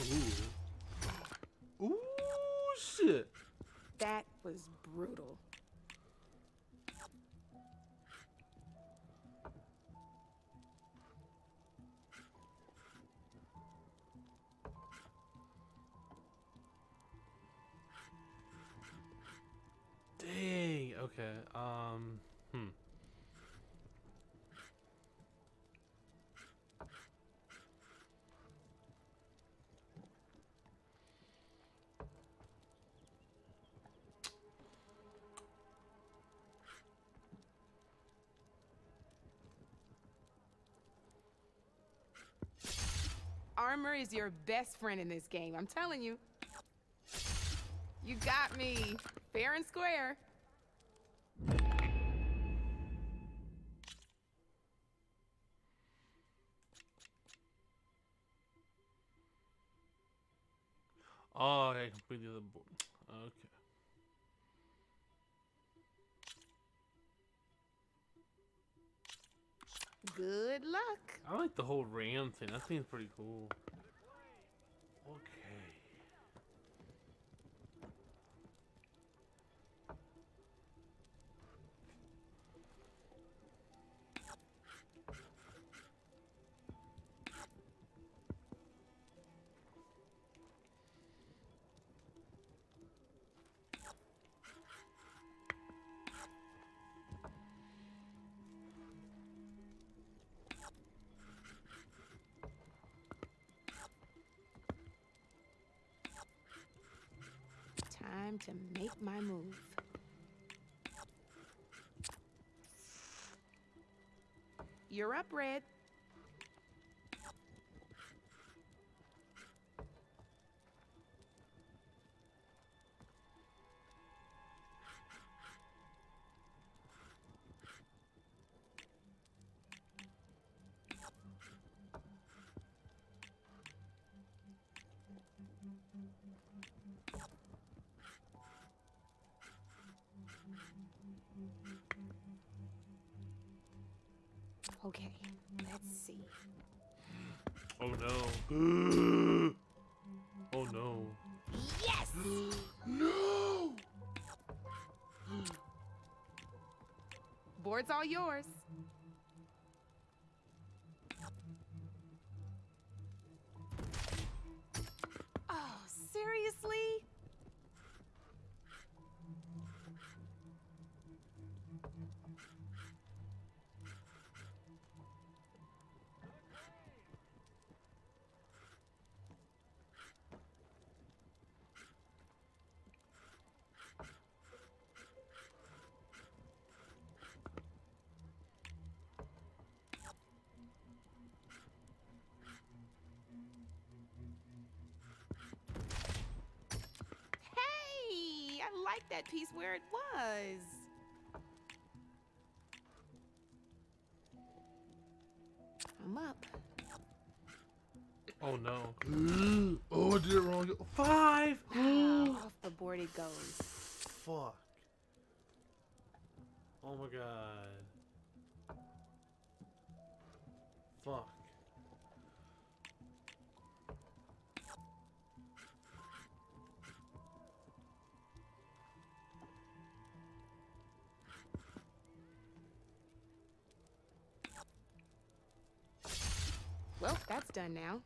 Ooh. Ooh, shit. That was brutal. Dang. Okay. Armor is your best friend in this game, I'm telling you. You got me, fair and square. Oh, I completely the board. Okay. Good luck. I like the whole ram thing. That seems pretty cool. Okay. Time to make my move. You're up, Red. Okay, let's see. Oh no. Oh no. Yes! No! Board's all yours. Oh, seriously? Hey, I like that piece where it was. I'm up. Oh no. Oh, I did it wrong. 5! Off the board it goes. Fuck. Oh my god. Fuck. Well, that's done now.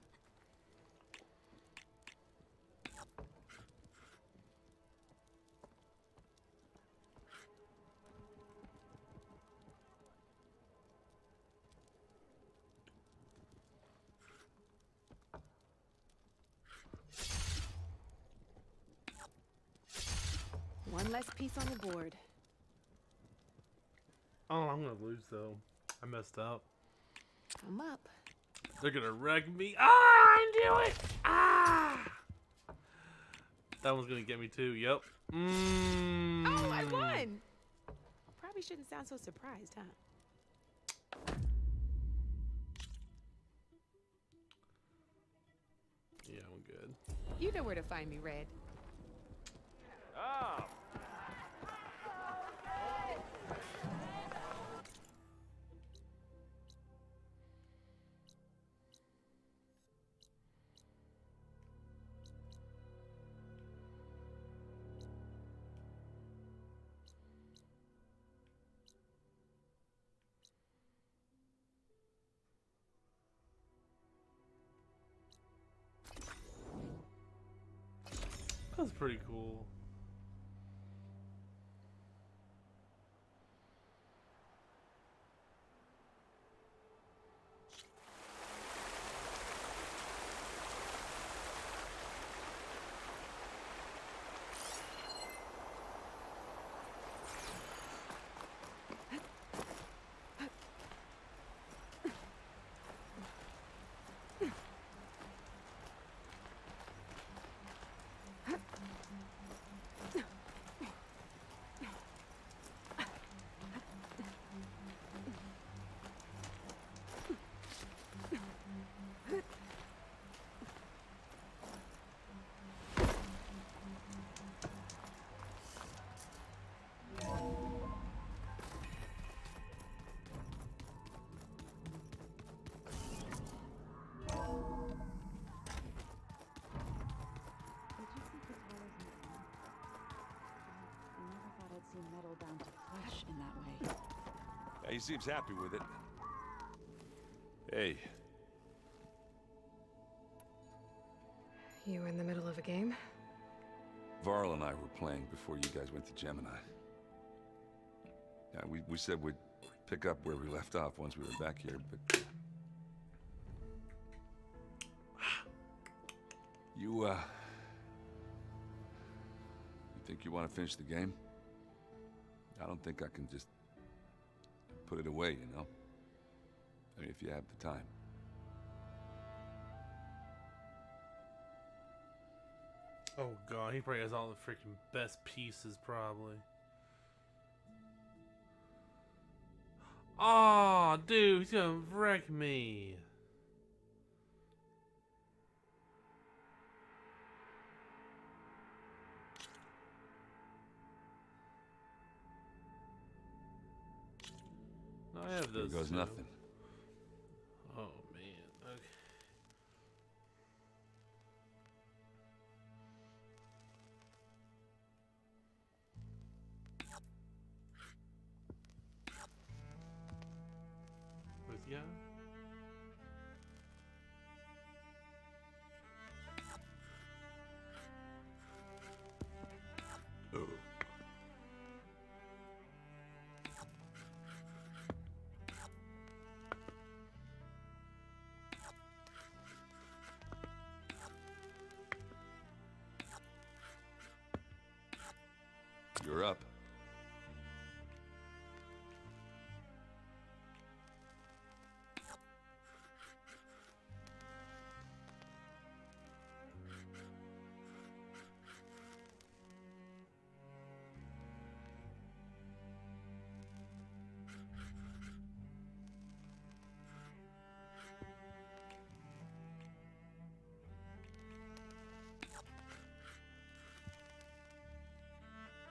One less piece on the board. Oh, I'm gonna lose though. I messed up. I'm up. They're gonna wreck me. Ah, I knew it. Ah. That one's gonna get me too. Yep. Oh, I won. Probably shouldn't sound so surprised, huh? Yeah, I'm good. You know where to find me, Red. Ah! That was pretty cool. Metal down to flesh in that way. Yeah, he seems happy with it. Hey, You in the middle of a game? Varl and I were playing before you guys went to Gemini. Yeah, we said we'd pick up where we left off once we were back here, but... You think you want to finish the game? I don't think I can just put it away, you know? I mean, if you have the time. Oh god, he probably has all the freaking best pieces, probably. Aw, dude, he's gonna wreck me. I have Here those goes two. nothing.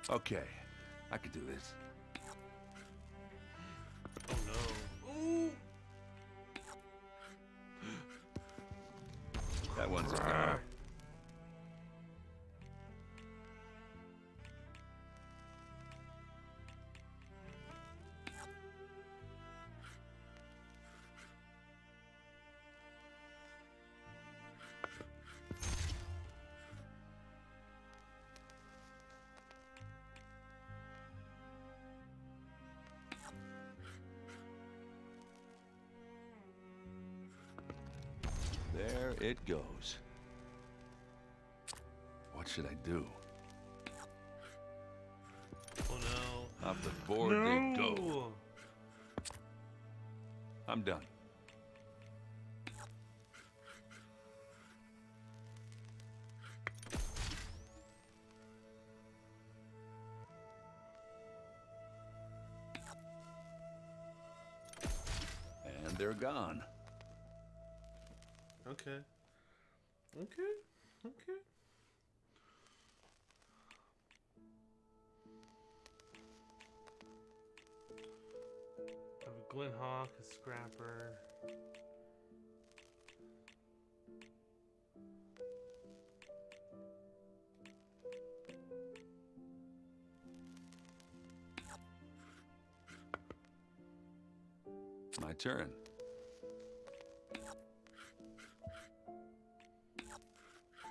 Okay, I could do this. Oh no. Ooh. That one's a goner. There it goes. What should I do? Oh no. Off the board they go. I'm done. And they're gone. Okay. Okay. Okay. I have a Glen Hawk, a Scrapper. My turn.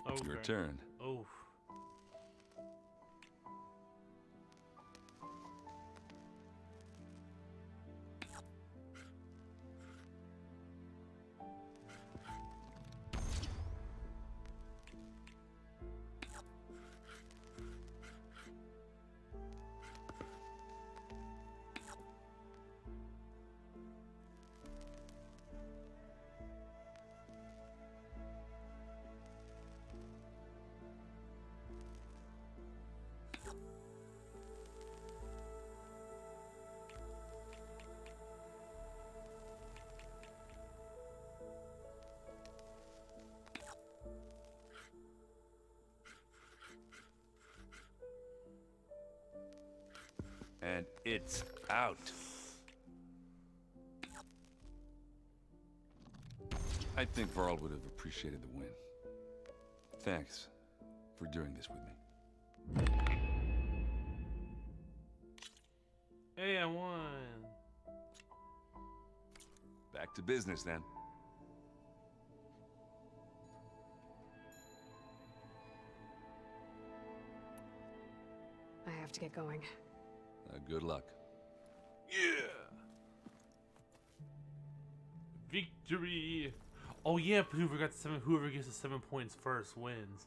Okay. Your turn. Oh. And it's out. I think Varl would have appreciated the win. Thanks for doing this with me. Hey, I won. Back to business then. I have to get going. Good luck. Yeah. Victory. Oh yeah, but whoever gets the 7 points first wins.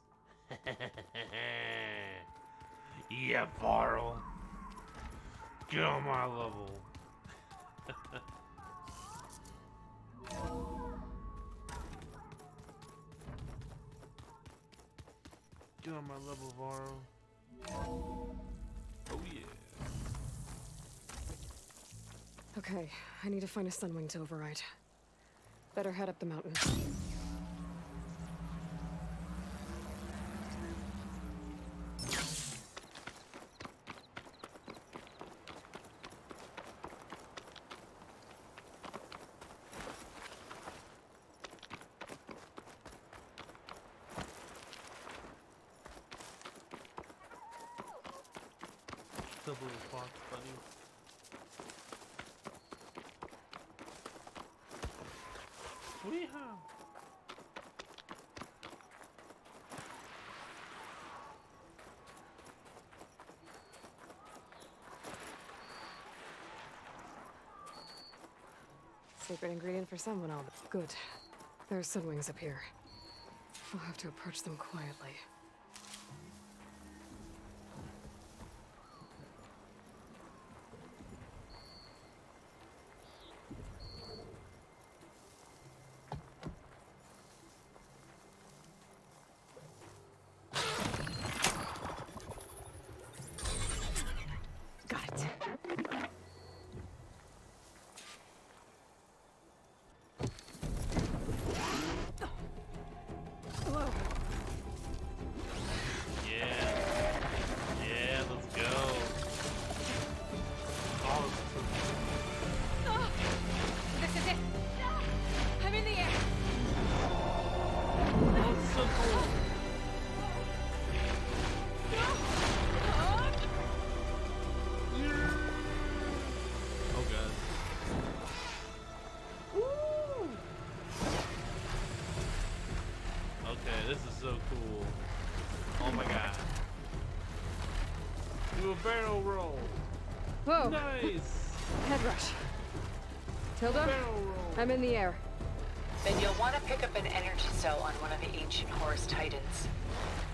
Yeah, Varl. Get on my level. Get on my level, Varl. Oh yeah. Okay, I need to find a Sunwing to override. Better head up the mountain. Double box buddy. Weehaw! Secret ingredient for someone, all good. There's Sunwings up here. I'll have to approach them quietly. this is so cool. Oh my god. Do a barrel roll. Whoa! Nice! Head rush. Tilda? I'm in the air. Then you'll want to pick up an energy cell on one of the ancient Horus Titans.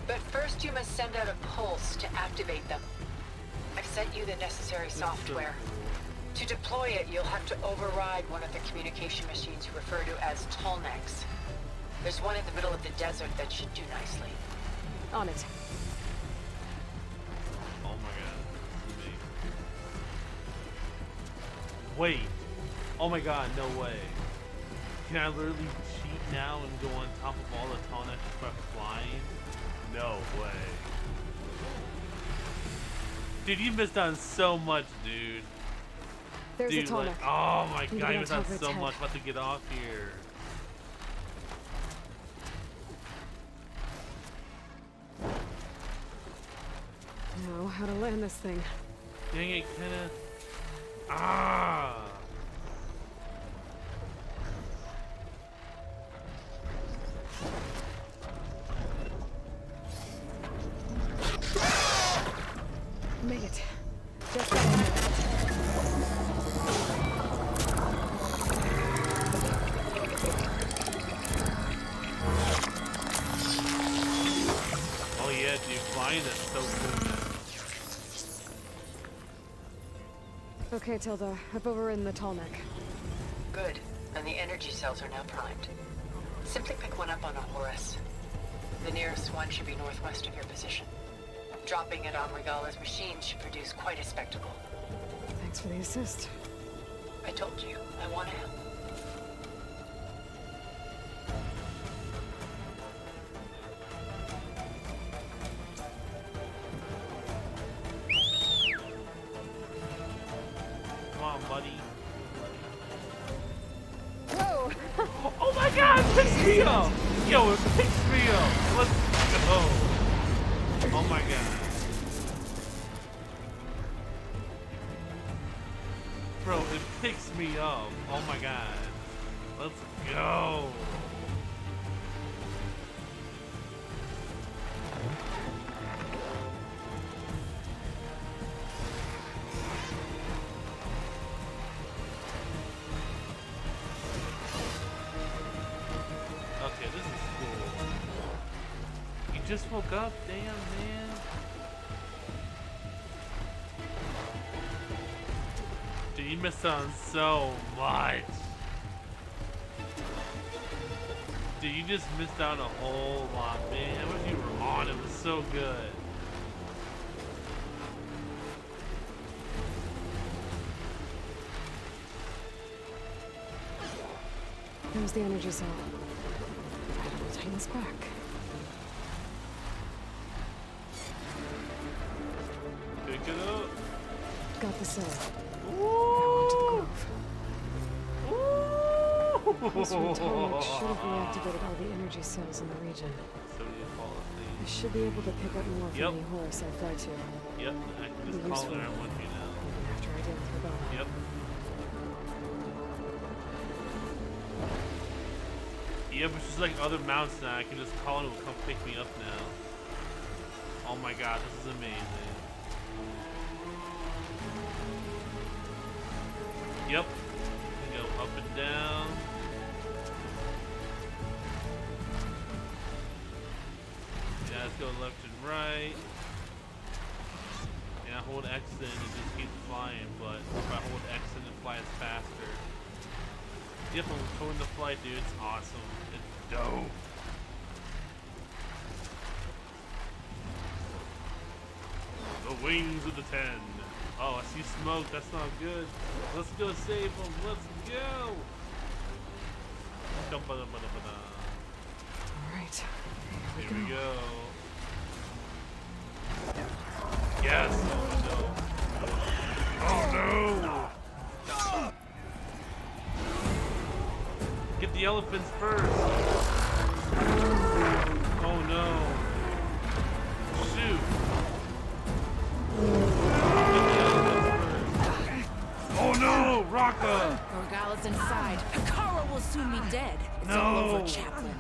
But first you must send out a pulse to activate them. I've sent you the necessary software. To deploy it, you'll have to override one of the communication machines you refer to as Tallnecks. There's one in the middle of the desert that should do nicely. On it. Oh my god. This is amazing. Wait. Oh my god, no way. Can I literally cheat now and go on top of all the Tallnecks and start flying? No way. Dude, you missed on so much, dude. There's dude, a Tallneck. like, oh my Can god, get you on missed top on of its so head. much. About to get off here. Now, how to land this thing? Dang it, kinda. Ah! Made it. Just got on it. Oh yeah, dude, flying is so cool, man. Okay, Tilda. I've overridden the Tallneck. Good. And the energy cells are now primed. Simply pick one up on a Horus. The nearest one should be northwest of your position. Dropping it on Regala's machine should produce quite a spectacle. Thanks for the assist. I told you, I want to help. Come on, buddy. Whoa! Oh my god, it picks me up! Yo, it picks me up! Let's go! Oh my god. Bro, it picks me up. Oh my god. Let's go! Okay, this is cool. You just woke up? Damn, man. Dude, you missed on so much. Dude, you just missed out a whole lot, man. What you were on, it was so good. There's the energy cell. I'll take this back. Pick it up. Got the cell. Now onto the grove. This from Tallneck should have reactivated all the energy cells in the region. I should be able to pick up more from the Horus I fly to. Yep, I can just call it with you now. After I deal with Regala. Yep. Yep, it's just like other mounts now. I can just call it, it will come pick me up now. Oh my god, this is amazing. Yep. You go up and down. Yeah, let's go left and right. Yeah, hold X in and just keep flying, but if I hold X in and fly, it's faster. Yep, I'm going to flight, dude. It's awesome. It's dope. The wings of the 10. Oh, I see smoke. That's not good. Let's go save them. Let's go. Alright. Here we go. Yes. Oh no. Oh no. Get the elephants first. Oh no. Shoot. Oh no, Raka! Regala's inside. Hikaru will soon be dead. It's all over, Chaplain.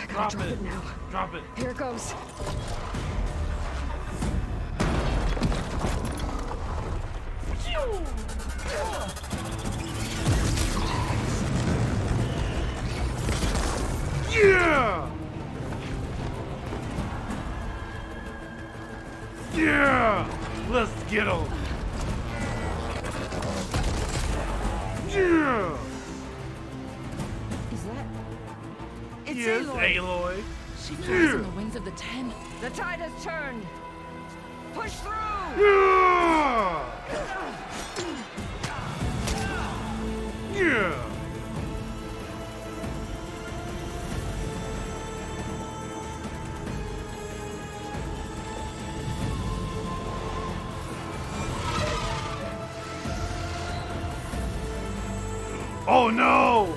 Gotta drop it now. Drop it. Here it goes. Yeah! Yeah! Let's get him! Yeah! Is that? It's yes, Aloy. She flies on the wings of the Ten. The tide has turned. Push through! Yeah! Yeah! Oh no!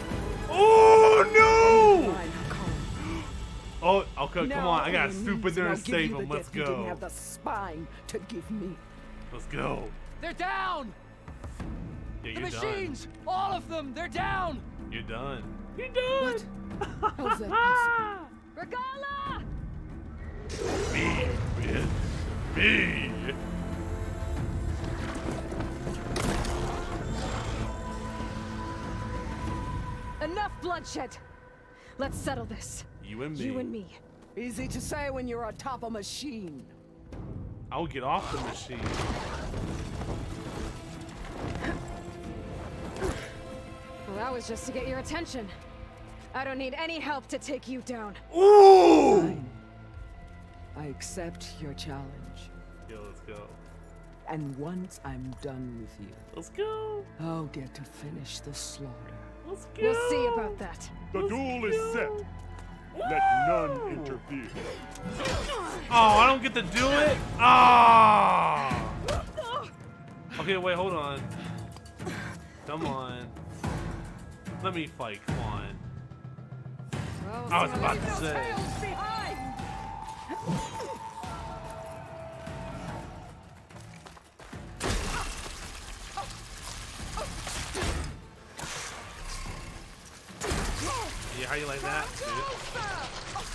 Oh no! Oh, okay, come on. I gotta swoop in there and save him. Let's You didn't go. have the spine to give me. Let's go. They're down! Yeah, The you're machines! All of them! They're down! done. You're done. You're done. How's that possible? Regala! Me, bitch. Me. Enough bloodshed. Let's settle this. You and me. You and me. Easy to say when you're atop a machine. I'll get off the machine. Well, that was just to get your attention. I don't need any help to take you down. Ooh! Fine. I accept your challenge. Yo, let's go. And once I'm done with you, let's go. I'll get to finish the slaughter. Let's go. We'll see about that. The duel is set. Let none interfere. Oh, I don't get to do it? Ah! Okay, wait, hold on. Come on. Let me fight, come on. Well, I was about to say. Yeah, how you like that, dude?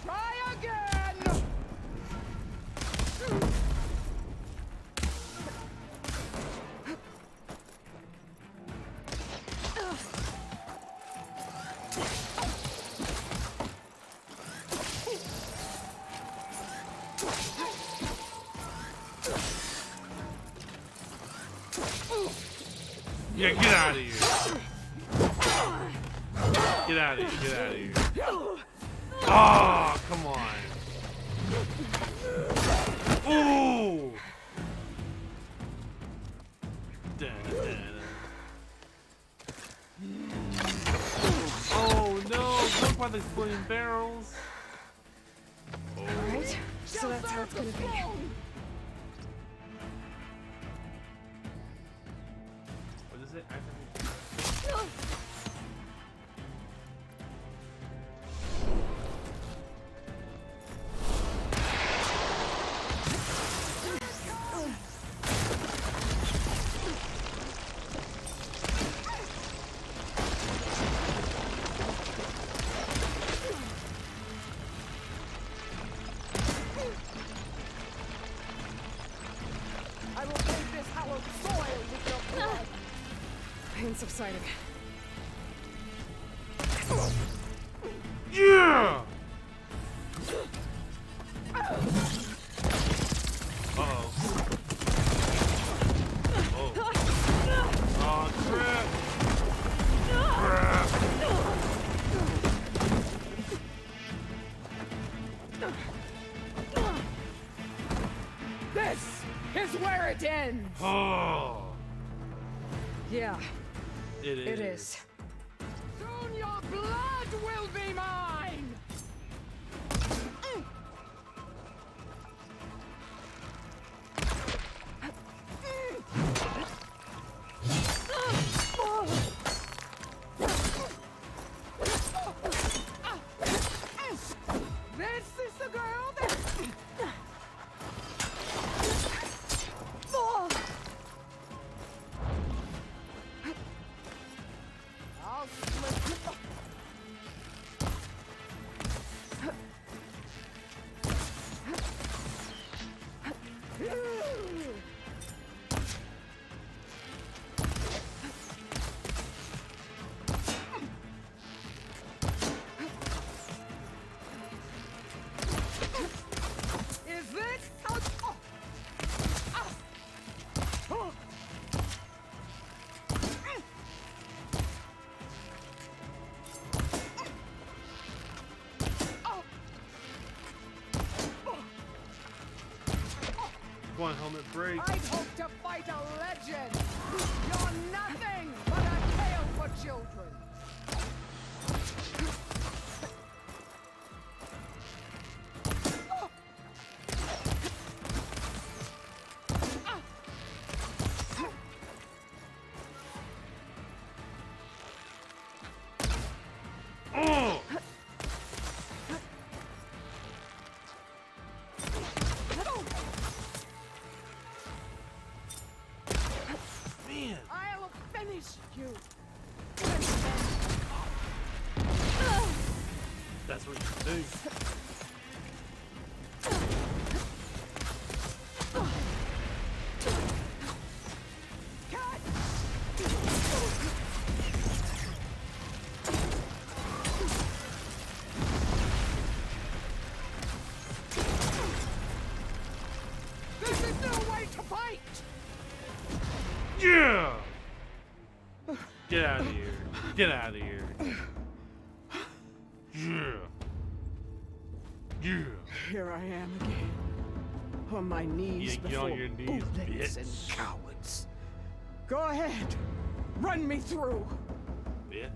Try again! Yeah, get out of here. Get out of here, get out of here. Oh, come on. Ooh! Oh no, look by the exploding barrels. Alright, so that's how it's gonna be. What is it? I will take this hallowed soil with your blood. Pain subsiding. Yeah! Uh-oh. Oh. Oh, crap! Crap! This is where it ends. Oh! Yeah, It is. it is. Soon your blood will be mine. This is the girl that Is this how... Oh. Ah. Oh. Come on, helmet, break. I'd hope to fight a legend. You're nothing but a tale for children. Man. I'll finish you. That's what you think. This is no way to fight. Yeah! Get out of here. Get out of here. Yeah. Yeah. Here I am again. On my knees Yeah, get before on your knees, bootlegs and bitch. cowards. Go ahead. Run me through. Bitch.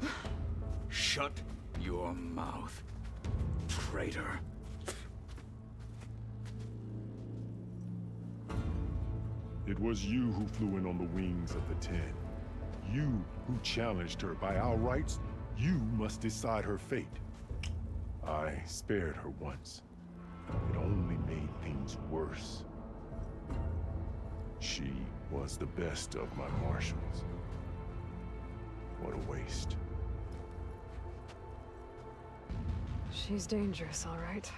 Shut your mouth, traitor. It was you who flew in on the wings of the Ten. You who challenged her. By our rights, you must decide her fate. I spared her once. It only made things worse. She was the best of my marshals. What a waste. She's dangerous, all right.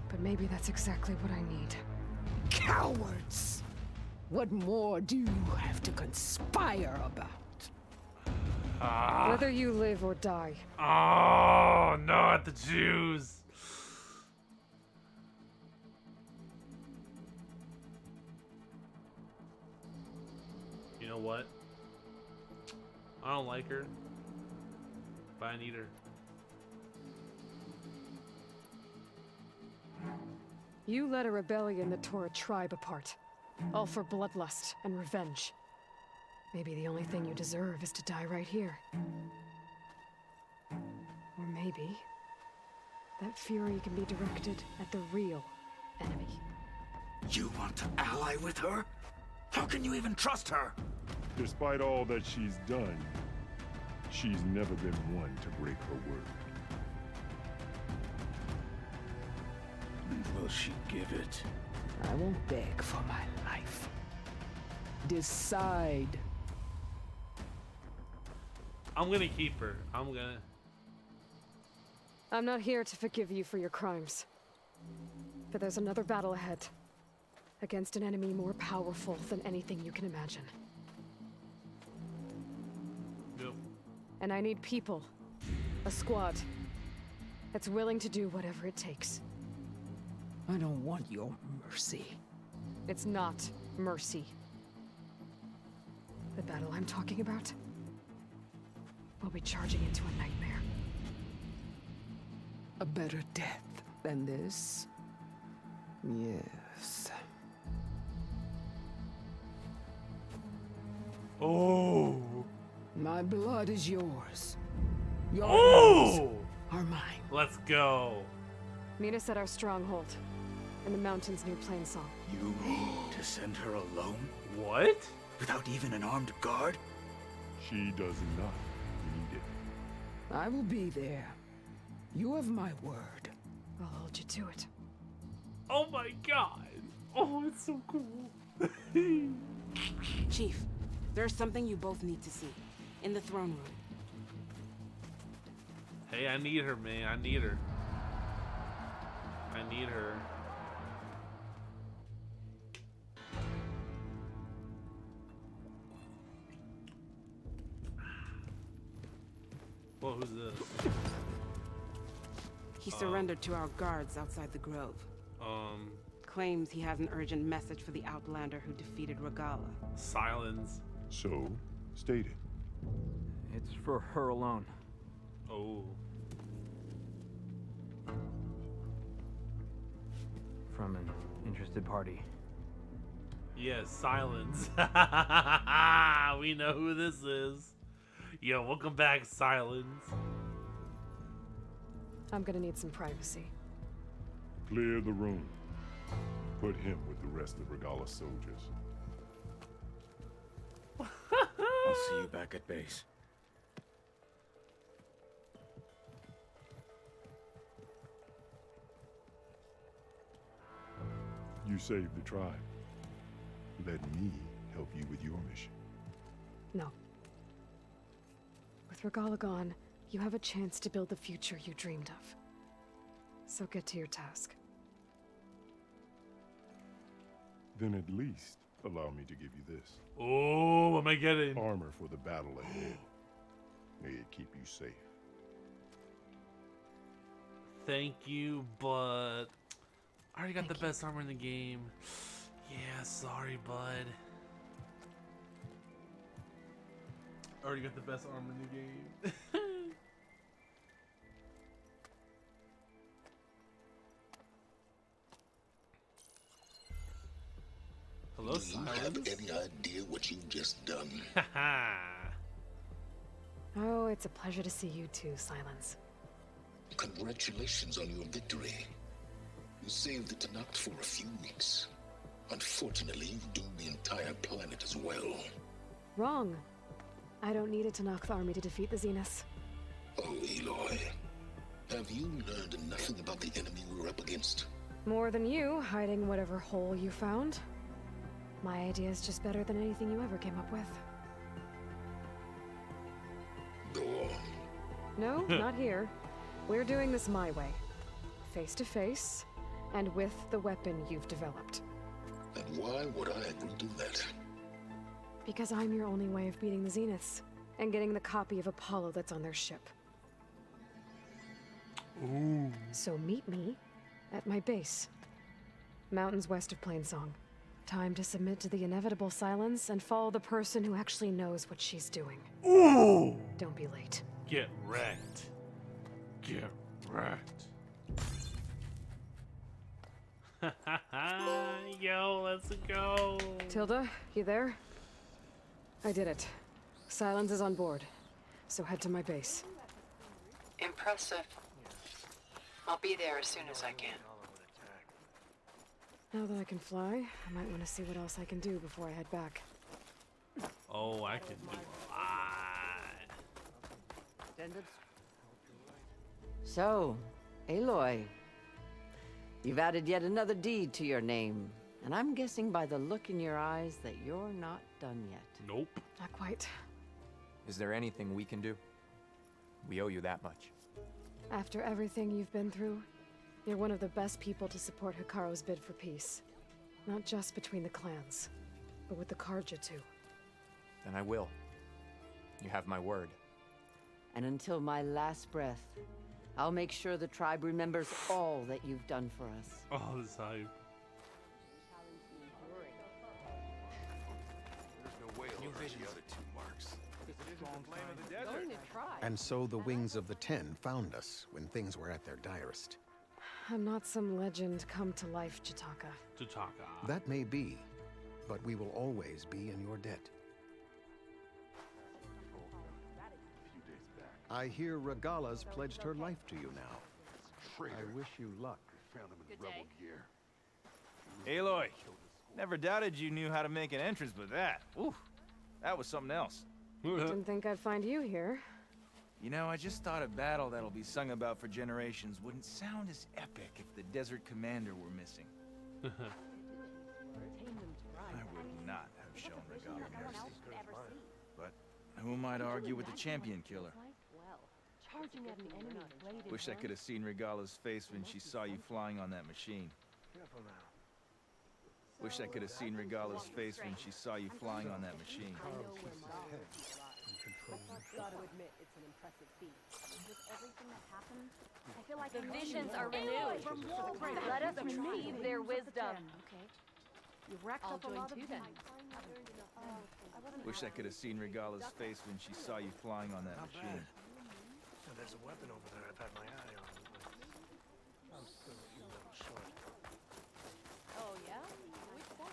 But maybe that's exactly what I need. Cowards! What more do you have to conspire about? Whether you live or die. Oh, not the Jews. You know what? I don't like her, but I need her. You led a rebellion that tore a tribe apart. All for bloodlust and revenge. Maybe the only thing you deserve is to die right here. Or maybe that fury can be directed at the real enemy. You want to ally with her? How can you even trust her? Despite all that she's done, she's never been one to break her word. And will she give it? I won't beg for my life. Decide. I'm gonna keep her. I'm not here to forgive you for your crimes. But there's another battle ahead. Against an enemy more powerful than anything you can imagine. Yep. And I need people. A squad. That's willing to do whatever it takes. I don't want your mercy. It's not mercy. The battle I'm talking about will be charging into a nightmare. A better death than this? Yes. Oh. My blood is yours. Your Oh! hands are mine. Let's go. Meet us at our stronghold. In the mountains near Plainsong. You mean to send her alone? What? Without even an armed guard? She does not need it. I will be there. You have my word. I'll hold you to it. Oh my god. Oh, it's so cool. Chief, there's something you both need to see. In the throne room. Hey, I need her, man. I need her. I need her. Oh, who's this? He surrendered to our guards outside the grove. Claims he has an urgent message for the Outlander who defeated Regala. Silence. So, state it. It's for her alone. Oh. From an interested party. Yes, silence. We know who this is. Yo, welcome back, Silence. I'm gonna need some privacy. Clear the room. Put him with the rest of Regala's soldiers. I'll see you back at base. You saved the tribe. Let me help you with your mission. No. With Regala gone, you have a chance to build the future you dreamed of. So get to your task. Then at least allow me to give you this. Oh, what am I getting? Armor for the battle ahead. May it keep you safe. Thank you, but I already got the best armor in the game. Yeah, sorry, bud. Already got the best armor in the game. Hello, Do you have any idea what you've just done? Oh, it's a pleasure to see you too, Silence. Congratulations on your victory. You saved the Tenakth for a few weeks. Unfortunately, you've doomed the entire planet as well. Wrong. I don't need a Tenakth army to defeat the Zeniths. Oh, Aloy. Have you learned nothing about the enemy we're up against? More than you, hiding whatever hole you found. My idea is just better than anything you ever came up with. Go on. No, not here. We're doing this my way. Face to face, and with the weapon you've developed. And why would I agree to that? Because I'm your only way of beating the Zeniths, and getting the copy of Apollo that's on their ship. Ooh. So meet me at my base. Mountains west of Plainsong. Time to submit to the inevitable silence and follow the person who actually knows what she's doing. Ooh! Don't be late. Get wrecked. Get wrecked. Yo, let's go. Tilda, you there? I did it. Silence is on board. So head to my base. Impressive. I'll be there as soon as I can. Now that I can fly, I might want to see what else I can do before I head back. Oh, I can do a lot. So, Aloy, you've added yet another deed to your name, and I'm guessing by the look in your eyes that you're not done yet. Nope. Not quite. Is there anything we can do? We owe you that much. After everything you've been through, you're one of the best people to support Hikaru's bid for peace. Not just between the clans, but with the Carja too. Then I will. You have my word. And until my last breath, I'll make sure the tribe remembers all that you've done for us. Oh, this hype. New visions. The other two marks. And so the Wings of the Ten found us when things were at their direst. I'm not some legend come to life, Jataka. Jataka. That may be, but we will always be in your debt. I hear Regala's pledged her life to you now. I wish you luck. Found him in rebel gear. Aloy, never doubted you knew how to make an entrance, but that, ooh, that was something else. Didn't think I'd find you here. You know, I just thought a battle that'll be sung about for generations wouldn't sound as epic if the Desert Commander were missing. I would not have shown Regala mercy. But who might argue with the champion killer? Wish I could have seen Regala's face when she saw you flying on that machine. Wish I could have seen Regala's face when she saw you flying on that machine. Gotta admit, it's an impressive feat. With everything that happened, I feel like The I visions know are more. renewed. Let us receive their wisdom. Okay. You've racked I'll up a join lot of too, then. Wish I could have seen Regala's face when she saw you flying on that Not machine. bad. Now, there's a weapon over there I've had my eye on, but I'm still a few levels short. Oh, yeah? Which one?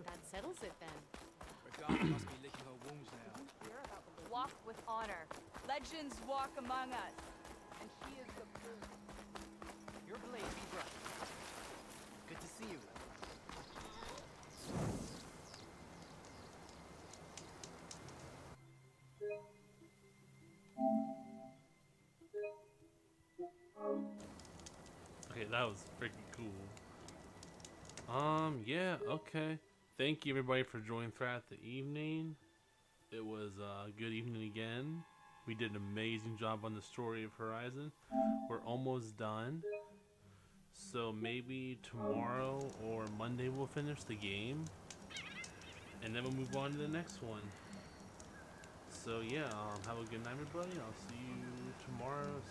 That settles it then. Regala must be licking her wounds now. Walk with honor. Legends walk among us. And she is the proof. Your blade be bright. Good to see you. Okay, that was freaking cool. Yeah, okay. Thank you everybody for joining throughout the evening. It was a good evening again. We did an amazing job on the story of Horizon. We're almost done. So maybe tomorrow or Monday we'll finish the game. And then we'll move on to the next one. So yeah, have a good night everybody. I'll see you tomorrow,